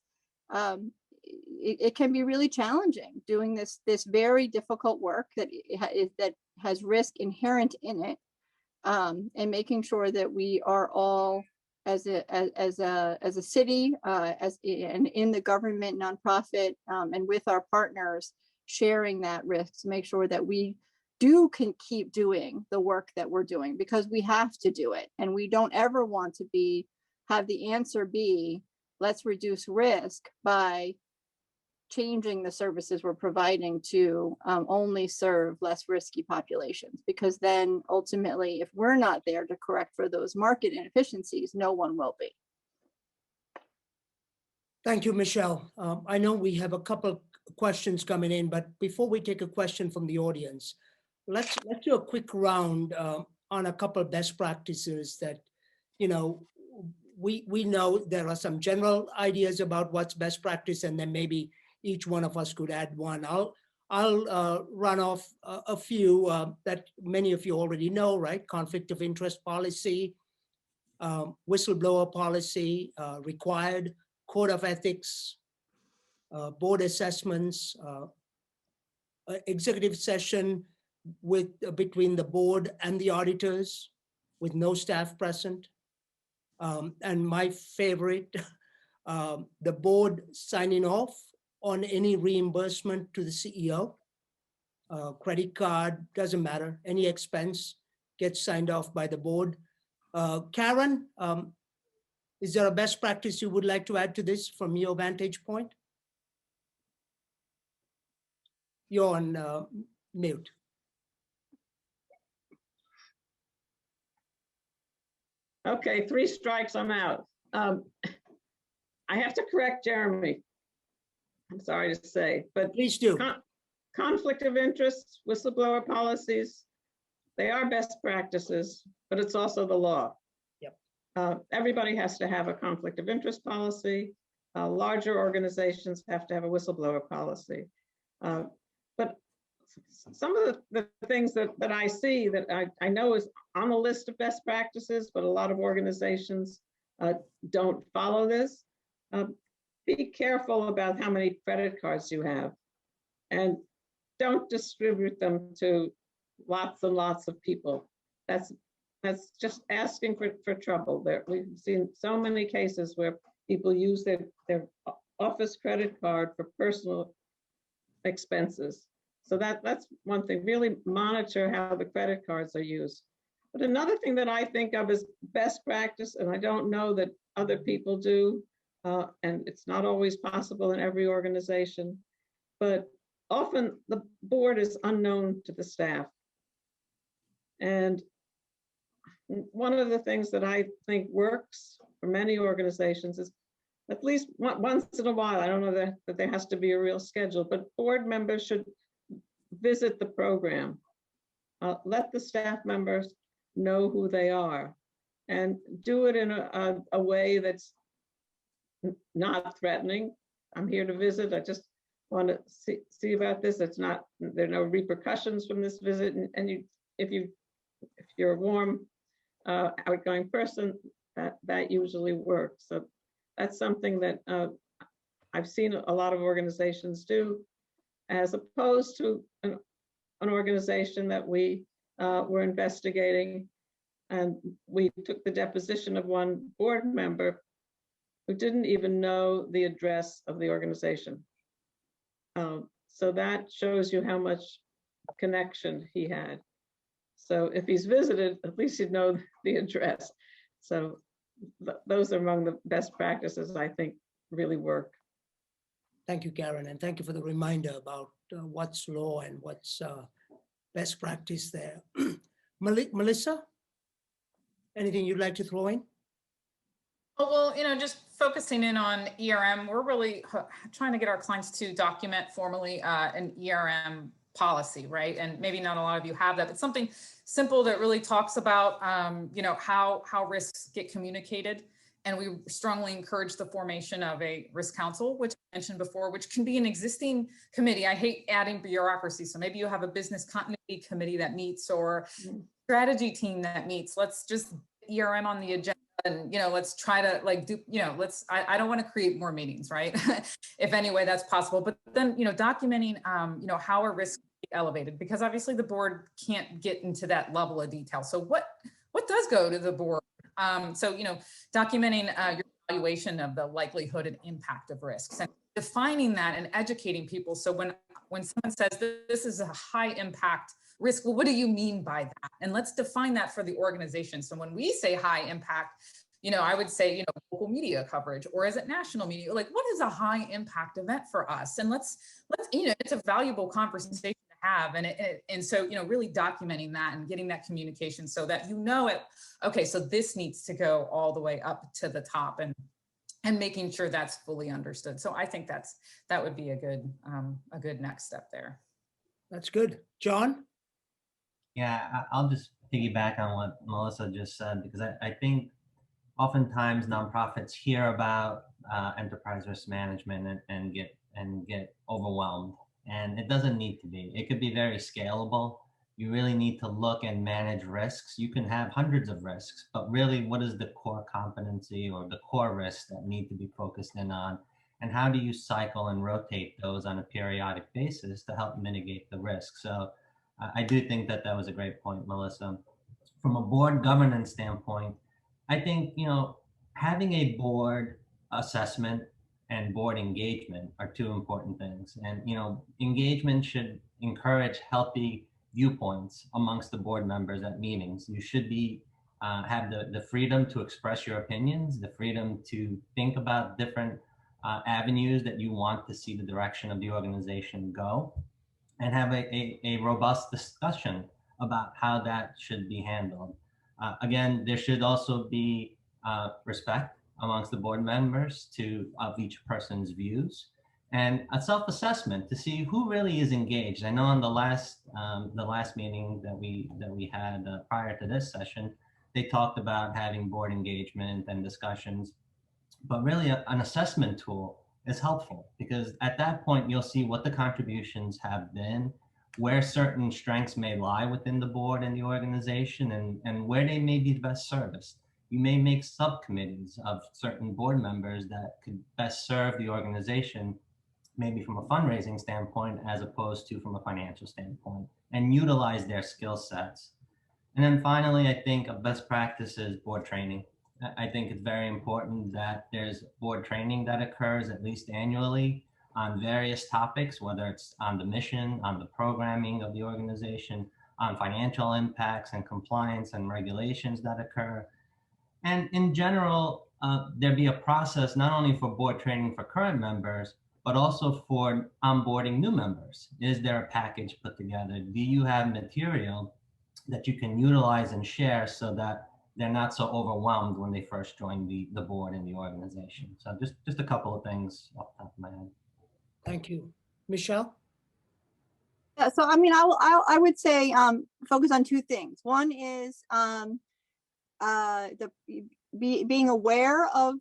it can be really challenging doing this very difficult work that has risk inherent in it, and making sure that we are all as a city, and in the government, nonprofit, and with our partners, sharing that risk to make sure that we can keep doing the work that we're doing, because we have to do it, and we don't ever want to have the answer be, let's reduce risk by changing the services we're providing to only serve less risky populations, because then ultimately, if we're not there to correct for those market inefficiencies, no one will be. Thank you, Michelle. I know we have a couple of questions coming in, but before we take a question from the audience, let's do a quick round on a couple of best practices that, we know there are some general ideas about what's best practice, and then maybe each one of us could add one. I'll run off a few that many of you already know, right? Conflict of interest policy, whistleblower policy, required code of ethics, board assessments, executive session between the board and the auditors with no staff present. And my favorite, the board signing off on any reimbursement to the CEO. Credit card, doesn't matter, any expense gets signed off by the board. Karin, is there a best practice you would like to add to this from your vantage point? You're on mute. Okay, 3 strikes, I'm out. I have to correct Jeremy. I'm sorry to say, but please do. Conflict of interest, whistleblower policies, they are best practices, but it's also the law. Yep. Everybody has to have a conflict of interest policy. Larger organizations have to have a whistleblower policy. But some of the things that I see that I know is on the list of best practices, but a lot of organizations don't follow this. Be careful about how many credit cards you have, and don't distribute them to lots and lots of people. That's just asking for trouble. We've seen so many cases where people use their office credit card for personal expenses. So that's one thing. Really monitor how the credit cards are used. But another thing that I think of as best practice, and I don't know that other people do, and it's not always possible in every organization, but often the board is unknown to the staff. And one of the things that I think works for many organizations is at least once in a while, I don't know that there has to be a real schedule, but board members should visit the program. Let the staff members know who they are, and do it in a way that's not threatening. I'm here to visit. I just want to see about this. It's not, there are no repercussions from this visit. And if you're a warm, outgoing person, that usually works. So that's something that I've seen a lot of organizations do, as opposed to an organization that we were investigating, and we took the deposition of one board member who didn't even know the address of the organization. So that shows you how much connection he had. So if he's visited, at least he'd know the address. So those are among the best practices I think really work. Thank you, Karin, and thank you for the reminder about what's law and what's best practice there. Melissa, anything you'd like to throw in? Oh, well, just focusing in on ERM, we're really trying to get our clients to document formally an ERM policy, right? And maybe not a lot of you have that, but something simple that really talks about, how risks get communicated. And we strongly encourage the formation of a risk council, which I mentioned before, which can be an existing committee. I hate adding bureaucracy. So maybe you have a business continuity committee that meets, or strategy team that meets. Let's just ERM on the agenda. And, let's try to I don't want to create more meetings, right? If any way that's possible, but then, documenting, how a risk is elevated, because obviously the board can't get into that level of detail. So what does go to the board So, documenting your evaluation of the likelihood and impact of risks and defining that and educating people. So when someone says this is a high impact risk, well, what do you mean by that? And let's define that for the organization. So when we say high impact, I would say, local media coverage, or is it national media? Like, what is a high impact event for us? And let's, it's a valuable conversation to have. And so, really documenting that and getting that communication so that okay, so this needs to go all the way up to the top and making sure that's fully understood. So I think that would be a good next step there. That's good. John? Yeah, I'll just piggyback on what Melissa just said, because I think oftentimes nonprofits hear about enterprise risk management and get overwhelmed, and it doesn't need to be. It could be very scalable. You really need to look and manage risks. You can have hundreds of risks, but really, what is the core competency or the core risks that need to be focused in on? And how do you cycle and rotate those on a periodic basis to help mitigate the risk? So I do think that was a great point, Melissa. From a board governance standpoint, I think, having a board assessment and board engagement are two important things. And, engagement should encourage healthy viewpoints amongst the board members at meetings. You should be have the freedom to express your opinions, the freedom to think about different avenues that you want to see the direction of the organization go, and have a robust discussion about how that should be handled. Again, there should also be respect amongst the board members of each person's views, and a self-assessment to see who really is engaged. I know on the last meeting that we had prior to this session, they talked about having board engagement and discussions, but really an assessment tool is helpful, because at that point you'll see what the contributions have been, where certain strengths may lie within the board and the organization, and where they may be best serviced. You may make subcommittees of certain board members that could best serve the organization, maybe from a fundraising standpoint as opposed to from a financial standpoint, and utilize their skill sets. And then finally, I think a best practice is board training. I think it's very important that there's board training that occurs at least annually on various topics, whether it's on the mission, on the programming of the organization, on financial impacts and compliance and regulations that occur. And in general, there be a process not only for board training for current members, but also for onboarding new members. Is there a package put together? Do you have material that you can utilize and share so that they're not so overwhelmed when they first join the board and the organization? So just a couple of things off the top of my head. Thank you. Michelle? Yeah, so I would say focus on two things. One is being aware of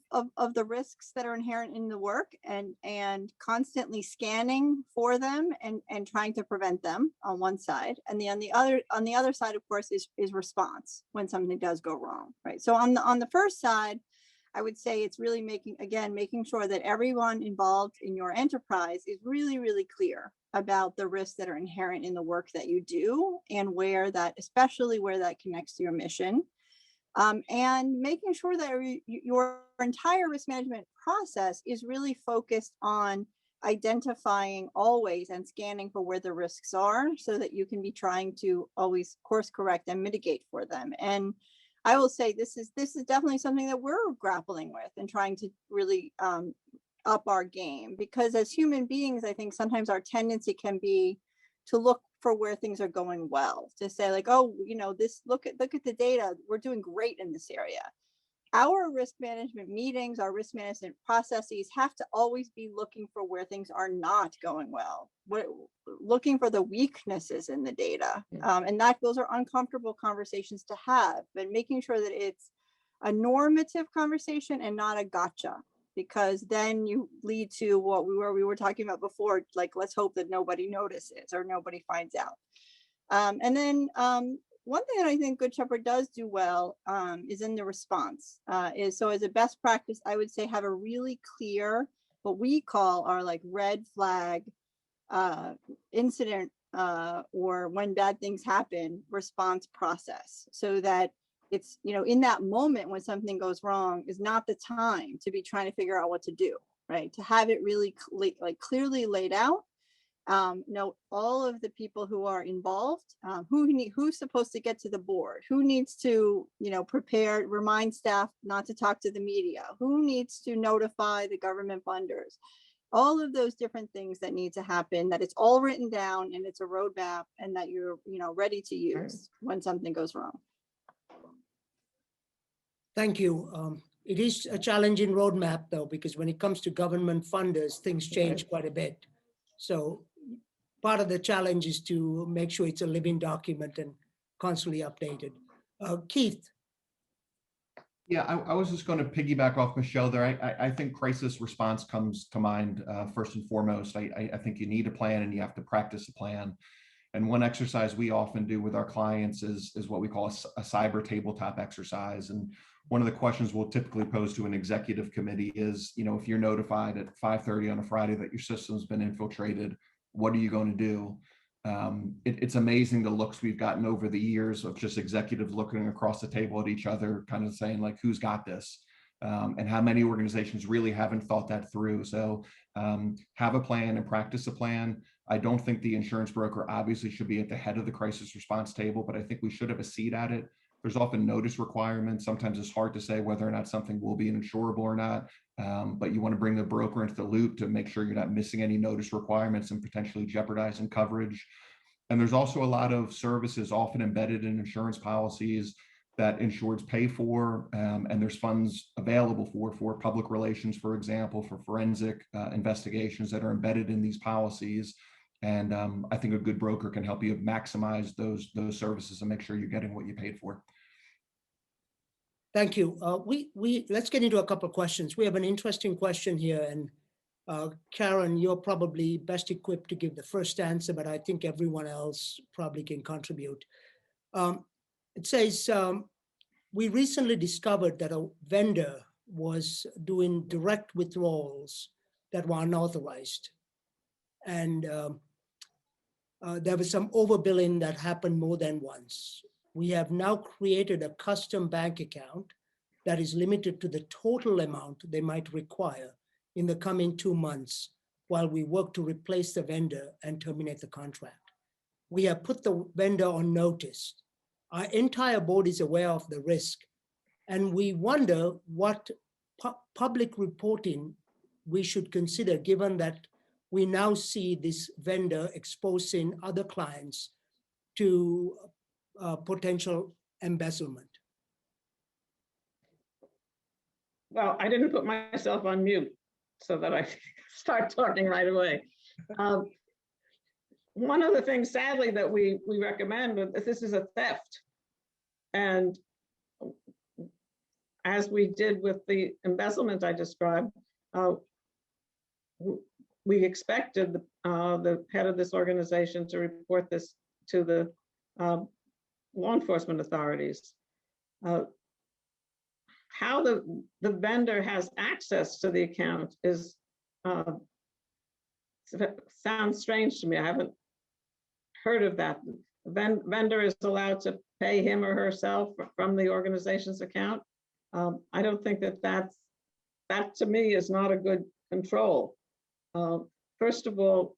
the risks that are inherent in the work and constantly scanning for them and trying to prevent them on one side, and on the other side, of course, is response when something does go wrong, right? So on the first side, I would say it's really making sure that everyone involved in your enterprise is really, really clear about the risks that are inherent in the work that you do, and especially where that connects to your mission. And making sure that your entire risk management process is really focused on identifying always and scanning for where the risks are, so that you can be trying to always course correct and mitigate for them. And I will say this is definitely something that we're grappling with and trying to really up our game, because as human beings, I think sometimes our tendency can be to look for where things are going well, to say like, oh, look at the data, we're doing great in this area. Our risk management meetings, our risk management processes have to always be looking for where things are not going well. We're looking for the weaknesses in the data. And those are uncomfortable conversations to have, but making sure that it's a normative conversation and not a gotcha, because then you lead to what we were talking about before, like, let's hope that nobody notices or nobody finds out. And then one thing that I think Good Shepherd does do well is in the response. So as a best practice, I would say have a really clear, what we call our like red flag incident or when bad things happen response process, so that it's, in that moment when something goes wrong is not the time to be trying to figure out what to do, right? To have it really clearly laid out. Know all of the people who are involved, who's supposed to get to the board, who needs to, prepare, remind staff not to talk to the media, who needs to notify the government funders, all of those different things that need to happen, that it's all written down and it's a roadmap and that you're, ready to use when something goes wrong. Thank you. It is a challenging roadmap though, because when it comes to government funders, things change quite a bit. So part of the challenge is to make sure it's a living document and constantly updated. Keith. Yeah, I was just going to piggyback off Michelle there. I think crisis response comes to mind first and foremost. I think you need a plan and you have to practice a plan. And one exercise we often do with our clients is what we call a cyber tabletop exercise. And one of the questions we'll typically pose to an executive committee is, if you're notified at 5:30 on a Friday that your system's been infiltrated, what are you going to do? It's amazing the looks we've gotten over the years of just executives looking across the table at each other, kind of saying like, who's got this? And how many organizations really haven't thought that through. So have a plan and practice a plan. I don't think the insurance broker obviously should be at the head of the crisis response table, but I think we should have a seat at it. There's often notice requirements. Sometimes it's hard to say whether or not something will be insurable or not, but you want to bring the broker into the loop to make sure you're not missing any notice requirements and potentially jeopardizing coverage. And there's also a lot of services often embedded in insurance policies that insureds pay for, and there's funds available for public relations, for example, for forensic investigations that are embedded in these policies. And I think a good broker can help you maximize those services and make sure you're getting what you paid for. Thank you. Let's get into a couple of questions. We have an interesting question here, and Karin, you're probably best equipped to give the first answer, but I think everyone else probably can contribute. It says, we recently discovered that a vendor was doing direct withdrawals that were unauthorized. And there was some overbilling that happened more than once. We have now created a custom bank account that is limited to the total amount they might require in the coming 2 months while we work to replace the vendor and terminate the contract. We have put the vendor on notice. Our entire board is aware of the risk, and we wonder what public reporting we should consider, given that we now see this vendor exposing other clients to potential embezzlement. Well, I didn't put myself on mute so that I start talking right away. One of the things, sadly, that we recommend, but this is a theft. And as we did with the embezzlement I described, we expected the head of this organization to report this to the law enforcement authorities. How the vendor has access to the account is sounds strange to me. I haven't heard of that. The vendor is allowed to pay him or herself from the organization's account. I don't think that to me is not a good control. First of all,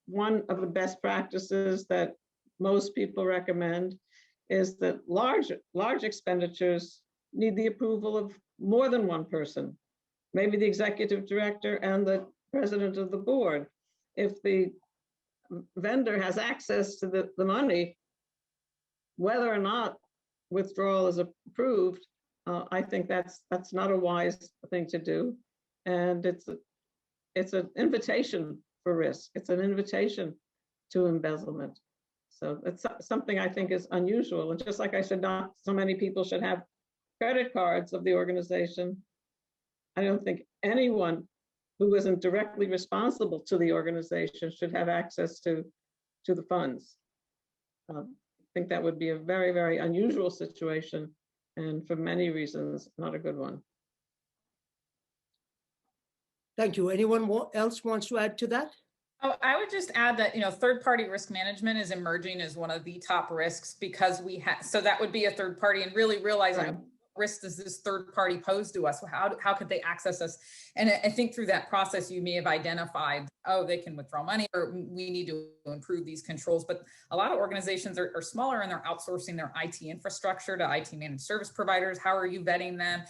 one of the best practices that most people recommend is that large expenditures need the approval of more than one person, maybe the executive director and the president of the board. If the vendor has access to the money, whether or not withdrawal is approved, I think that's not a wise thing to do. And it's an invitation for risk. It's an invitation to embezzlement. So it's something I think is unusual. And just like I said, not so many people should have credit cards of the organization. I don't think anyone who isn't directly responsible to the organization should have access to the funds. I think that would be a very, very unusual situation, and for many reasons, not a good one. Thank you. Anyone else wants to add to that? Oh, I would just add that, third-party risk management is emerging as one of the top risks because so that would be a third party, and really realizing what risk does this third party pose to us? How could they access us? And I think through that process, you may have identified, oh, they can withdraw money, or we need to improve these controls. But a lot of organizations are smaller and they're outsourcing their IT infrastructure to IT managed service providers. How are you vetting them?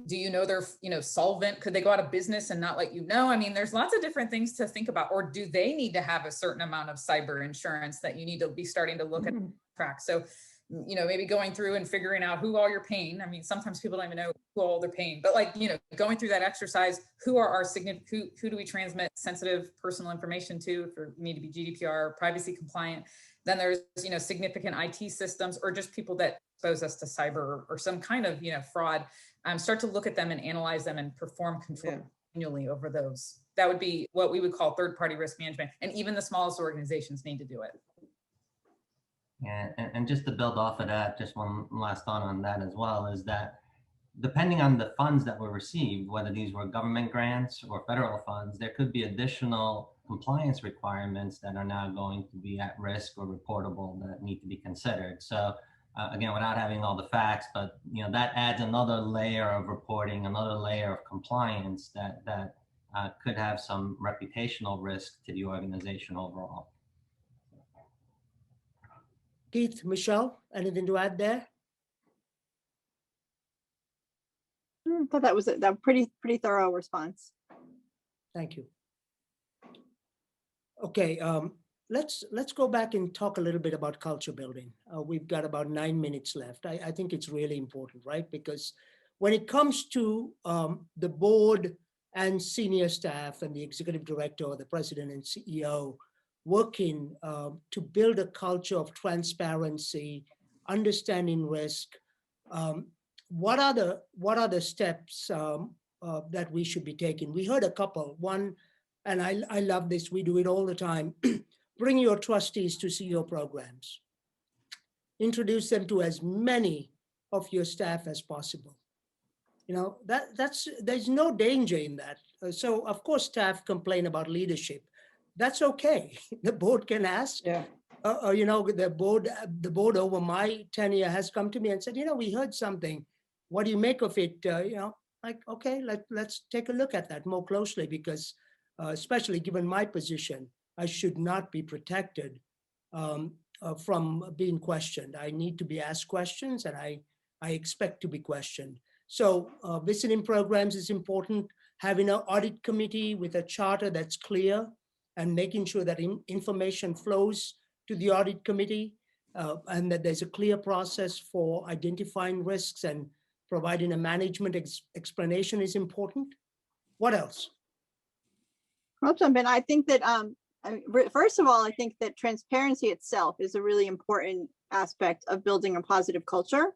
Do you know they're, solvent? Could they go out of business and not let you know? I mean, there's lots of different things to think about. Or do they need to have a certain amount of cyber insurance that you need to be starting to look at track? So, maybe going through and figuring out who all you're paying. I mean, sometimes people don't even know who all they're paying, but going through that exercise, who are our significant, who do we transmit sensitive personal information to if we need to be GDPR, privacy compliant? Then there's, significant IT systems, or just people that expose us to cyber or some kind of, fraud. Start to look at them and analyze them and perform control annually over those. That would be what we would call third-party risk management. And even the smallest organizations need to do it. Yeah, and just to build off of that, just one last thought on that as well, is that depending on the funds that were received, whether these were government grants or federal funds, there could be additional compliance requirements that are now going to be at risk or reportable that need to be considered. So again, without having all the facts, but that adds another layer of reporting, another layer of compliance that could have some reputational risk to the organization overall. Keith, Michelle, anything to add there? I thought that was a pretty thorough response. Thank you. Okay, let's go back and talk a little bit about culture building. We've got about 9 minutes left. I think it's really important, right? Because when it comes to the board and senior staff and the executive director or the president and CEO working to build a culture of transparency, understanding risk, what are the steps that we should be taking? We heard a couple. One, and I love this, we do it all the time. Bring your trustees to CEO programs. Introduce them to as many of your staff as possible. There's no danger in that. So of course, staff complain about leadership. That's okay. The board can ask. Yeah. The board over my tenure has come to me and said, we heard something. What do you make of it? Okay, let's take a look at that more closely, because especially given my position, I should not be protected from being questioned. I need to be asked questions, and I expect to be questioned. So visiting programs is important. Having an audit committee with a charter that's clear and making sure that information flows to the audit committee and that there's a clear process for identifying risks and providing a management explanation is important. What else? I'll jump in. I think that, first of all, I think that transparency itself is a really important aspect of building a positive culture.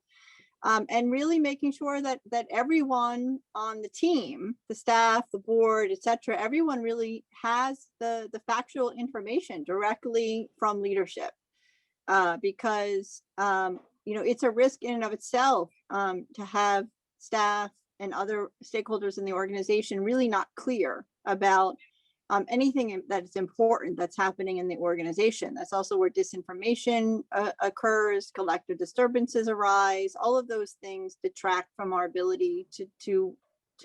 And really making sure that everyone on the team, the staff, the board, et cetera, everyone really has the factual information directly from leadership, because it's a risk in and of itself to have staff and other stakeholders in the organization really not clear about anything that's important that's happening in the organization. That's also where disinformation occurs, collective disturbances arise. All of those things detract from our ability to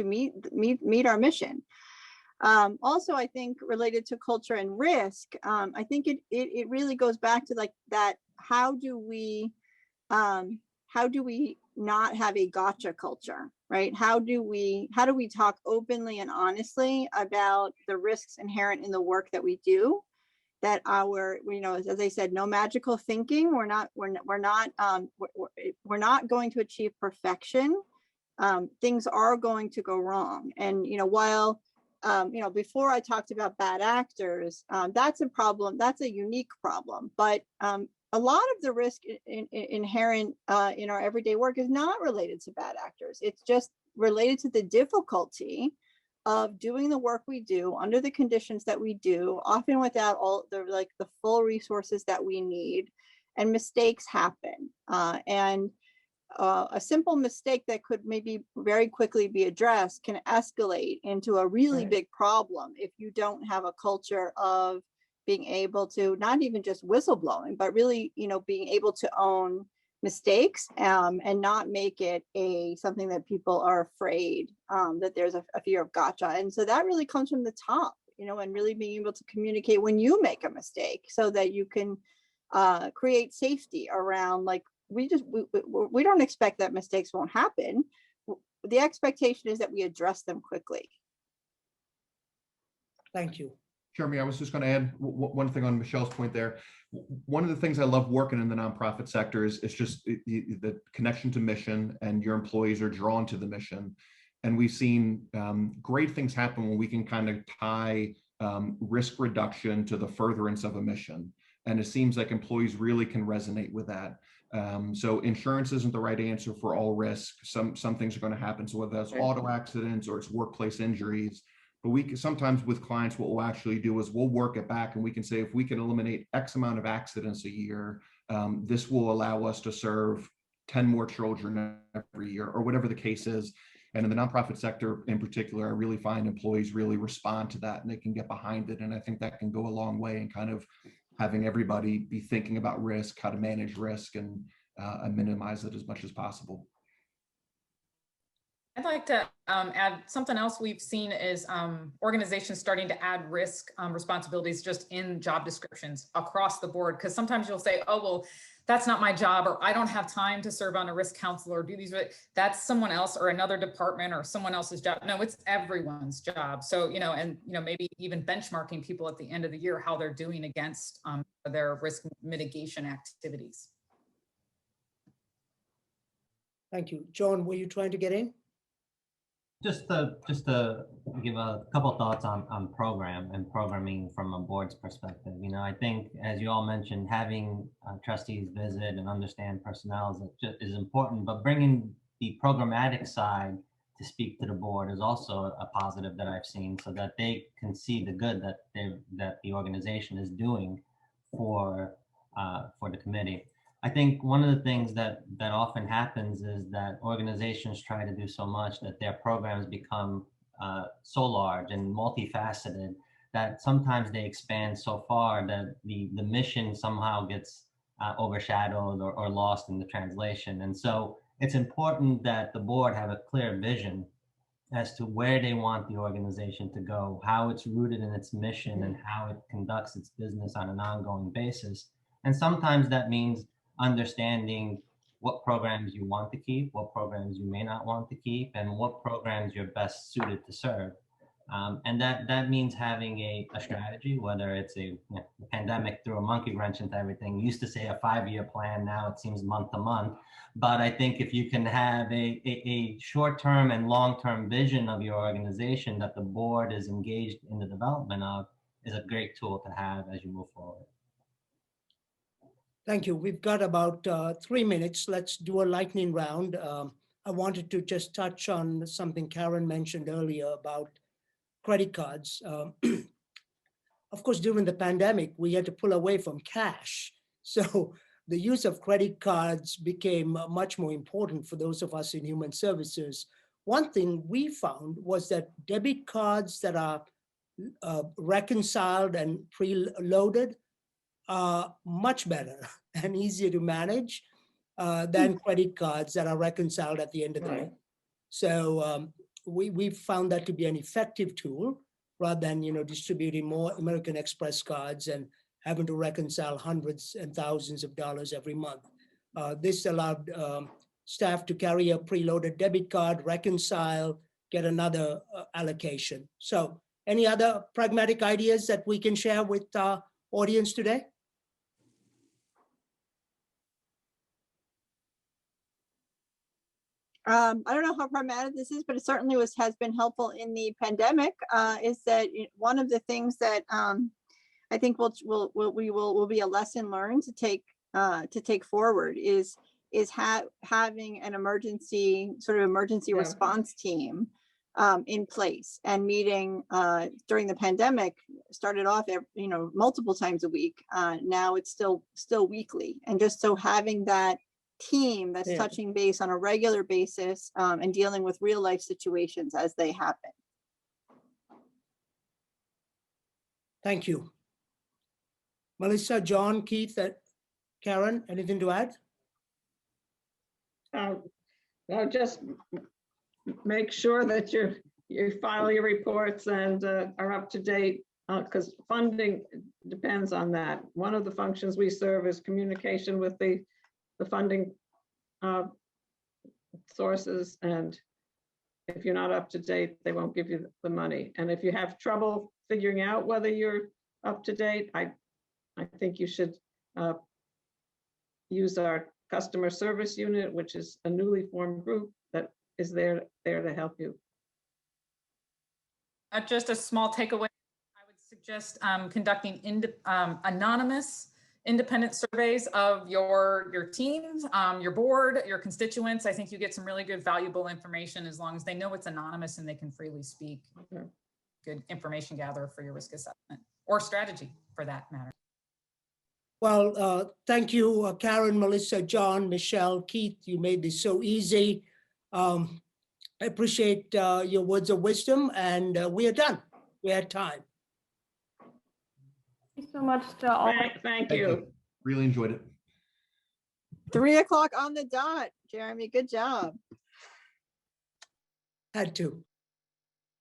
meet our mission. Also, I think related to culture and risk, I think it really goes back to like that. How do we not have a gotcha culture, right? How do we talk openly and honestly about the risks inherent in the work that we do? That as I said, no magical thinking. We're not going to achieve perfection. Things are going to go wrong. And while before I talked about bad actors, that's a problem. That's a unique problem. But a lot of the risk inherent in our everyday work is not related to bad actors. It's just related to the difficulty of doing the work we do under the conditions that we do, often without all the full resources that we need, and mistakes happen. And a simple mistake that could maybe very quickly be addressed can escalate into a really big problem if you don't have a culture of being able to not even just whistleblowing, but really, being able to own mistakes and not make it something that people are afraid, that there's a fear of gotcha. And so that really comes from the top, and really being able to communicate when you make a mistake so that you can create safety around, like, we don't expect that mistakes won't happen. The expectation is that we address them quickly. Thank you. Jeremy, I was just going to add one thing on Michelle's point there. One of the things I love working in the nonprofit sector is just the connection to mission, and your employees are drawn to the mission. And we've seen great things happen when we can kind of tie risk reduction to the furtherance of a mission. And it seems like employees really can resonate with that. So insurance isn't the right answer for all risk. Some things are going to happen. So whether that's auto accidents or it's workplace injuries, but we can, sometimes with clients, what we'll actually do is we'll work it back, and we can say, if we can eliminate X amount of accidents a year, this will allow us to serve 10 more children every year, or whatever the case is. And in the nonprofit sector in particular, I really find employees really respond to that, and they can get behind it. And I think that can go a long way in kind of having everybody be thinking about risk, how to manage risk, and minimize it as much as possible. I'd like to add something else we've seen is organizations starting to add risk responsibilities just in job descriptions across the board. Because sometimes you'll say, oh, well, that's not my job, or I don't have time to serve on a risk council or do these. That's someone else or another department or someone else's job. No, it's everyone's job. So, maybe even benchmarking people at the end of the year, how they're doing against their risk mitigation activities. Thank you. John, were you trying to get in? Just to give a couple thoughts on program and programming from a board's perspective. I think, as you all mentioned, having trustees visit and understand personnel is important, but bringing the programmatic side to speak to the board is also a positive that I've seen, so that they can see the good that the organization is doing for the committee. I think one of the things that often happens is that organizations try to do so much that their programs become so large and multifaceted that sometimes they expand so far that the mission somehow gets overshadowed or lost in the translation. And so it's important that the board have a clear vision as to where they want the organization to go, how it's rooted in its mission, and how it conducts its business on an ongoing basis. And sometimes that means understanding what programs you want to keep, what programs you may not want to keep, and what programs you're best suited to serve. And that means having a strategy, whether it's the pandemic threw a monkey wrench into everything. Used to say a 5-year plan, now it seems month to month. But I think if you can have a short-term and long-term vision of your organization that the board is engaged in the development of, is a great tool to have as you move forward. Thank you. We've got about 3 minutes. Let's do a lightning round. I wanted to just touch on something Karin mentioned earlier about credit cards. Of course, during the pandemic, we had to pull away from cash. So the use of credit cards became much more important for those of us in human services. One thing we found was that debit cards that are reconciled and preloaded are much better and easier to manage than credit cards that are reconciled at the end of the day. So we found that to be an effective tool rather than distributing more American Express cards and having to reconcile hundreds and thousands of dollars every month. This allowed staff to carry a preloaded debit card, reconcile, get another allocation. So any other pragmatic ideas that we can share with our audience today? I don't know how pragmatic this is, but it certainly has been helpful in the pandemic. Is that one of the things that I think will be a lesson learned to take forward is having an emergency response team in place, and meeting during the pandemic started off multiple times a week. Now it's still weekly, and just so having that team that's touching base on a regular basis and dealing with real life situations as they happen. Thank you. Melissa, John, Keith, Karen, anything to add? Now just make sure that you file your reports and are up to date, because funding depends on that. One of the functions we serve is communication with the funding sources, and if you're not up to date, they won't give you the money. And if you have trouble figuring out whether you're up to date, I think you should use our customer service unit, which is a newly formed group that is there to help you. Just a small takeaway, I would suggest conducting anonymous independent surveys of your teams, your board, your constituents. I think you get some really good valuable information as long as they know it's anonymous and they can freely speak. Okay. Good information gatherer for your risk assessment or strategy for that matter. Well, thank you, Karen, Melissa, John, Michelle, Keith. You made this so easy. I appreciate your words of wisdom, and we are done. We had time. Thank you so much to all. Thank you. Really enjoyed it. 3 o'clock on the dot, Jeremy. Good job. Had to.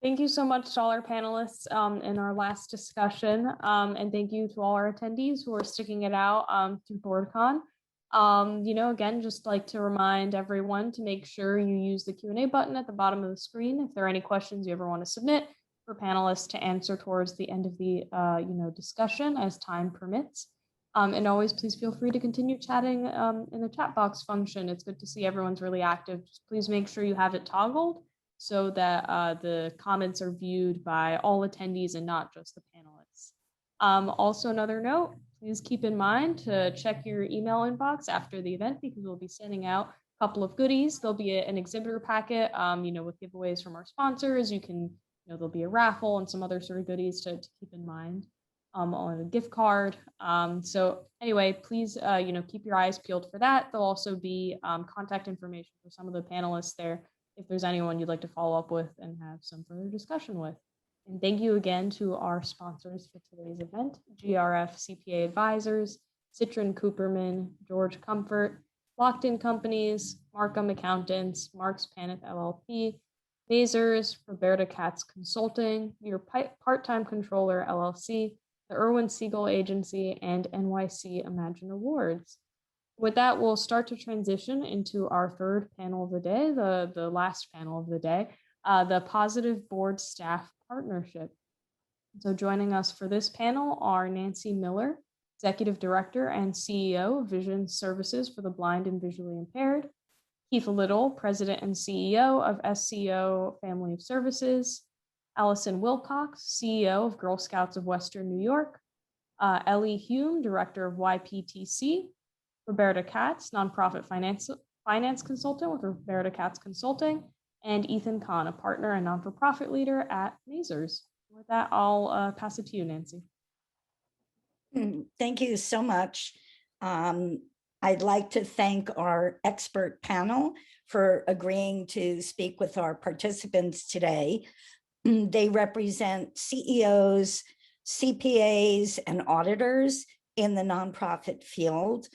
Thank you so much to all our panelists in our last discussion. And thank you to all our attendees who are sticking it out through BoardCon. Again, just like to remind everyone to make sure you use the Q&A button at the bottom of the screen if there are any questions you ever want to submit for panelists to answer towards the end of the discussion as time permits. And always please feel free to continue chatting in the chat box function. It's good to see everyone's really active. Just please make sure you have it toggled so that the comments are viewed by all attendees and not just the panelists. Also, another note, please keep in mind to check your email inbox after the event because we'll be sending out a couple of goodies. There'll be an exhibitor packet, with giveaways from our sponsors. You can, there'll be a raffle and some other sort of goodies to keep in mind on a gift card. So anyway, please, keep your eyes peeled for that. There'll also be contact information for some of the panelists there if there's anyone you'd like to follow up with and have some further discussion with. And thank you again to our sponsors for today's event, GRF CPA Advisors, Citrin Cooperman, George Comfort, Locked In Companies, Markham Accountants, Marks Paneth LLP, Mazers, Roberta Katz Consulting, your part-time controller LLC, the Irwin Siegel Agency, and NYC Imagine Awards. With that, we'll start to transition into our third panel of the day, the last panel of the day, the Positive Board Staff Partnership. So joining us for this panel are Nancy Miller, Executive Director and CEO of Vision Services for the Blind and Visually Impaired, Keith Little, President and CEO of SCO Family of Services, Allison Wilcox, CEO of Girl Scouts of Western New York, Ellie Hume, Director of YPTC, Roberta Katz, Nonprofit Finance Consultant with Roberta Katz Consulting, and Ethan Kahn, a partner and non-for-profit leader at Mazers. With that, I'll pass it to you, Nancy. Thank you so much. I'd like to thank our expert panel for agreeing to speak with our participants today. They represent CEOs, CPAs, and auditors in the nonprofit field.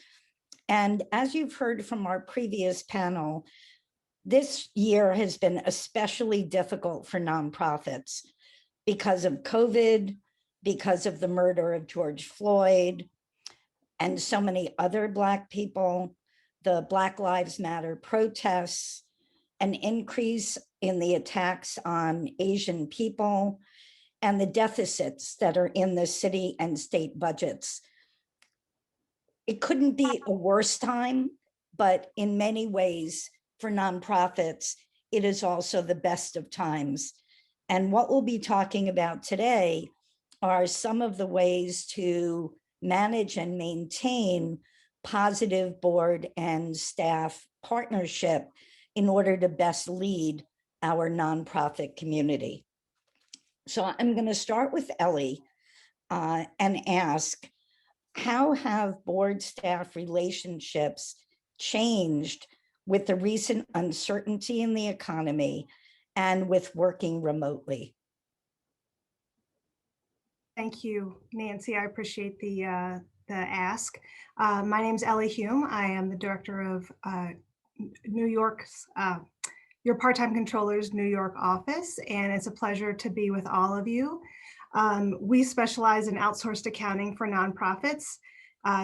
And as you've heard from our previous panel, this year has been especially difficult for nonprofits because of COVID, because of the murder of George Floyd, and so many other Black people, the Black Lives Matter protests, an increase in the attacks on Asian people, and the deficits that are in the city and state budgets. It couldn't be a worse time, but in many ways for nonprofits, it is also the best of times. And what we'll be talking about today are some of the ways to manage and maintain positive board and staff partnership in order to best lead our nonprofit community. So I'm going to start with Ellie and ask, how have board staff relationships changed with the recent uncertainty in the economy and with working remotely? Thank you, Nancy. I appreciate the ask. My name's Ellie Hume. I am the director of New York's, your part-time controller's New York office, and it's a pleasure to be with all of you. We specialize in outsourced accounting for nonprofits.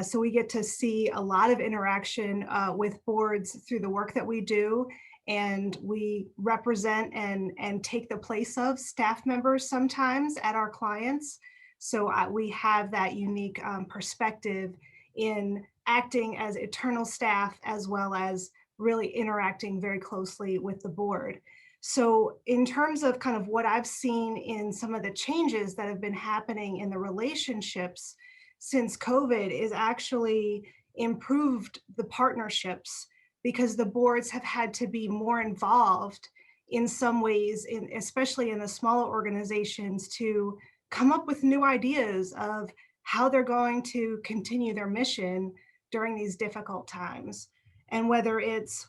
So we get to see a lot of interaction with boards through the work that we do. And we represent and take the place of staff members sometimes at our clients. So we have that unique perspective in acting as eternal staff, as well as really interacting very closely with the board. So in terms of kind of what I've seen in some of the changes that have been happening in the relationships since COVID is actually improved the partnerships, because the boards have had to be more involved in some ways, especially in the smaller organizations, to come up with new ideas of how they're going to continue their mission during these difficult times. And whether it's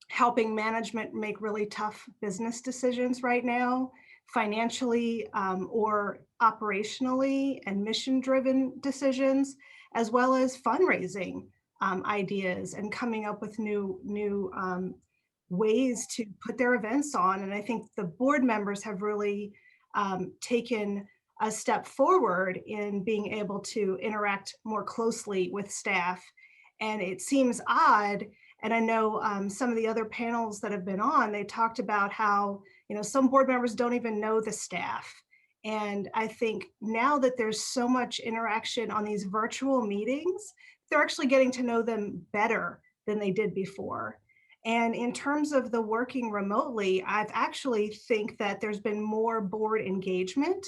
helping management make really tough business decisions right now, financially or operationally, and mission-driven decisions, as well as fundraising ideas and coming up with new ways to put their events on. And I think the board members have really taken a step forward in being able to interact more closely with staff. And it seems odd, and I know some of the other panels that have been on, they talked about how, you know, some board members don't even know the staff. And I think now that there's so much interaction on these virtual meetings, they're actually getting to know them better than they did before. And in terms of the working remotely, I've actually think that there's been more board engagement,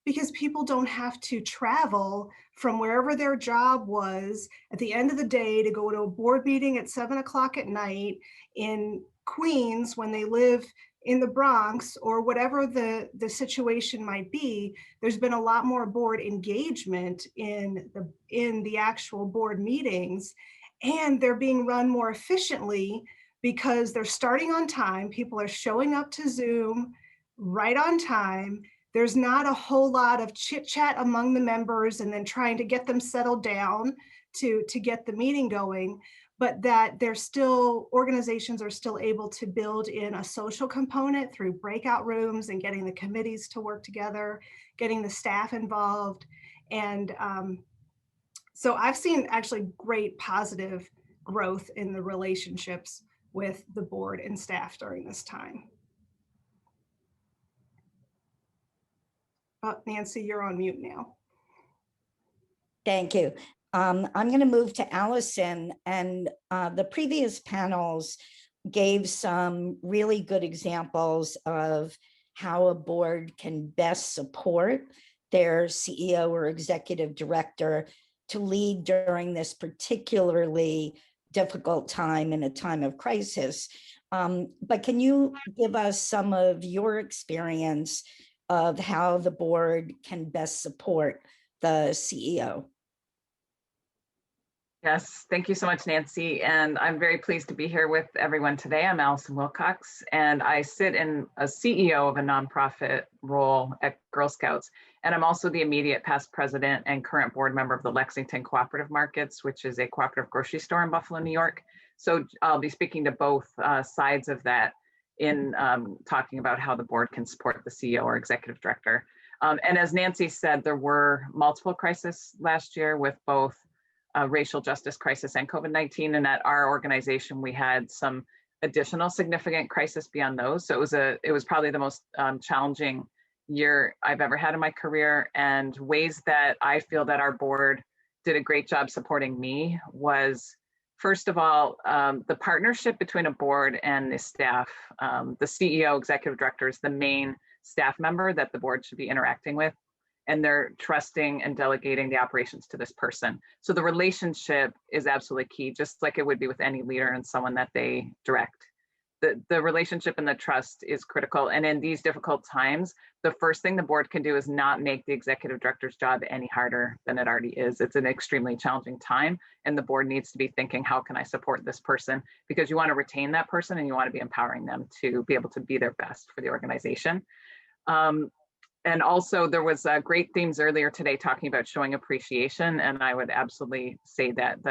because people don't have to travel from wherever their job was at the end of the day to go to a board meeting at 7 o'clock at night in Queens when they live in the Bronx, or whatever the situation might be. There's been a lot more board engagement in the actual board meetings, and they're being run more efficiently because they're starting on time. People are showing up to Zoom right on time. There's not a whole lot of chit chat among the members and then trying to get them settled down to get the meeting going, but that organizations are still able to build in a social component through breakout rooms and getting the committees to work together, getting the staff involved. And so I've seen actually great positive growth in the relationships with the board and staff during this time. Oh, Nancy, you're on mute now. Thank you. I'm going to move to Allison, and the previous panels gave some really good examples of how a board can best support their CEO or executive director to lead during this particularly difficult time, in a time of crisis. But can you give us some of your experience of how the board can best support the CEO? Yes, thank you so much, Nancy. And I'm very pleased to be here with everyone today. I'm Allison Wilcox, and I sit in a CEO of a nonprofit role at Girl Scouts. And I'm also the immediate past president and current board member of the Lexington Cooperative Markets, which is a cooperative grocery store in Buffalo, New York. So I'll be speaking to both sides of that in talking about how the board can support the CEO or executive director. And as Nancy said, there were multiple crises last year with both racial justice crisis and COVID-19. And at our organization, we had some additional significant crisis beyond those. So it was probably the most challenging year I've ever had in my career. And ways that I feel that our board did a great job supporting me was, first of all, the partnership between a board and the staff. The CEO, executive director, is the main staff member that the board should be interacting with, and they're trusting and delegating the operations to this person. So the relationship is absolutely key, just like it would be with any leader and someone that they direct. The relationship and the trust is critical. And in these difficult times, the first thing the board can do is not make the executive director's job any harder than it already is. It's an extremely challenging time, and the board needs to be thinking, how can I support this person? Because you want to retain that person and you want to be empowering them to be able to be their best for the organization. And also there was great themes earlier today talking about showing appreciation. And I would absolutely say that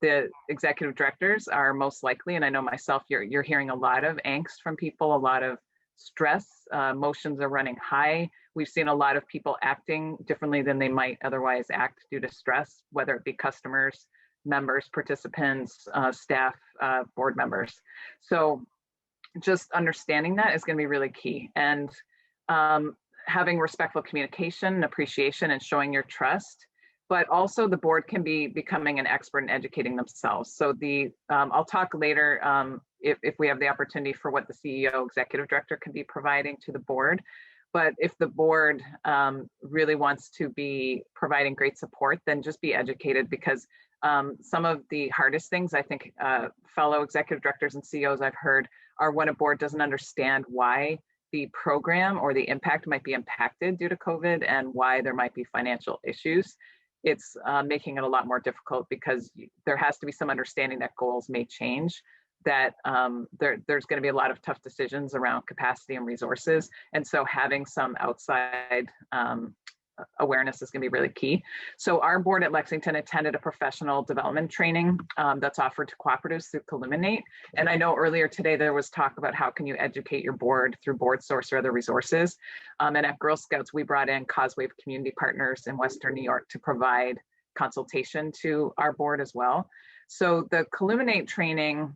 the executive directors are most likely, and I know myself, you're hearing a lot of angst from people, a lot of stress, emotions are running high. We've seen a lot of people acting differently than they might otherwise act due to stress, whether it be customers, members, participants, staff, board members. So just understanding that is going to be really key. And having respectful communication and appreciation and showing your trust, but also the board can be becoming an expert in educating themselves. So I'll talk later if we have the opportunity for what the CEO, executive director can be providing to the board. But if the board really wants to be providing great support, then just be educated, because some of the hardest things I think fellow executive directors and CEOs I've heard are when a board doesn't understand why the program or the impact might be impacted due to COVID and why there might be financial issues. It's making it a lot more difficult, because there has to be some understanding that goals may change, that there's going to be a lot of tough decisions around capacity and resources. And so having some outside awareness is going to be really key. So our board at Lexington attended a professional development training that's offered to cooperatives through Illuminate. And I know earlier today there was talk about how can you educate your board through BoardSource or other resources. And at Girl Scouts, we brought in Causeway of Community Partners in Western New York to provide consultation to our board as well. So the Illuminate training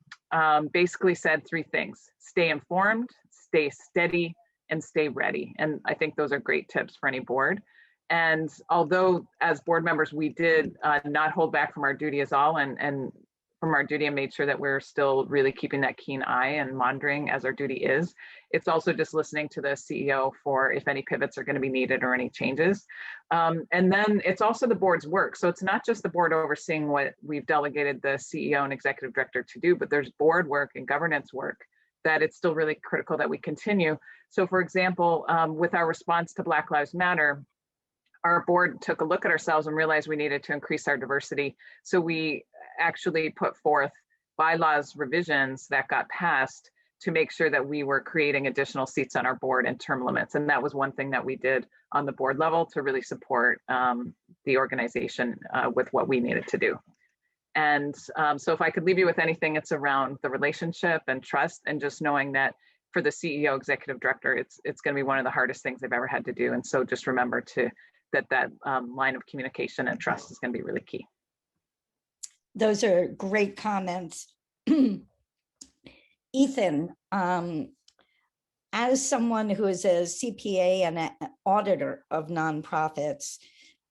basically said three things: stay informed, stay steady, and stay ready. And I think those are great tips for any board. And although as board members, we did not hold back from our duty as all, and from our duty and made sure that we're still really keeping that keen eye and monitoring as our duty is, it's also just listening to the CEO for if any pivots are going to be needed or any changes. And then it's also the board's work. So it's not just the board overseeing what we've delegated the CEO and executive director to do, but there's board work and governance work that it's still really critical that we continue. So for example, with our response to Black Lives Matter, our board took a look at ourselves and realized we needed to increase our diversity. So we actually put forth bylaws revisions that got passed to make sure that we were creating additional seats on our board and term limits. And that was one thing that we did on the board level to really support the organization with what we needed to do. And so if I could leave you with anything, it's around the relationship and trust, and just knowing that for the CEO, executive director, it's going to be one of the hardest things they've ever had to do. And so just remember that line of communication and trust is going to be really key. Those are great comments. Ethan, as someone who is a CPA and an auditor of nonprofits,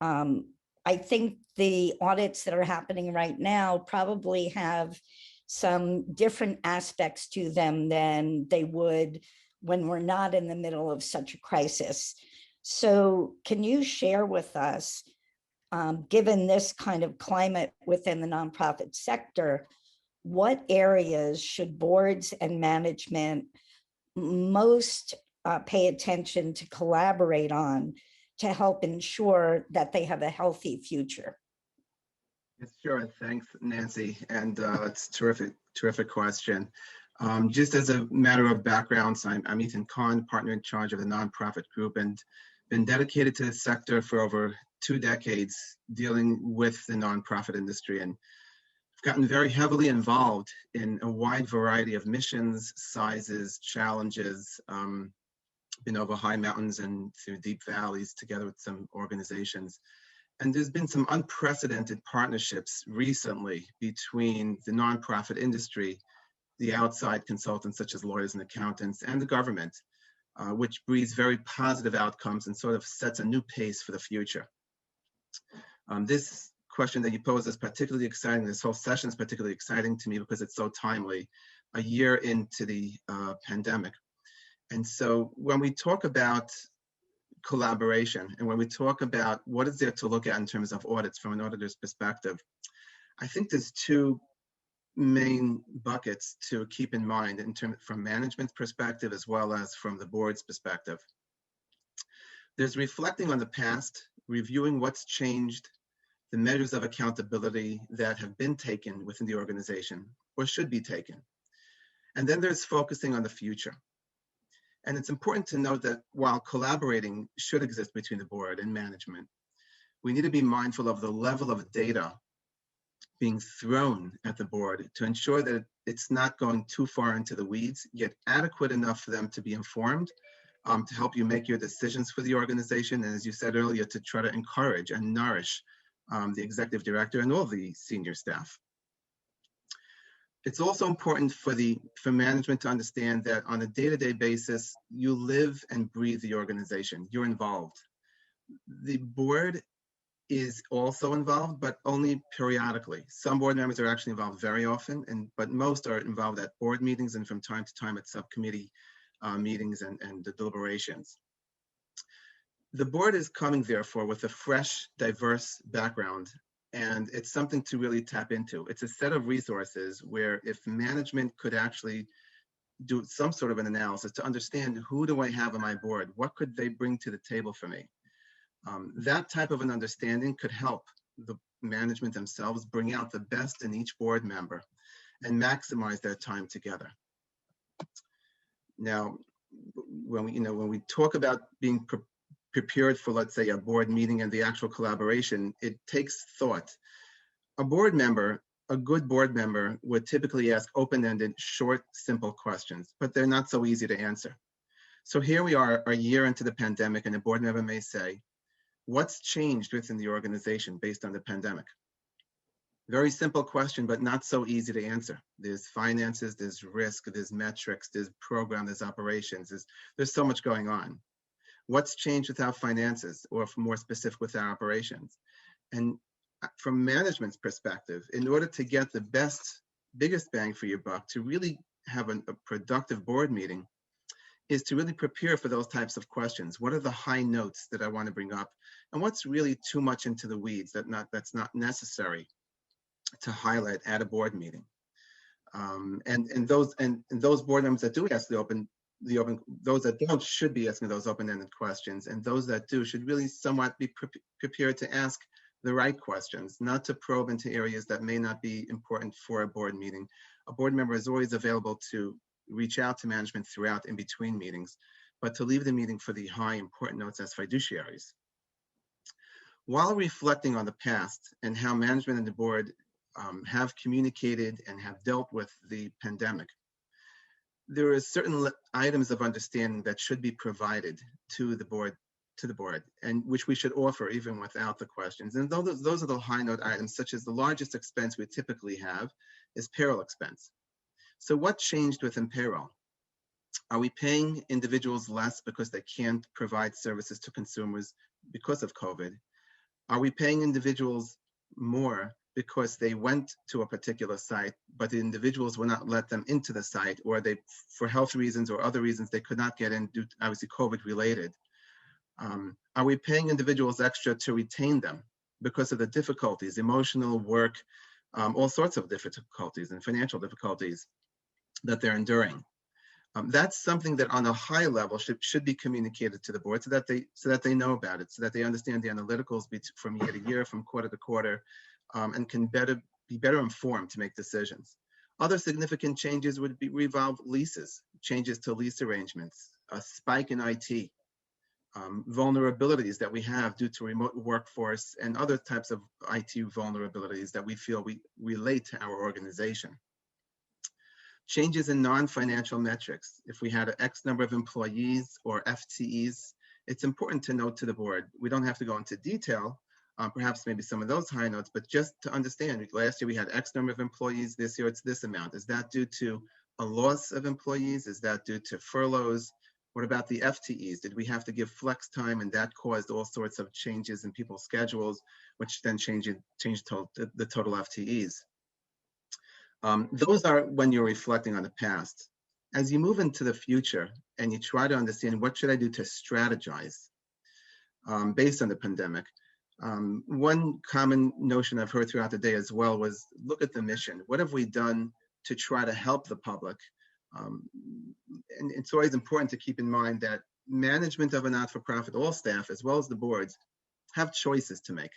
I think the audits that are happening right now probably have some different aspects to them than they would when we're not in the middle of such a crisis. So can you share with us, given this kind of climate within the nonprofit sector, what areas should boards and management most pay attention to collaborate on to help ensure that they have a healthy future? Sure, thanks, Nancy. And it's terrific question. Just as a matter of background, so I'm Ethan Kahn, partner in charge of the nonprofit group, and been dedicated to the sector for over 2 decades, dealing with the nonprofit industry, and I've gotten very heavily involved in a wide variety of missions, sizes, challenges, been over high mountains and through deep valleys together with some organizations. And there's been some unprecedented partnerships recently between the nonprofit industry, the outside consultants such as lawyers and accountants, and the government, which breeds very positive outcomes and sort of sets a new pace for the future. This question that you pose is particularly exciting. This whole session is particularly exciting to me because it's so timely, a year into the pandemic. And so when we talk about collaboration and when we talk about what is there to look at in terms of audits from an auditor's perspective, I think there's 2 main buckets to keep in mind in terms from management's perspective as well as from the board's perspective. There's reflecting on the past, reviewing what's changed, the measures of accountability that have been taken within the organization or should be taken. And then there's focusing on the future. And it's important to note that while collaborating should exist between the board and management, we need to be mindful of the level of data being thrown at the board to ensure that it's not going too far into the weeds, yet adequate enough for them to be informed, to help you make your decisions for the organization. And as you said earlier, to try to encourage and nourish the executive director and all the senior staff. It's also important for management to understand that on a day-to-day basis, you live and breathe the organization. You're involved. The board is also involved, but only periodically. Some board members are actually involved very often, but most are involved at board meetings and from time to time at subcommittee meetings and the deliberations. The board is coming, therefore, with a fresh, diverse background, and it's something to really tap into. It's a set of resources where if management could actually do some sort of an analysis to understand who do I have on my board, what could they bring to the table for me? That type of an understanding could help the management themselves bring out the best in each board member and maximize their time together. Now, when we talk about being prepared for, let's say, a board meeting and the actual collaboration, it takes thought. A good board member would typically ask open-ended, short, simple questions, but they're not so easy to answer. So here we are a year into the pandemic, and a board member may say, what's changed within the organization based on the pandemic? Very simple question, but not so easy to answer. There's finances, there's risk, there's metrics, there's program, there's operations, there's so much going on. What's changed with our finances, or more specific with our operations? And from management's perspective, in order to get the biggest bang for your buck, to really have a productive board meeting, is to really prepare for those types of questions. What are the high notes that I want to bring up? And what's really too much into the weeds that's not necessary to highlight at a board meeting? And those board members that do ask those that don't should be asking those open-ended questions, and those that do should really somewhat be prepared to ask the right questions, not to probe into areas that may not be important for a board meeting. A board member is always available to reach out to management throughout in between meetings, but to leave the meeting for the high important notes as fiduciaries. While reflecting on the past and how management and the board have communicated and have dealt with the pandemic, there are certain items of understanding that should be provided to the board, and which we should offer even without the questions. And those are the high note items, such as the largest expense we typically have is payroll expense. So what changed within payroll? Are we paying individuals less because they can't provide services to consumers because of COVID? Are we paying individuals more because they went to a particular site, but the individuals will not let them into the site, or they, for health reasons or other reasons, they could not get in due to, obviously, COVID related? Are we paying individuals extra to retain them because of the difficulties, emotional, work, all sorts of difficulties and financial difficulties that they're enduring? That's something that on a high level should be communicated to the board so that they know about it, so that they understand the analyticals from year to year, from quarter to quarter, and can be better informed to make decisions. Other significant changes would revolve leases, changes to lease arrangements, a spike in IT, vulnerabilities that we have due to remote workforce, and other types of IT vulnerabilities that we feel we relate to our organization. Changes in non-financial metrics. If we had an X number of employees or FTEs, it's important to note to the board. We don't have to go into detail, perhaps maybe some of those high notes, but just to understand, last year we had X number of employees, this year it's this amount. Is that due to a loss of employees? Is that due to furloughs? What about the FTEs? Did we have to give flex time, and that caused all sorts of changes in people's schedules, which then changed the total FTEs? Those are when you're reflecting on the past. As you move into the future and you try to understand what should I do to strategize based on the pandemic, one common notion I've heard throughout the day as well was look at the mission. What have we done to try to help the public? And it's always important to keep in mind that management of a not-for-profit, all staff, as well as the boards, have choices to make.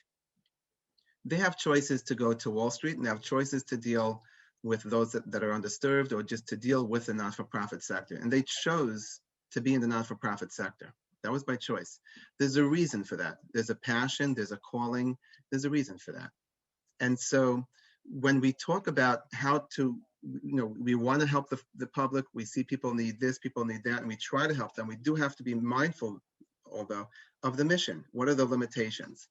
They have choices to go to Wall Street, and they have choices to deal with those that are underserved, or just to deal with the not-for-profit sector. And they chose to be in the not-for-profit sector. That was by choice. There's a reason for that. There's a passion, there's a calling, there's a reason for that. And so when we talk about how to, we want to help the public, we see people need this, people need that, and we try to help them. We do have to be mindful, although, of the mission. What are the limitations?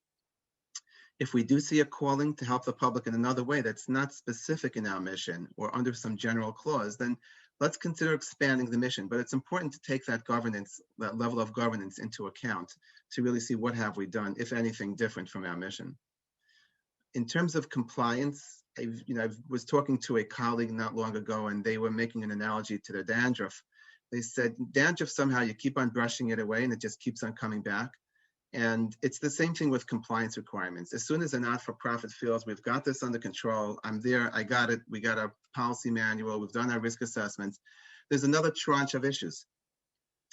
If we do see a calling to help the public in another way that's not specific in our mission or under some general clause, then let's consider expanding the mission. But it's important to take that governance, that level of governance into account to really see what have we done, if anything, different from our mission. In terms of compliance, I was talking to a colleague not long ago, and they were making an analogy to their dandruff. They said, dandruff, somehow you keep on brushing it away and it just keeps on coming back. And it's the same thing with compliance requirements. As soon as a not-for-profit feels we've got this under control, I'm there, I got it, we got a policy manual, we've done our risk assessments, there's another tranche of issues.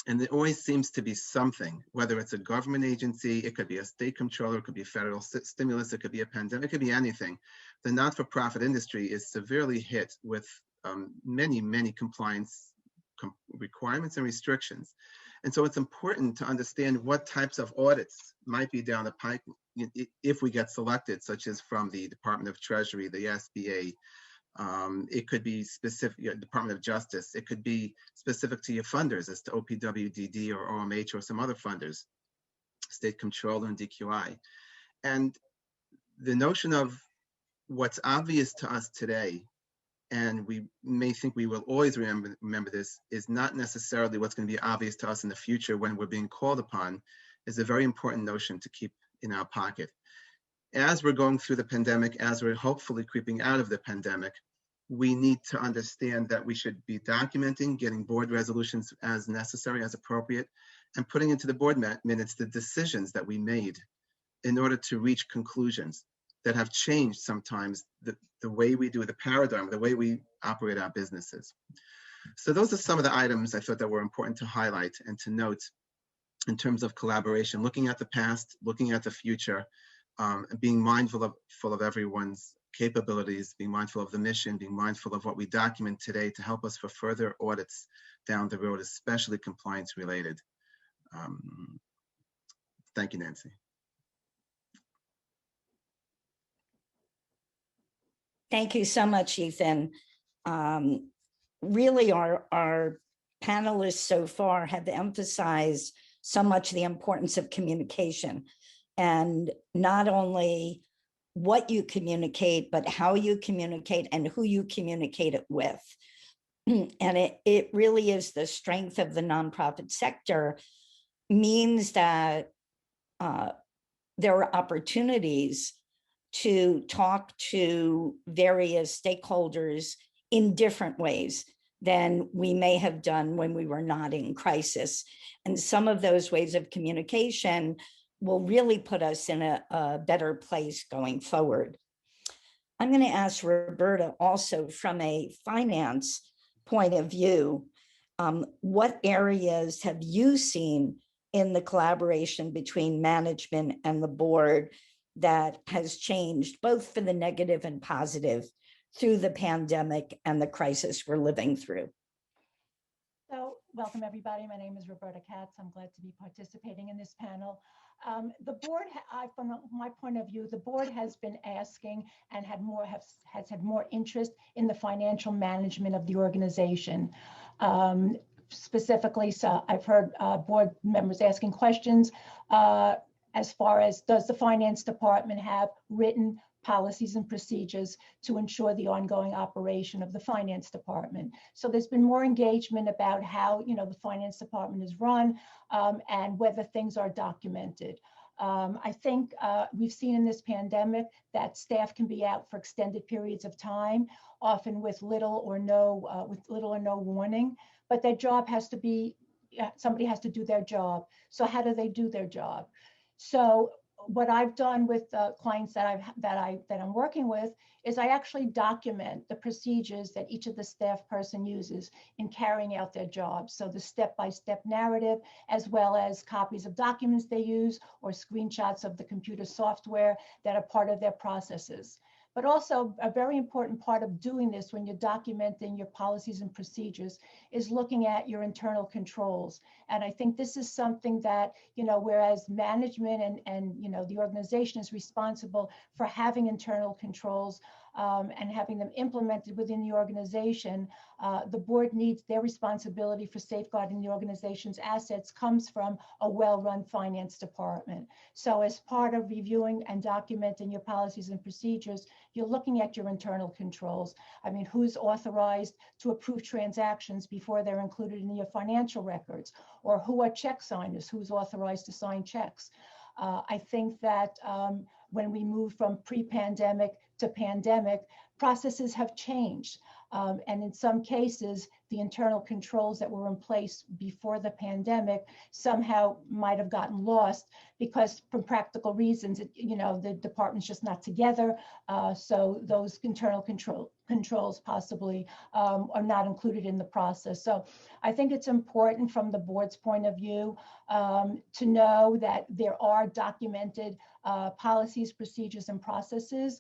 And there always seems to be something, whether it's a government agency, it could be a state controller, it could be federal stimulus, it could be a pandemic, it could be anything. The not-for-profit industry is severely hit with many compliance requirements and restrictions. And so it's important to understand what types of audits might be down the pike if we get selected, such as from the Department of Treasury, the SBA. It could be specific, Department of Justice. It could be specific to your funders as to OPWDD or OMH or some other funders, State Controller and DQI. And the notion of what's obvious to us today, and we may think we will always remember this, is not necessarily what's going to be obvious to us in the future when we're being called upon, is a very important notion to keep in our pocket. As we're going through the pandemic, as we're hopefully creeping out of the pandemic, we need to understand that we should be documenting, getting board resolutions as necessary, as appropriate, and putting into the board minutes the decisions that we made in order to reach conclusions that have changed sometimes the way we do the paradigm, the way we operate our businesses. So those are some of the items I thought that were important to highlight and to note in terms of collaboration, looking at the past, looking at the future, and being mindful of everyone's capabilities, being mindful of the mission, being mindful of what we document today to help us for further audits down the road, especially compliance related. Thank you, Nancy. Thank you so much, Ethan. Really, our panelists so far have emphasized so much the importance of communication, and not only what you communicate, but how you communicate and who you communicate it with. And it really is the strength of the nonprofit sector, means that there are opportunities to talk to various stakeholders in different ways than we may have done when we were not in crisis. And some of those ways of communication will really put us in a better place going forward. I'm going to ask Roberta also, from a finance point of view, what areas have you seen in the collaboration between management and the board that has changed, both for the negative and positive, through the pandemic and the crisis we're living through? So, welcome everybody. My name is Roberta Katz. I'm glad to be participating in this panel. The board, from my point of view, the board has been asking and has had more interest in the financial management of the organization. Specifically, so I've heard board members asking questions as far as, does the finance department have written policies and procedures to ensure the ongoing operation of the finance department? So there's been more engagement about how, the finance department is run and whether things are documented. I think we've seen in this pandemic that staff can be out for extended periods of time, often with little or no warning, but their job has to be, somebody has to do their job. So how do they do their job? So what I've done with clients that I'm working with is I actually document the procedures that each of the staff person uses in carrying out their jobs. So the step-by-step narrative, as well as copies of documents they use or screenshots of the computer software that are part of their processes. But also a very important part of doing this when you're documenting your policies and procedures is looking at your internal controls. And I think this is something that, whereas management and the organization is responsible for having internal controls and having them implemented within the organization, the board needs their responsibility for safeguarding the organization's assets comes from a well-run finance department. So as part of reviewing and documenting your policies and procedures, you're looking at your internal controls. I mean, who's authorized to approve transactions before they're included in your financial records, or who are check signers, who's authorized to sign checks. I think that when we move from pre-pandemic to pandemic, processes have changed. And in some cases, the internal controls that were in place before the pandemic somehow might have gotten lost because from practical reasons, the department's just not together. So those internal controls possibly are not included in the process. So I think it's important from the board's point of view to know that there are documented policies, procedures, and processes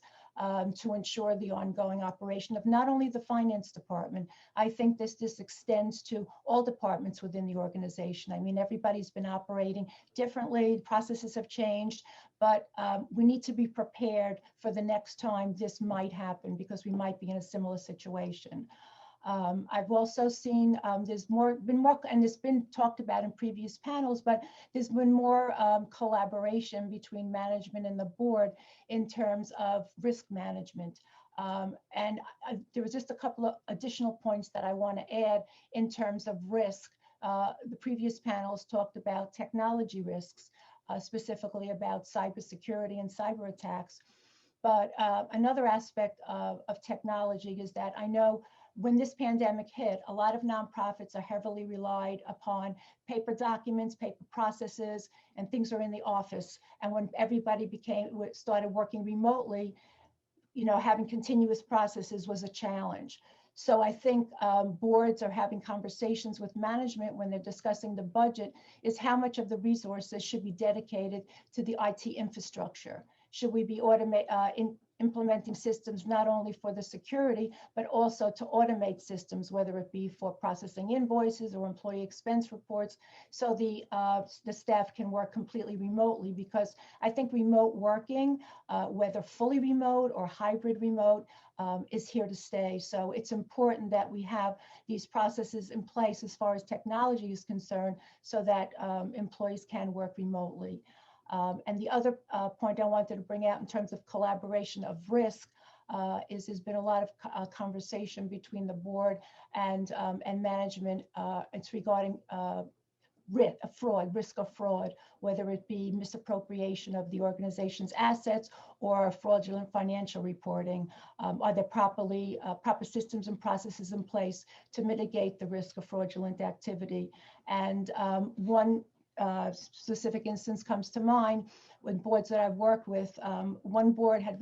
to ensure the ongoing operation of not only the finance department. I think this extends to all departments within the organization. I mean, everybody's been operating differently, processes have changed, but we need to be prepared for the next time this might happen because we might be in a similar situation. I've also seen there's been more, and it's been talked about in previous panels, but there's been more collaboration between management and the board in terms of risk management. And there was just a couple of additional points that I want to add in terms of risk. The previous panels talked about technology risks, specifically about cybersecurity and cyber attacks. But another aspect of technology is that I know when this pandemic hit, a lot of nonprofits are heavily relied upon paper documents, paper processes, and things are in the office. And when everybody started working remotely, having continuous processes was a challenge. So I think boards are having conversations with management when they're discussing the budget is how much of the resources should be dedicated to the IT infrastructure. Should we be implementing systems not only for the security, but also to automate systems, whether it be for processing invoices or employee expense reports, so the staff can work completely remotely? Because I think remote working, whether fully remote or hybrid remote, is here to stay. So it's important that we have these processes in place as far as technology is concerned so that employees can work remotely. And the other point I wanted to bring out in terms of collaboration of risk is there's been a lot of conversation between the board and management. It's regarding risk of fraud, whether it be misappropriation of the organization's assets or fraudulent financial reporting. Are there proper systems and processes in place to mitigate the risk of fraudulent activity? And one specific instance comes to mind when boards that I've worked with. One board had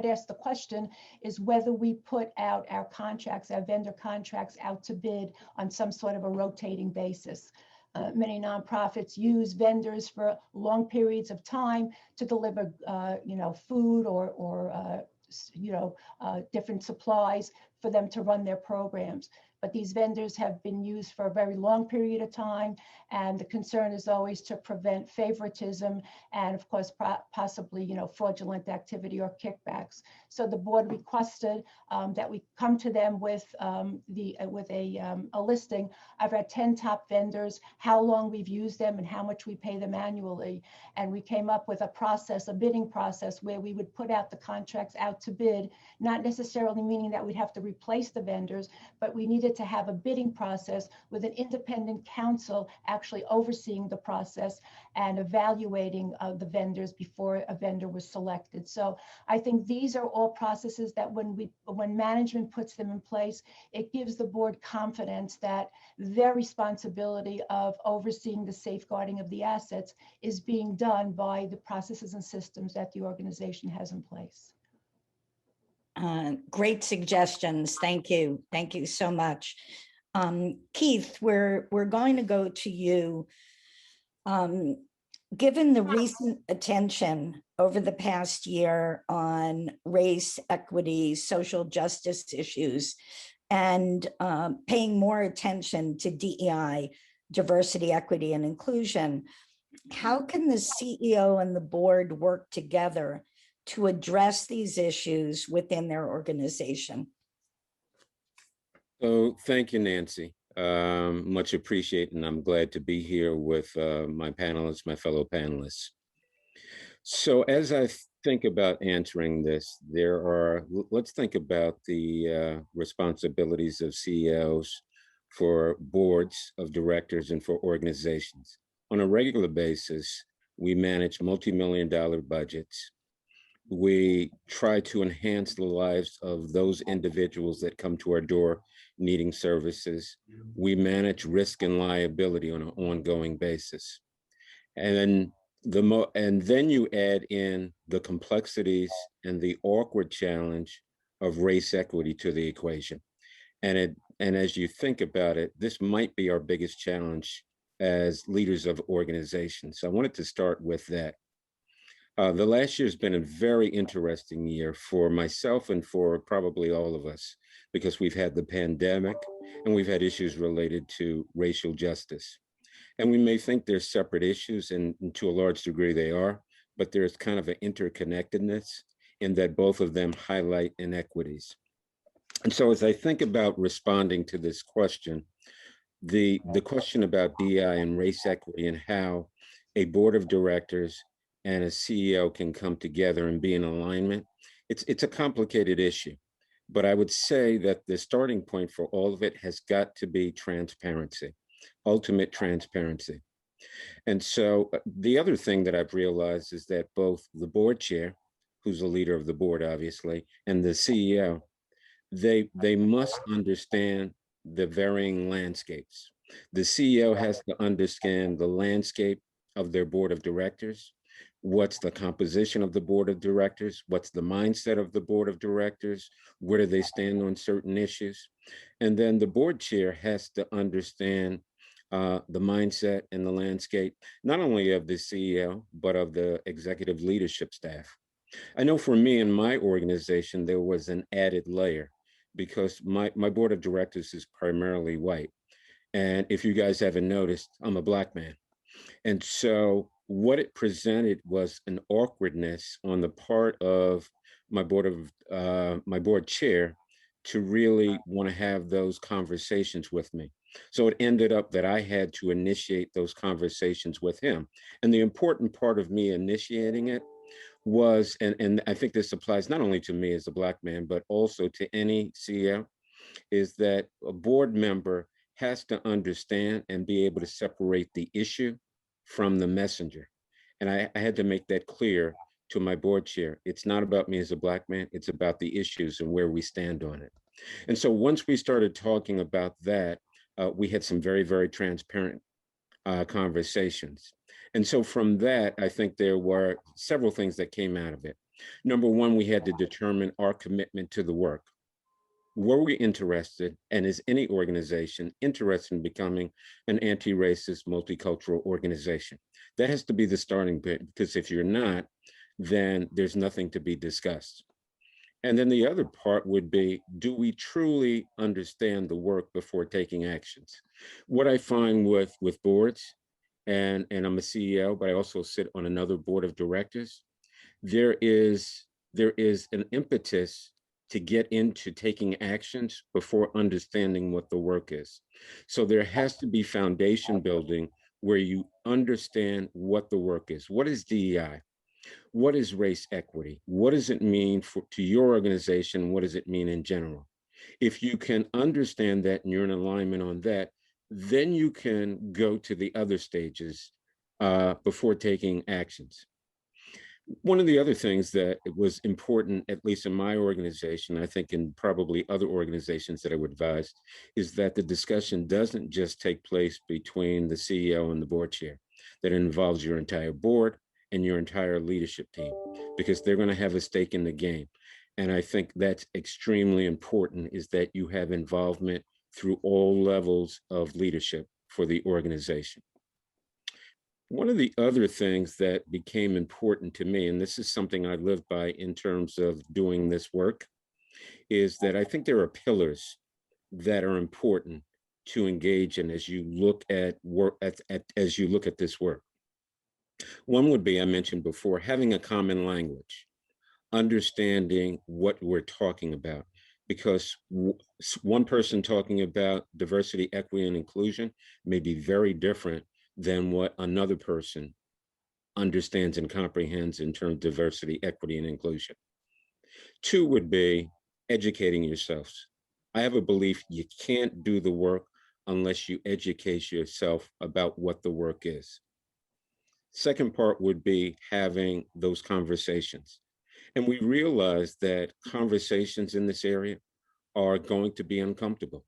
asked the question is whether we put out our contracts, our vendor contracts out to bid on some sort of a rotating basis. Many nonprofits use vendors for long periods of time to deliver, food or different supplies for them to run their programs. But these vendors have been used for a very long period of time. And the concern is always to prevent favoritism and, of course, possibly, fraudulent activity or kickbacks. So the board requested that we come to them with a listing of our 10 top vendors, how long we've used them and how much we pay them annually. And we came up with a bidding process where we would put out the contracts out to bid, not necessarily meaning that we'd have to replace the vendors, but we needed to have a bidding process with an independent counsel actually overseeing the process and evaluating the vendors before a vendor was selected. So I think these are all processes that when management puts them in place, it gives the board confidence that their responsibility of overseeing the safeguarding of the assets is being done by the processes and systems that the organization has in place. Great suggestions. Thank you. Thank you so much. Keith, we're going to go to you. given the recent attention over the past year on race, equity, social justice issues, and paying more attention to DEI, diversity, equity, and inclusion, how can the CEO and the board work together to address these issues within their organization? So thank you, Nancy. Much appreciated, and I'm glad to be here with my panelists, my fellow panelists. So as I think about answering this, let's think about the responsibilities of CEOs for boards of directors and for organizations. On a regular basis, we manage multi-million-dollar budgets. We try to enhance the lives of those individuals that come to our door needing services. We manage risk and liability on an ongoing basis. And then you add in the complexities and the awkward challenge of race equity to the equation. And as you think about it, this might be our biggest challenge as leaders of organizations. So I wanted to start with that. The last year has been a very interesting year for myself and for probably all of us, because we've had the pandemic and we've had issues related to racial justice. And we may think they're separate issues, and to a large degree they are, but there's kind of an interconnectedness in that both of them highlight inequities. And so as I think about responding to this question, the question about DEI and race equity and how a board of directors and a CEO can come together and be in alignment, it's a complicated issue. But I would say that the starting point for all of it has got to be transparency, ultimate transparency. And so the other thing that I've realized is that both the board chair, who's the leader of the board, obviously, and the CEO, they must understand the varying landscapes. The CEO has to understand the landscape of their board of directors. What's the composition of the board of directors? What's the mindset of the board of directors? Where do they stand on certain issues? And then the board chair has to understand the mindset and the landscape, not only of the CEO, but of the executive leadership staff. I know for me in my organization, there was an added layer because my board of directors is primarily white. And if you guys haven't noticed, I'm a Black man. And so what it presented was an awkwardness on the part of my board chair to really want to have those conversations with me. So it ended up that I had to initiate those conversations with him. And the important part of me initiating it was, and I think this applies not only to me as a Black man, but also to any CEO, is that a board member has to understand and be able to separate the issue from the messenger. And I had to make that clear to my board chair. It's not about me as a Black man, it's about the issues and where we stand on it. And so once we started talking about that, we had some very, very transparent conversations. And so from that, I think there were several things that came out of it. Number one, we had to determine our commitment to the work. Were we interested, and is any organization interested in becoming an anti-racist, multicultural organization? That has to be the starting point, because if you're not, then there's nothing to be discussed. And then the other part would be, do we truly understand the work before taking actions? What I find with boards, and I'm a CEO, but I also sit on another board of directors, there is an impetus to get into taking actions before understanding what the work is. So there has to be foundation building where you understand what the work is. What is DEI? What is race equity? What does it mean to your organization? What does it mean in general? If you can understand that and you're in alignment on that, then you can go to the other stages before taking actions. One of the other things that was important, at least in my organization, I think in probably other organizations that I would advise, is that the discussion doesn't just take place between the CEO and the board chair, that it involves your entire board and your entire leadership team, because they're going to have a stake in the game. And I think that's extremely important, is that you have involvement through all levels of leadership for the organization. One of the other things that became important to me, and this is something I live by in terms of doing this work, is that I think there are pillars that are important to engage in as you look at work, as you look at this work. One would be, I mentioned before, having a common language, understanding what we're talking about, because one person talking about diversity, equity, and inclusion may be very different than what another person understands and comprehends in terms of diversity, equity, and inclusion. Two would be educating yourselves. I have a belief you can't do the work unless you educate yourself about what the work is. Second part would be having those conversations. And we realize that conversations in this area are going to be uncomfortable.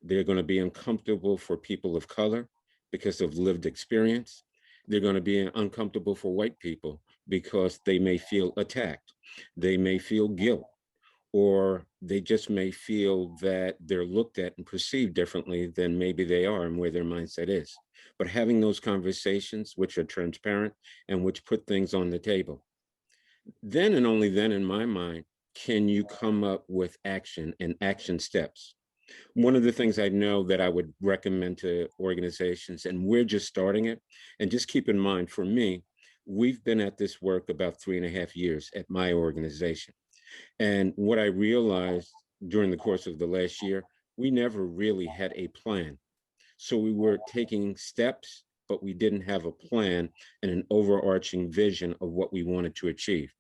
They're going to be uncomfortable for people of color because of lived experience. They're going to be uncomfortable for white people because they may feel attacked. They may feel guilt, or they just may feel that they're looked at and perceived differently than maybe they are and where their mindset is. But having those conversations, which are transparent and which put things on the table, then and only then, in my mind, can you come up with action and action steps. One of the things I know that I would recommend to organizations, and we're just starting it, and just keep in mind, for me, we've been at this work about 3.5 years at my organization. And what I realized during the course of the last year, we never really had a plan. So we were taking steps, but we didn't have a plan and an overarching vision of what we wanted to achieve.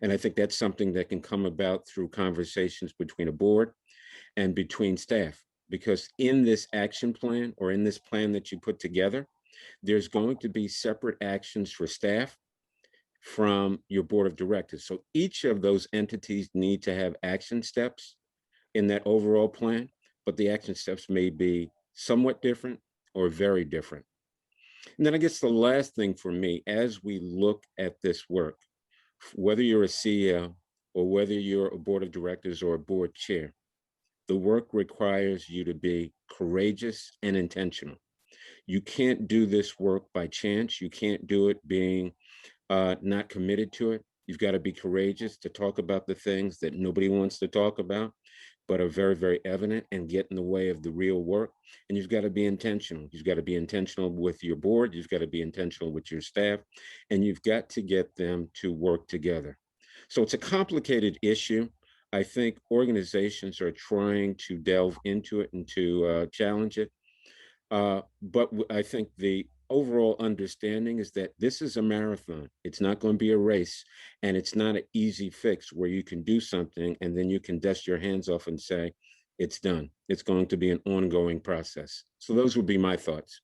And I think that's something that can come about through conversations between a board and between staff, because in this action plan, or in this plan that you put together, there's going to be separate actions for staff from your board of directors. So each of those entities need to have action steps in that overall plan, but the action steps may be somewhat different or very different. And then I guess the last thing for me, as we look at this work, whether you're a CEO or whether you're a board of directors or a board chair, the work requires you to be courageous and intentional. You can't do this work by chance. You can't do it being not committed to it. You've got to be courageous to talk about the things that nobody wants to talk about, but are very, very evident and get in the way of the real work. And you've got to be intentional. You've got to be intentional with your board. You've got to be intentional with your staff, and you've got to get them to work together. So it's a complicated issue. I think organizations are trying to delve into it and to challenge it. But I think the overall understanding is that this is a marathon. It's not going to be a race, and it's not an easy fix where you can do something and then you can dust your hands off and say, it's done. It's going to be an ongoing process. So those would be my thoughts.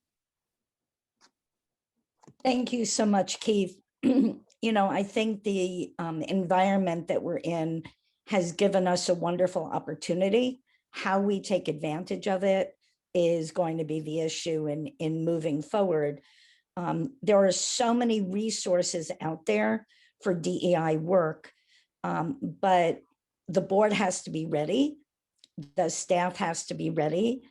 Thank you so much, Keith. I think the environment that we're in has given us a wonderful opportunity. How we take advantage of it is going to be the issue in moving forward. There are so many resources out there for DEI work, but the board has to be ready, the staff has to be ready,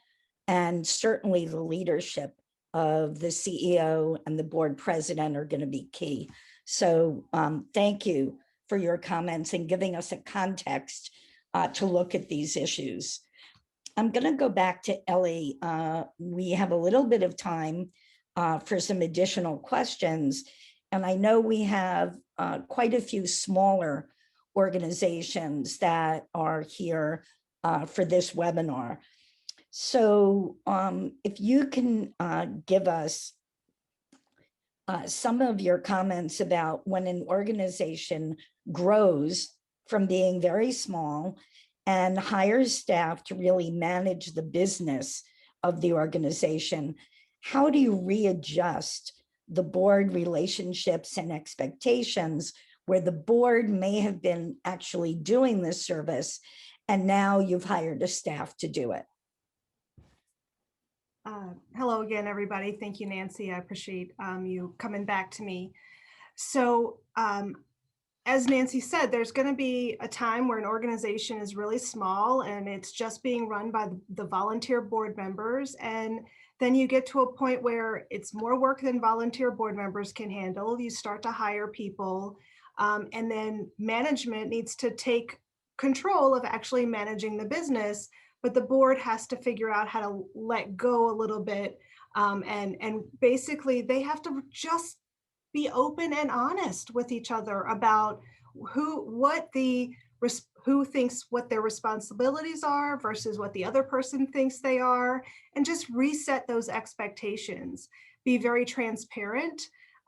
and certainly the leadership of the CEO and the board president are going to be key. So thank you for your comments and giving us a context to look at these issues. I'm going to go back to Ellie. We have a little bit of time for some additional questions. And I know we have quite a few smaller organizations that are here for this webinar. So if you can give us some of your comments about when an organization grows from being very small and hires staff to really manage the business of the organization, how do you readjust the board relationships and expectations where the board may have been actually doing this service and now you've hired a staff to do it? Hello again, everybody. Thank you, Nancy. I appreciate you coming back to me. So as Nancy said, there's going to be a time where an organization is really small and it's just being run by the volunteer board members. And then you get to a point where it's more work than volunteer board members can handle. You start to hire people, and then management needs to take control of actually managing the business, but the board has to figure out how to let go a little bit. And basically they have to just be open and honest with each other about who thinks what their responsibilities are versus what the other person thinks they are, and just reset those expectations. Be very transparent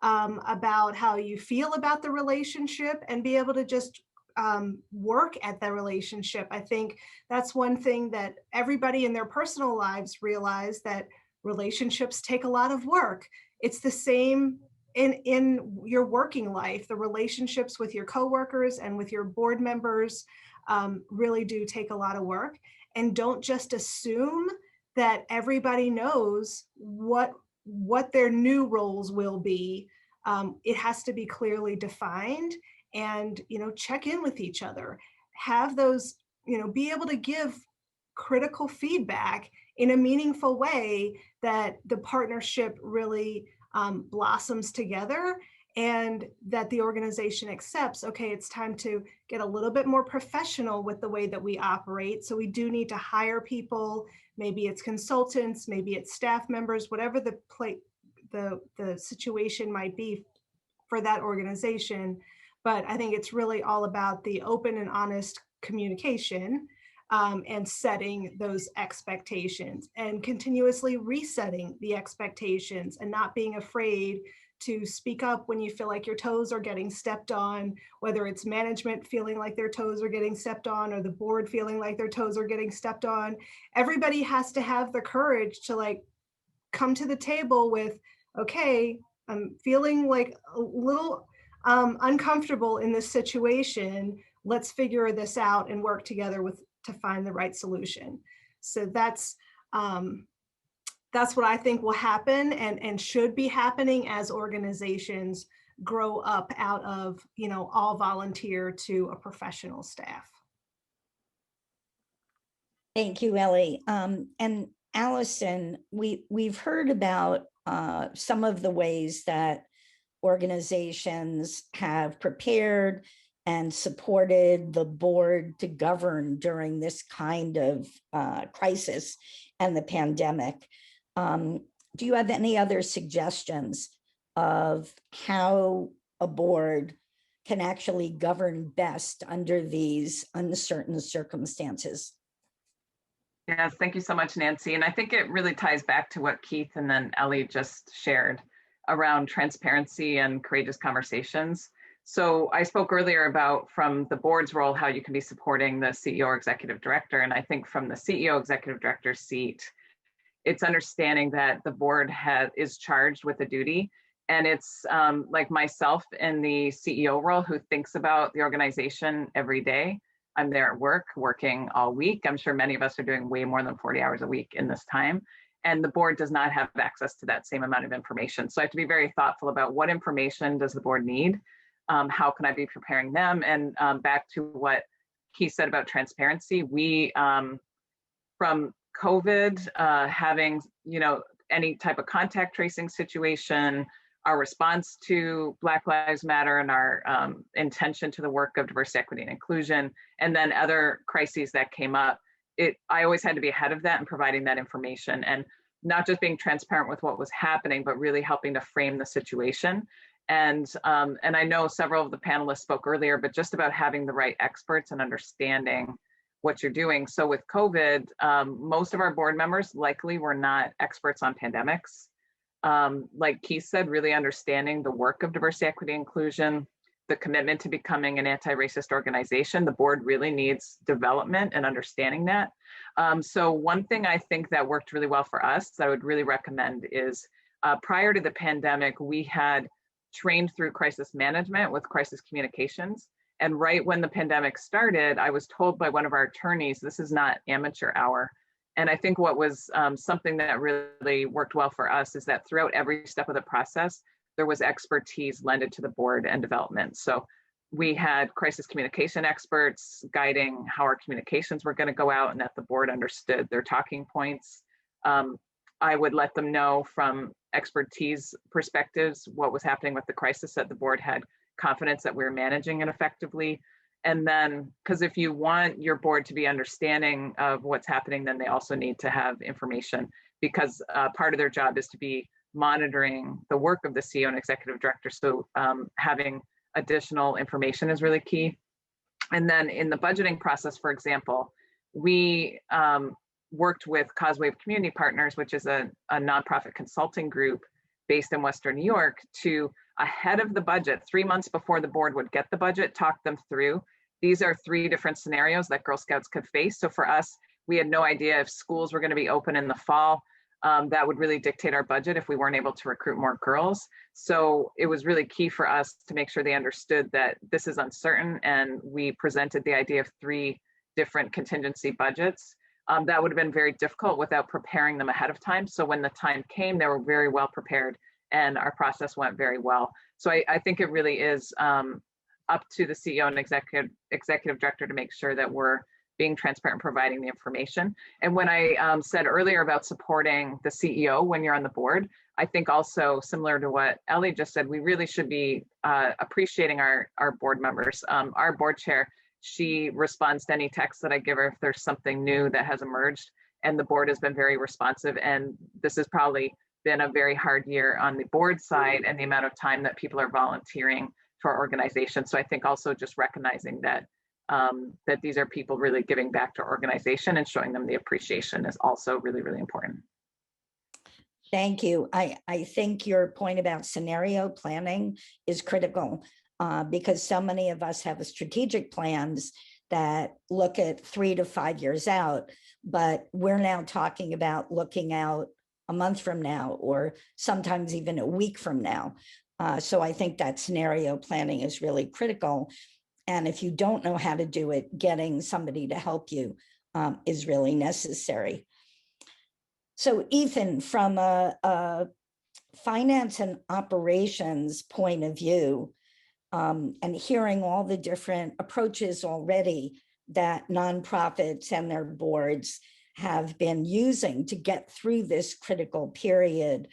about how you feel about the relationship, and be able to just work at the relationship. I think that's one thing that everybody in their personal lives realize, that relationships take a lot of work. It's the same in your working life. The relationships with your coworkers and with your board members really do take a lot of work. And don't just assume that everybody knows what their new roles will be. It has to be clearly defined, and check in with each other. Have those, be able to give critical feedback in a meaningful way, that the partnership really blossoms together, and that the organization accepts, okay, it's time to get a little bit more professional with the way that we operate. So we do need to hire people. Maybe it's consultants, maybe it's staff members, whatever the situation might be for that organization. But I think it's really all about the open and honest communication, and setting those expectations, and continuously resetting the expectations, and not being afraid to speak up when you feel like your toes are getting stepped on, whether it's management feeling like their toes are getting stepped on, or the board feeling like their toes are getting stepped on. Everybody has to have the courage to come to the table with, okay, I'm feeling like a little uncomfortable in this situation. Let's figure this out and work together to find the right solution. So that's what I think will happen, and should be happening as organizations grow up out of, all volunteer to a professional staff. Thank you, Ellie. And Allison, we've heard about some of the ways that organizations have prepared and supported the board to govern during this kind of crisis and the pandemic. Do you have any other suggestions of how a board can actually govern best under these uncertain circumstances? Yes, thank you so much, Nancy. And I think it really ties back to what Keith and then Ellie just shared around transparency and courageous conversations. So I spoke earlier about, from the board's role, how you can be supporting the CEO or executive director. And I think from the CEO executive director seat, it's understanding that the board is charged with a duty. And it's like myself in the CEO role, who thinks about the organization every day. I'm there at work, working all week. I'm sure many of us are doing way more than 40 hours a week in this time. And the board does not have access to that same amount of information. So I have to be very thoughtful about what information does the board need? How can I be preparing them? And back to what he said about transparency, we, from COVID, having, any type of contact tracing situation, our response to Black Lives Matter, and our intention to the work of diversity, equity, and inclusion, and then other crises that came up, I always had to be ahead of that and providing that information, and not just being transparent with what was happening, but really helping to frame the situation. And I know several of the panelists spoke earlier, but just about having the right experts and understanding what you're doing. So with COVID, most of our board members likely were not experts on pandemics. Like Keith said, really understanding the work of diversity, equity, inclusion, the commitment to becoming an anti-racist organization. The board really needs development and understanding that. So one thing I think that worked really well for us that I would really recommend is, prior to the pandemic, we had trained through crisis management with crisis communications. And right when the pandemic started, I was told by one of our attorneys, this is not amateur hour. And I think what was something that really worked well for us is that throughout every step of the process, there was expertise lended to the board and development. So We had crisis communication experts guiding how our communications were going to go out and that the board understood their talking points. I would let them know from expertise perspectives what was happening with the crisis, that the board had confidence that we were managing it effectively. And then, because if you want your board to be understanding of what's happening, then they also need to have information, because part of their job is to be monitoring the work of the CEO and executive director. So having additional information is really key. And then in the budgeting process, for example, we worked with Causeway of Community Partners, which is a nonprofit consulting group based in Western New York, to, ahead of the budget, 3 months before the board would get the budget, talk them through. These are 3 different scenarios that Girl Scouts could face. So for us, we had no idea if schools were going to be open in the fall. That would really dictate our budget if we weren't able to recruit more girls. So it was really key for us to make sure they understood that this is uncertain, and we presented the idea of 3 different contingency budgets. That would have been very difficult without preparing them ahead of time. So when the time came, they were very well prepared and our process went very well. So I think it really is up to the CEO and executive director to make sure that we're being transparent, providing the information. And when I said earlier about supporting the CEO when you're on the board, I think also similar to what Ellie just said, we really should be appreciating our board members. Our board chair, she responds to any text that I give her if there's something new that has emerged, and the board has been very responsive. And this has probably been a very hard year on the board side, and the amount of time that people are volunteering to our organization. So I think also just recognizing that that these are people really giving back to our organization and showing them the appreciation is also really, really important. Thank you. I think your point about scenario planning is critical because so many of us have strategic plans that look at 3 to 5 years out, but we're now talking about looking out a month from now, or sometimes even a week from now. So I think that scenario planning is really critical. And if you don't know how to do it, getting somebody to help you is really necessary. So Ethan, from a finance and operations point of view, and hearing all the different approaches already that nonprofits and their boards have been using to get through this critical period,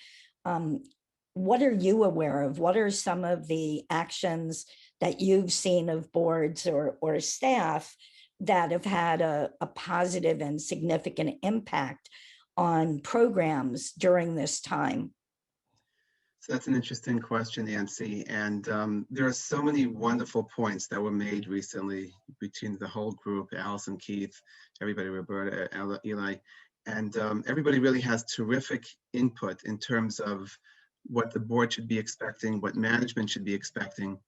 what are you aware of? What are some of the actions that you've seen of boards or staff that have had a positive and significant impact on programs during this time? So that's an interesting question, Nancy. And there are so many wonderful points that were made recently between the whole group, Allison, Keith, everybody, Roberta, Eli, and everybody really has terrific input in terms of what the board should be expecting, what management should be expecting.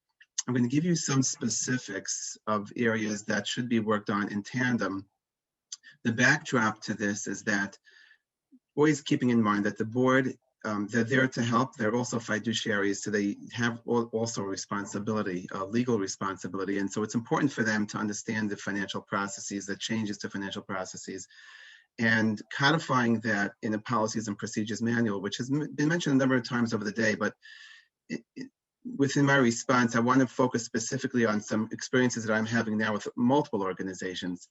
I'm going to give you some specifics of areas that should be worked on in tandem. The backdrop to this is that always keeping in mind that the board, they're there to help. They're also fiduciaries, so they have also responsibility, legal responsibility. And so it's important for them to understand the financial processes, the changes to financial processes, and codifying that in a policies and procedures manual, which has been mentioned a number of times over the day. But within my response, I want to focus specifically on some experiences that I'm having now with multiple organizations,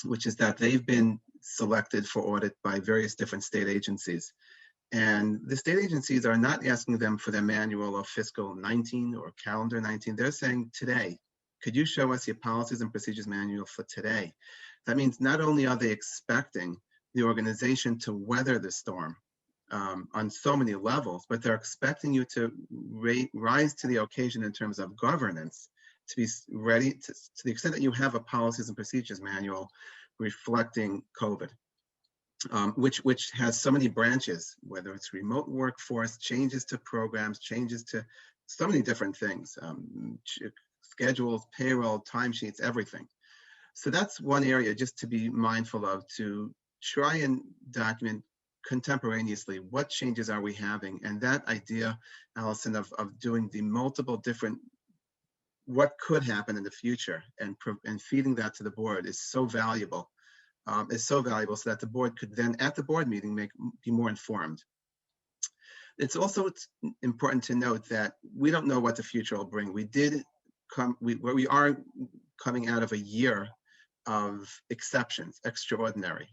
which is that they've been selected for audit by various different state agencies. And the state agencies are not asking them for their manual of fiscal 19 or calendar 19. They're saying, today, could you show us your policies and procedures manual for today? That means not only are they expecting the organization to weather the storm on so many levels, but they're expecting you to rise to the occasion in terms of governance, to be ready to the extent that you have a policies and procedures manual reflecting COVID. Which has so many branches, whether it's remote workforce, changes to programs, changes to so many different things, schedules, payroll, timesheets, everything. So that's one area just to be mindful of, to try and document contemporaneously what changes are we having. And that idea, Allison, of doing the multiple different, what could happen in the future, and feeding that to the board is so valuable. So that the board could then, at the board meeting, be more informed. It's also important to note that we don't know what the future will bring. We did we are coming out of a year of exceptions, extraordinary,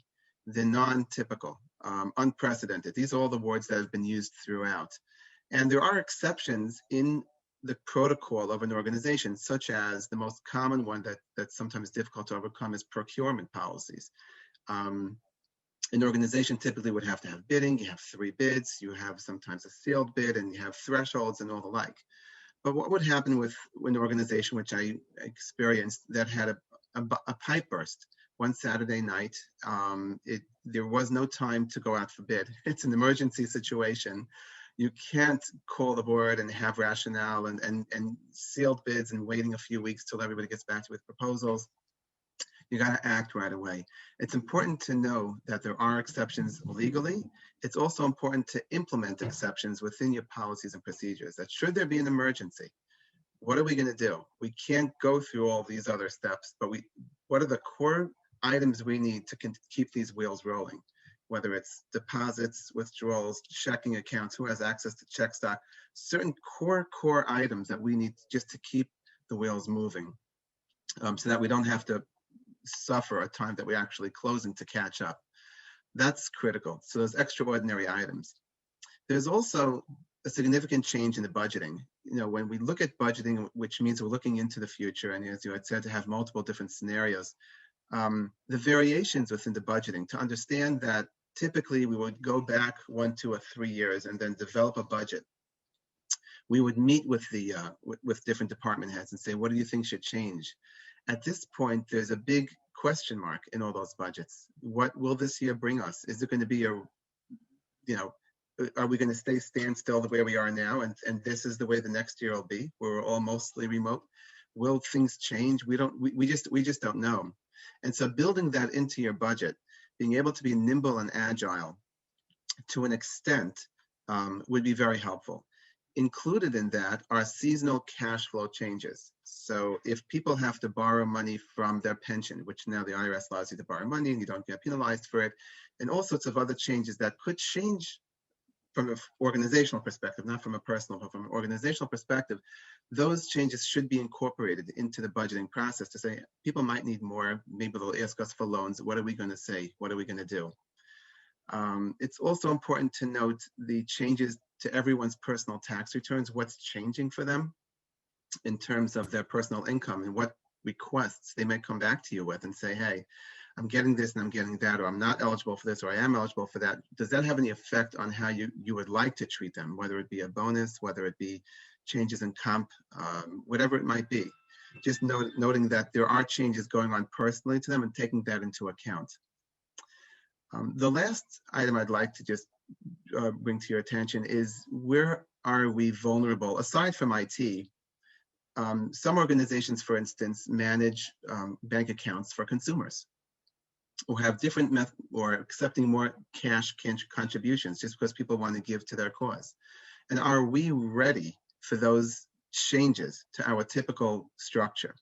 the non-typical, unprecedented. These are all the words that have been used throughout. And there are exceptions in the protocol of an organization, such as the most common one that's sometimes difficult to overcome is procurement policies. An organization typically would have to have bidding. You have 3 bids, you have sometimes a sealed bid, and you have thresholds and all the like. But what would happen with an organization, which I experienced, that had a pipe burst one Saturday night? There was no time to go out for bid. It's an emergency situation. You can't call the board and have rationale and sealed bids and waiting a few weeks till everybody gets back to with proposals. You got to act right away. It's important to know that there are exceptions legally. It's also important to implement exceptions within your policies and procedures. That should there be an emergency, what are we going to do? We can't go through all these other steps, but what are the core items we need to keep these wheels rolling? Whether it's deposits, withdrawals, checking accounts, who has access to check stock, certain core items that we need just to keep the wheels moving, so that we don't have to suffer a time that we're actually closing to catch up. That's critical. So those extraordinary items. There's also a significant change in the budgeting. You know, when we look at budgeting, which means we're looking into the future, and as you had said, to have multiple different scenarios, the variations within the budgeting, to understand that typically we would go back 1, 2, or 3 years and then develop a budget. We would meet with the with different department heads and say, what do you think should change? At this point, there's a big question mark in all those budgets. What will this year bring us? Is it going to be a, you know, are we going to stay standstill the way we are now, and this is the way the next year will be, where we're all mostly remote? Will things change? We just don't know. And so building that into your budget, being able to be nimble and agile to an extent would be very helpful. Included in that are seasonal cash flow changes. So if people have to borrow money from their pension, which now the IRS allows you to borrow money and you don't get penalized for it, and all sorts of other changes that could change from an organizational perspective, not from a personal, but from an organizational perspective, those changes should be incorporated into the budgeting process to say, people might need more, maybe they'll ask us for loans. What are we going to say? What are we going to do? It's also important to note the changes to everyone's personal tax returns, what's changing for them in terms of their personal income and what requests they might come back to you with and say, hey, I'm getting this and I'm getting that, or I'm not eligible for this, or I am eligible for that. Does that have any effect on how you would like to treat them, whether it be a bonus, whether it be changes in comp, whatever it might be? Just noting that there are changes going on personally to them and taking that into account. The last item I'd like to just bring to your attention is, where are we vulnerable? Aside from IT, some organizations, for instance, manage bank accounts for consumers, or have different or accepting more cash contributions just because people want to give to their cause. And are we ready for those changes to our typical structure?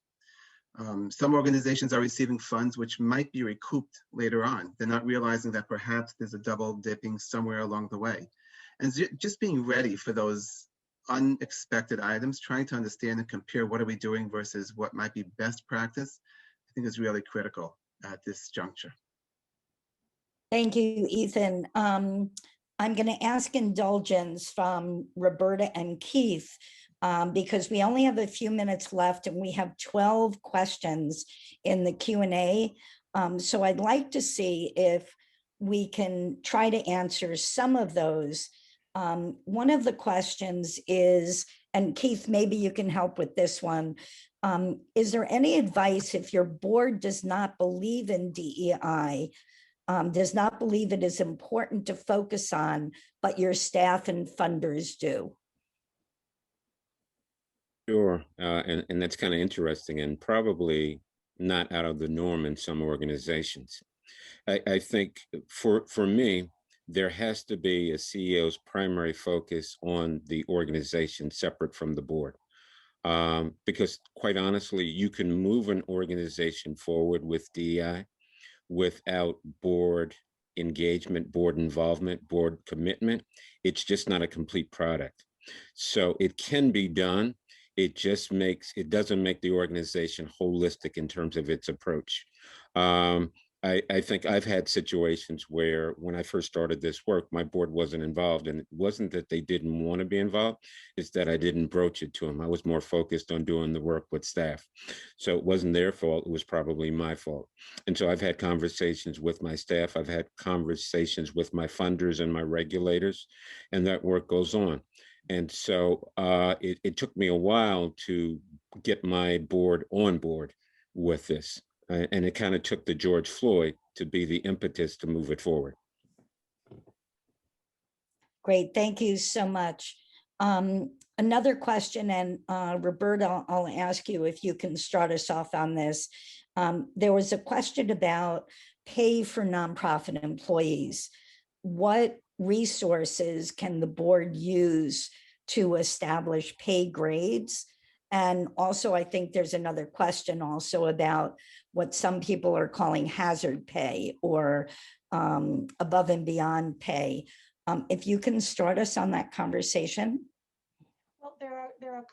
Some organizations are receiving funds which might be recouped later on. They're not realizing that perhaps there's a double dipping somewhere along the way. And just being ready for those unexpected items, trying to understand and compare what are we doing versus what might be best practice, I think is really critical at this juncture. Thank you, Ethan. I'm going to ask indulgence from Roberta and Keith, because we only have a few minutes left and we have 12 questions in the Q&A. So I'd like to see if we can try to answer some of those. One of the questions is, and Keith, maybe you can help with this one. Is there any advice if your board does not believe in DEI, does not believe it is important to focus on, but your staff and funders do? Sure, and that's kind of interesting and probably not out of the norm in some organizations. I think for me, there has to be a CEO's primary focus on the organization separate from the board. Because quite honestly, you can move an organization forward with DEI without board engagement, board involvement, board commitment. It's just not a complete product. So it can be done. it doesn't make the organization holistic in terms of its approach. I think I've had situations where when I first started this work, my board wasn't involved, and it wasn't that they didn't want to be involved, it's that I didn't broach it to them. I was more focused on doing the work with staff. So it wasn't their fault, it was probably my fault. And so I've had conversations with my staff, I've had conversations with my funders and my regulators, and that work goes on. And so it took me a while to get my board on board with this. And it kind of took the George Floyd to be the impetus to move it forward. Great, thank you so much. Another question, and Roberta, I'll ask you if you can start us off on this. There was a question about pay for nonprofit employees. What resources can the board use to establish pay grades? And also, I think there's another question also about what some people are calling hazard pay or above and beyond pay. If you can start us on that conversation. Well, there are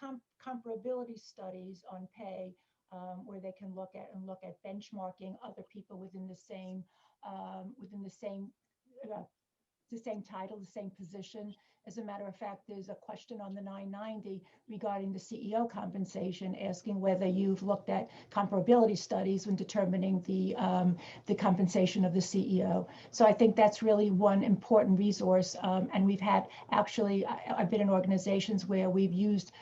comparability studies on pay where they can look at benchmarking other people within the same title, the same position. As a matter of fact, there's a question on the 990 regarding the CEO compensation, asking whether you've looked at comparability studies when determining the compensation of the CEO. So I think that's really one important resource. And we've had actually, I've been in organizations where we've used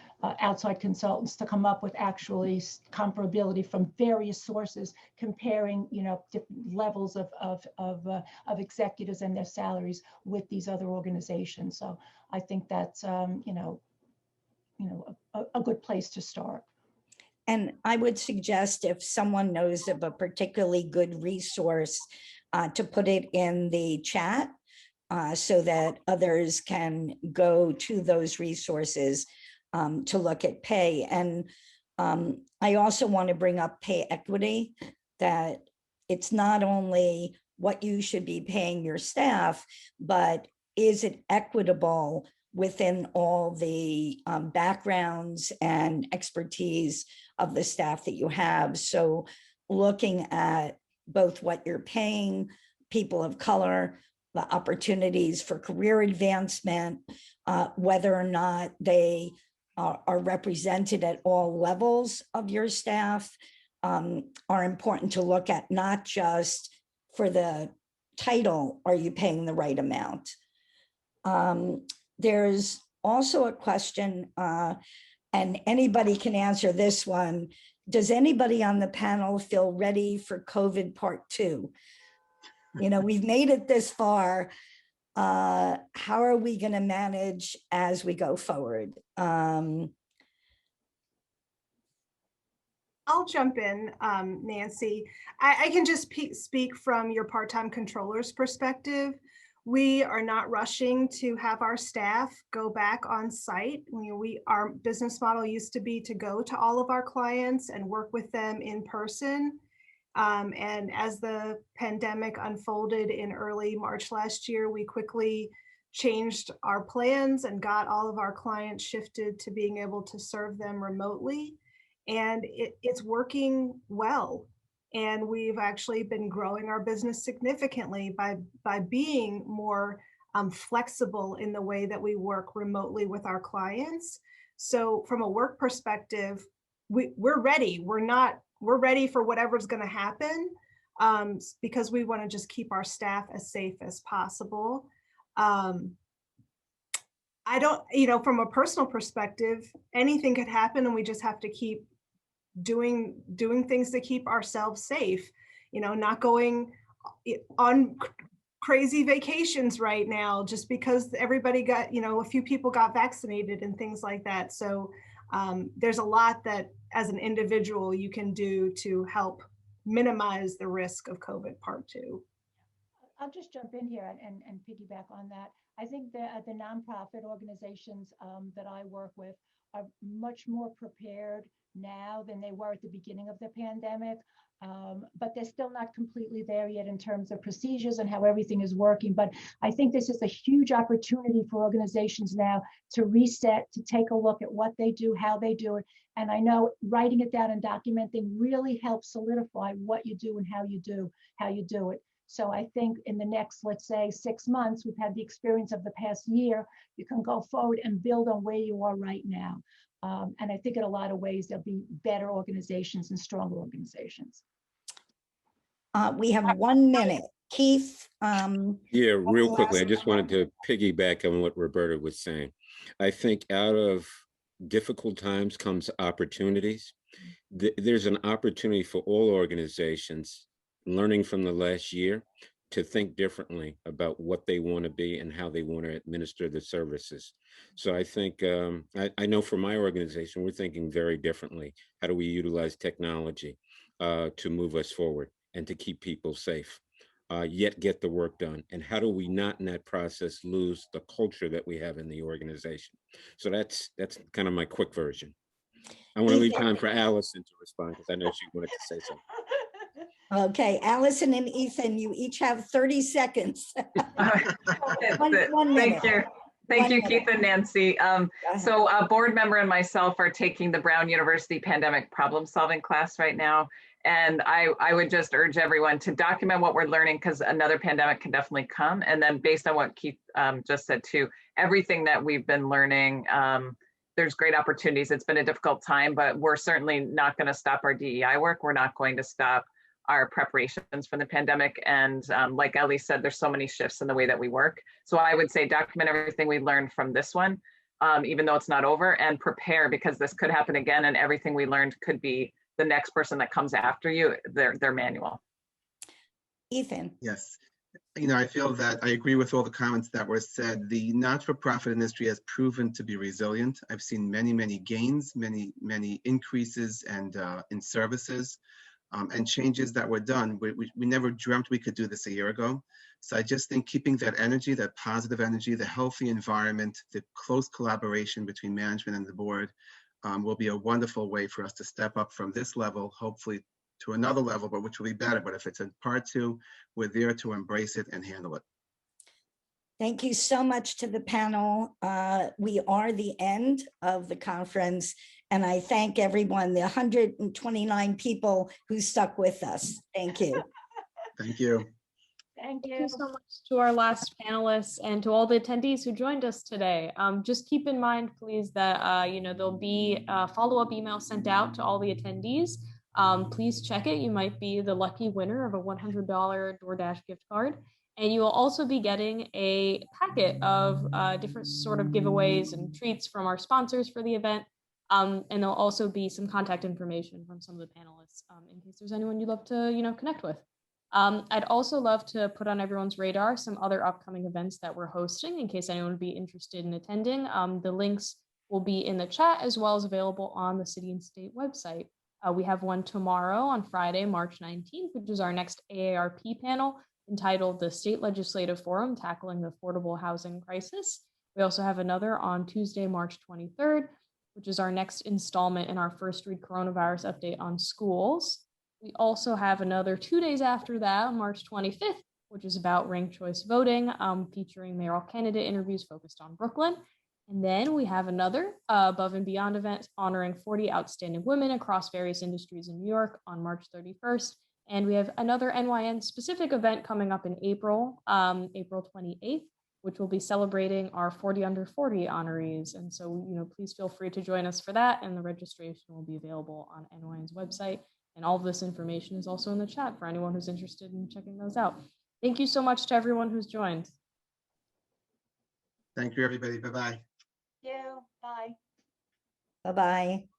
outside consultants to come up with actually comparability from various sources, comparing, different levels of executives and their salaries with these other organizations. So I think that's, a good place to start. And I would suggest if someone knows of a particularly good resource to put it in the chat so that others can go to those resources to look at pay. And I also want to bring up pay equity, that it's not only what you should be paying your staff, but is it equitable within all the backgrounds and expertise of the staff that you have? So looking at both what you're paying people of color, the opportunities for career advancement, whether or not they are represented at all levels of your staff, are important to look at, not just for the title, are you paying the right amount? There's also a question, and anybody can answer this one. Does anybody on the panel feel ready for COVID part 2? We've made it this far. How are we going to manage as we go forward? I'll jump in, Nancy. I can just speak from your part-time controller's perspective. We are not rushing to have our staff go back on site. Our business model used to be to go to all of our clients and work with them in person. And as the pandemic unfolded in early March last year, we quickly changed our plans and got all of our clients shifted to being able to serve them remotely. And it's working well. And we've actually been growing our business significantly by being more flexible in the way that we work remotely with our clients. So from a work perspective, we're ready. We're ready for whatever's going to happen because we want to just keep our staff as safe as possible. I don't, from a personal perspective, anything could happen and we just have to keep doing things to keep ourselves safe, not going on crazy vacations right now just because everybody got, a few people got vaccinated and things like that. So there's a lot that as an individual you can do to help minimize the risk of COVID part 2. I'll just jump in here and piggyback on that. I think that the nonprofit organizations that I work with are much more prepared now than they were at the beginning of the pandemic. but they're still not completely there yet in terms of procedures and how everything is working. But I think this is a huge opportunity for organizations now to reset, to take a look at what they do, how they do it. And I know writing it down and documenting really helps solidify what you do and how you do it. So I think in the next, let's say, 6 months, we've had the experience of the past year, you can go forward and build on where you are right now. And I think in a lot of ways, there'll be better organizations and stronger organizations. We have 1 minute. Keith? Yeah, real quickly, I just wanted to piggyback on what Roberta was saying. I think out of difficult times comes opportunities. There's an opportunity for all organizations, learning from the last year, to think differently about what they want to be and how they want to administer the services. So I think, I know for my organization, we're thinking very differently. How do we utilize technology to move us forward and to keep people safe, yet get the work done? And how do we not in that process lose the culture that we have in the organization? So that's kind of my quick version. I want to leave time for Allison to respond because I know she wanted to say something. Okay, Allison and Ethan, you each have 30 seconds. one minute. Thank you. Thank you, Keith and Nancy. So a board member and myself are taking the Brown University Pandemic Problem Solving class right now. And I would just urge everyone to document what we're learning, because another pandemic can definitely come. And then based on what Keith just said too, everything that we've been learning, there's great opportunities. It's been a difficult time, but we're certainly not going to stop our DEI work. We're not going to stop our preparations for the pandemic. And like Ellie said, there's so many shifts in the way that we work. So I would say document everything we learned from this one, even though it's not over, and prepare, because this could happen again, and everything we learned could be the next person that comes after you, their manual. Ethan. Yes. You know, I feel that I agree with all the comments that were said. The not-for-profit industry has proven to be resilient. I've seen many, many gains, many increases and in services and changes that were done. We never dreamt we could do this a year ago. So I just think keeping that energy, that positive energy, the healthy environment, the close collaboration between management and the board will be a wonderful way for us to step up from this level, hopefully to another level, but which will be better. But if it's in part 2, we're there to embrace it and handle it. Thank you so much to the panel. We are the end of the conference, and I thank everyone, the 129 people who stuck with us. Thank you. Thank you. Thank you so much to our last panelists and to all the attendees who joined us today. Just keep in mind, please, that there'll be a follow-up email sent out to all the attendees. Please check it. You might be the lucky winner of a $100 DoorDash gift card. And you will also be getting a packet of different sort of giveaways and treats from our sponsors for the event. And there'll also be some contact information from some of the panelists in case there's anyone you'd love to, connect with. I'd also love to put on everyone's radar some other upcoming events that we're hosting in case anyone would be interested in attending. The links will be in the chat as well as available on the City and State website. We have one tomorrow on Friday, March 19th, which is our next AHRC panel entitled The State Legislative Forum Tackling the Affordable Housing Crisis. We also have another on Tuesday, March 23rd, which is our next installment in our first read coronavirus update on schools. We also have another 2 days after that, on March 25th, which is about ranked choice voting, featuring mayoral candidate interviews focused on Brooklyn. And then we have another Above and Beyond event honoring 40 outstanding women across various industries in New York on March 31st. And we have another NYN specific event coming up in April, April 28th, which will be celebrating our 40 under 40 honorees. And so, please feel free to join us for that. And the registration will be available on NYN's website. And all of this information is also in the chat for anyone who's interested in checking those out. Thank you so much to everyone who's joined. Thank you, everybody. Bye-bye. Thank you. Bye. Bye-bye.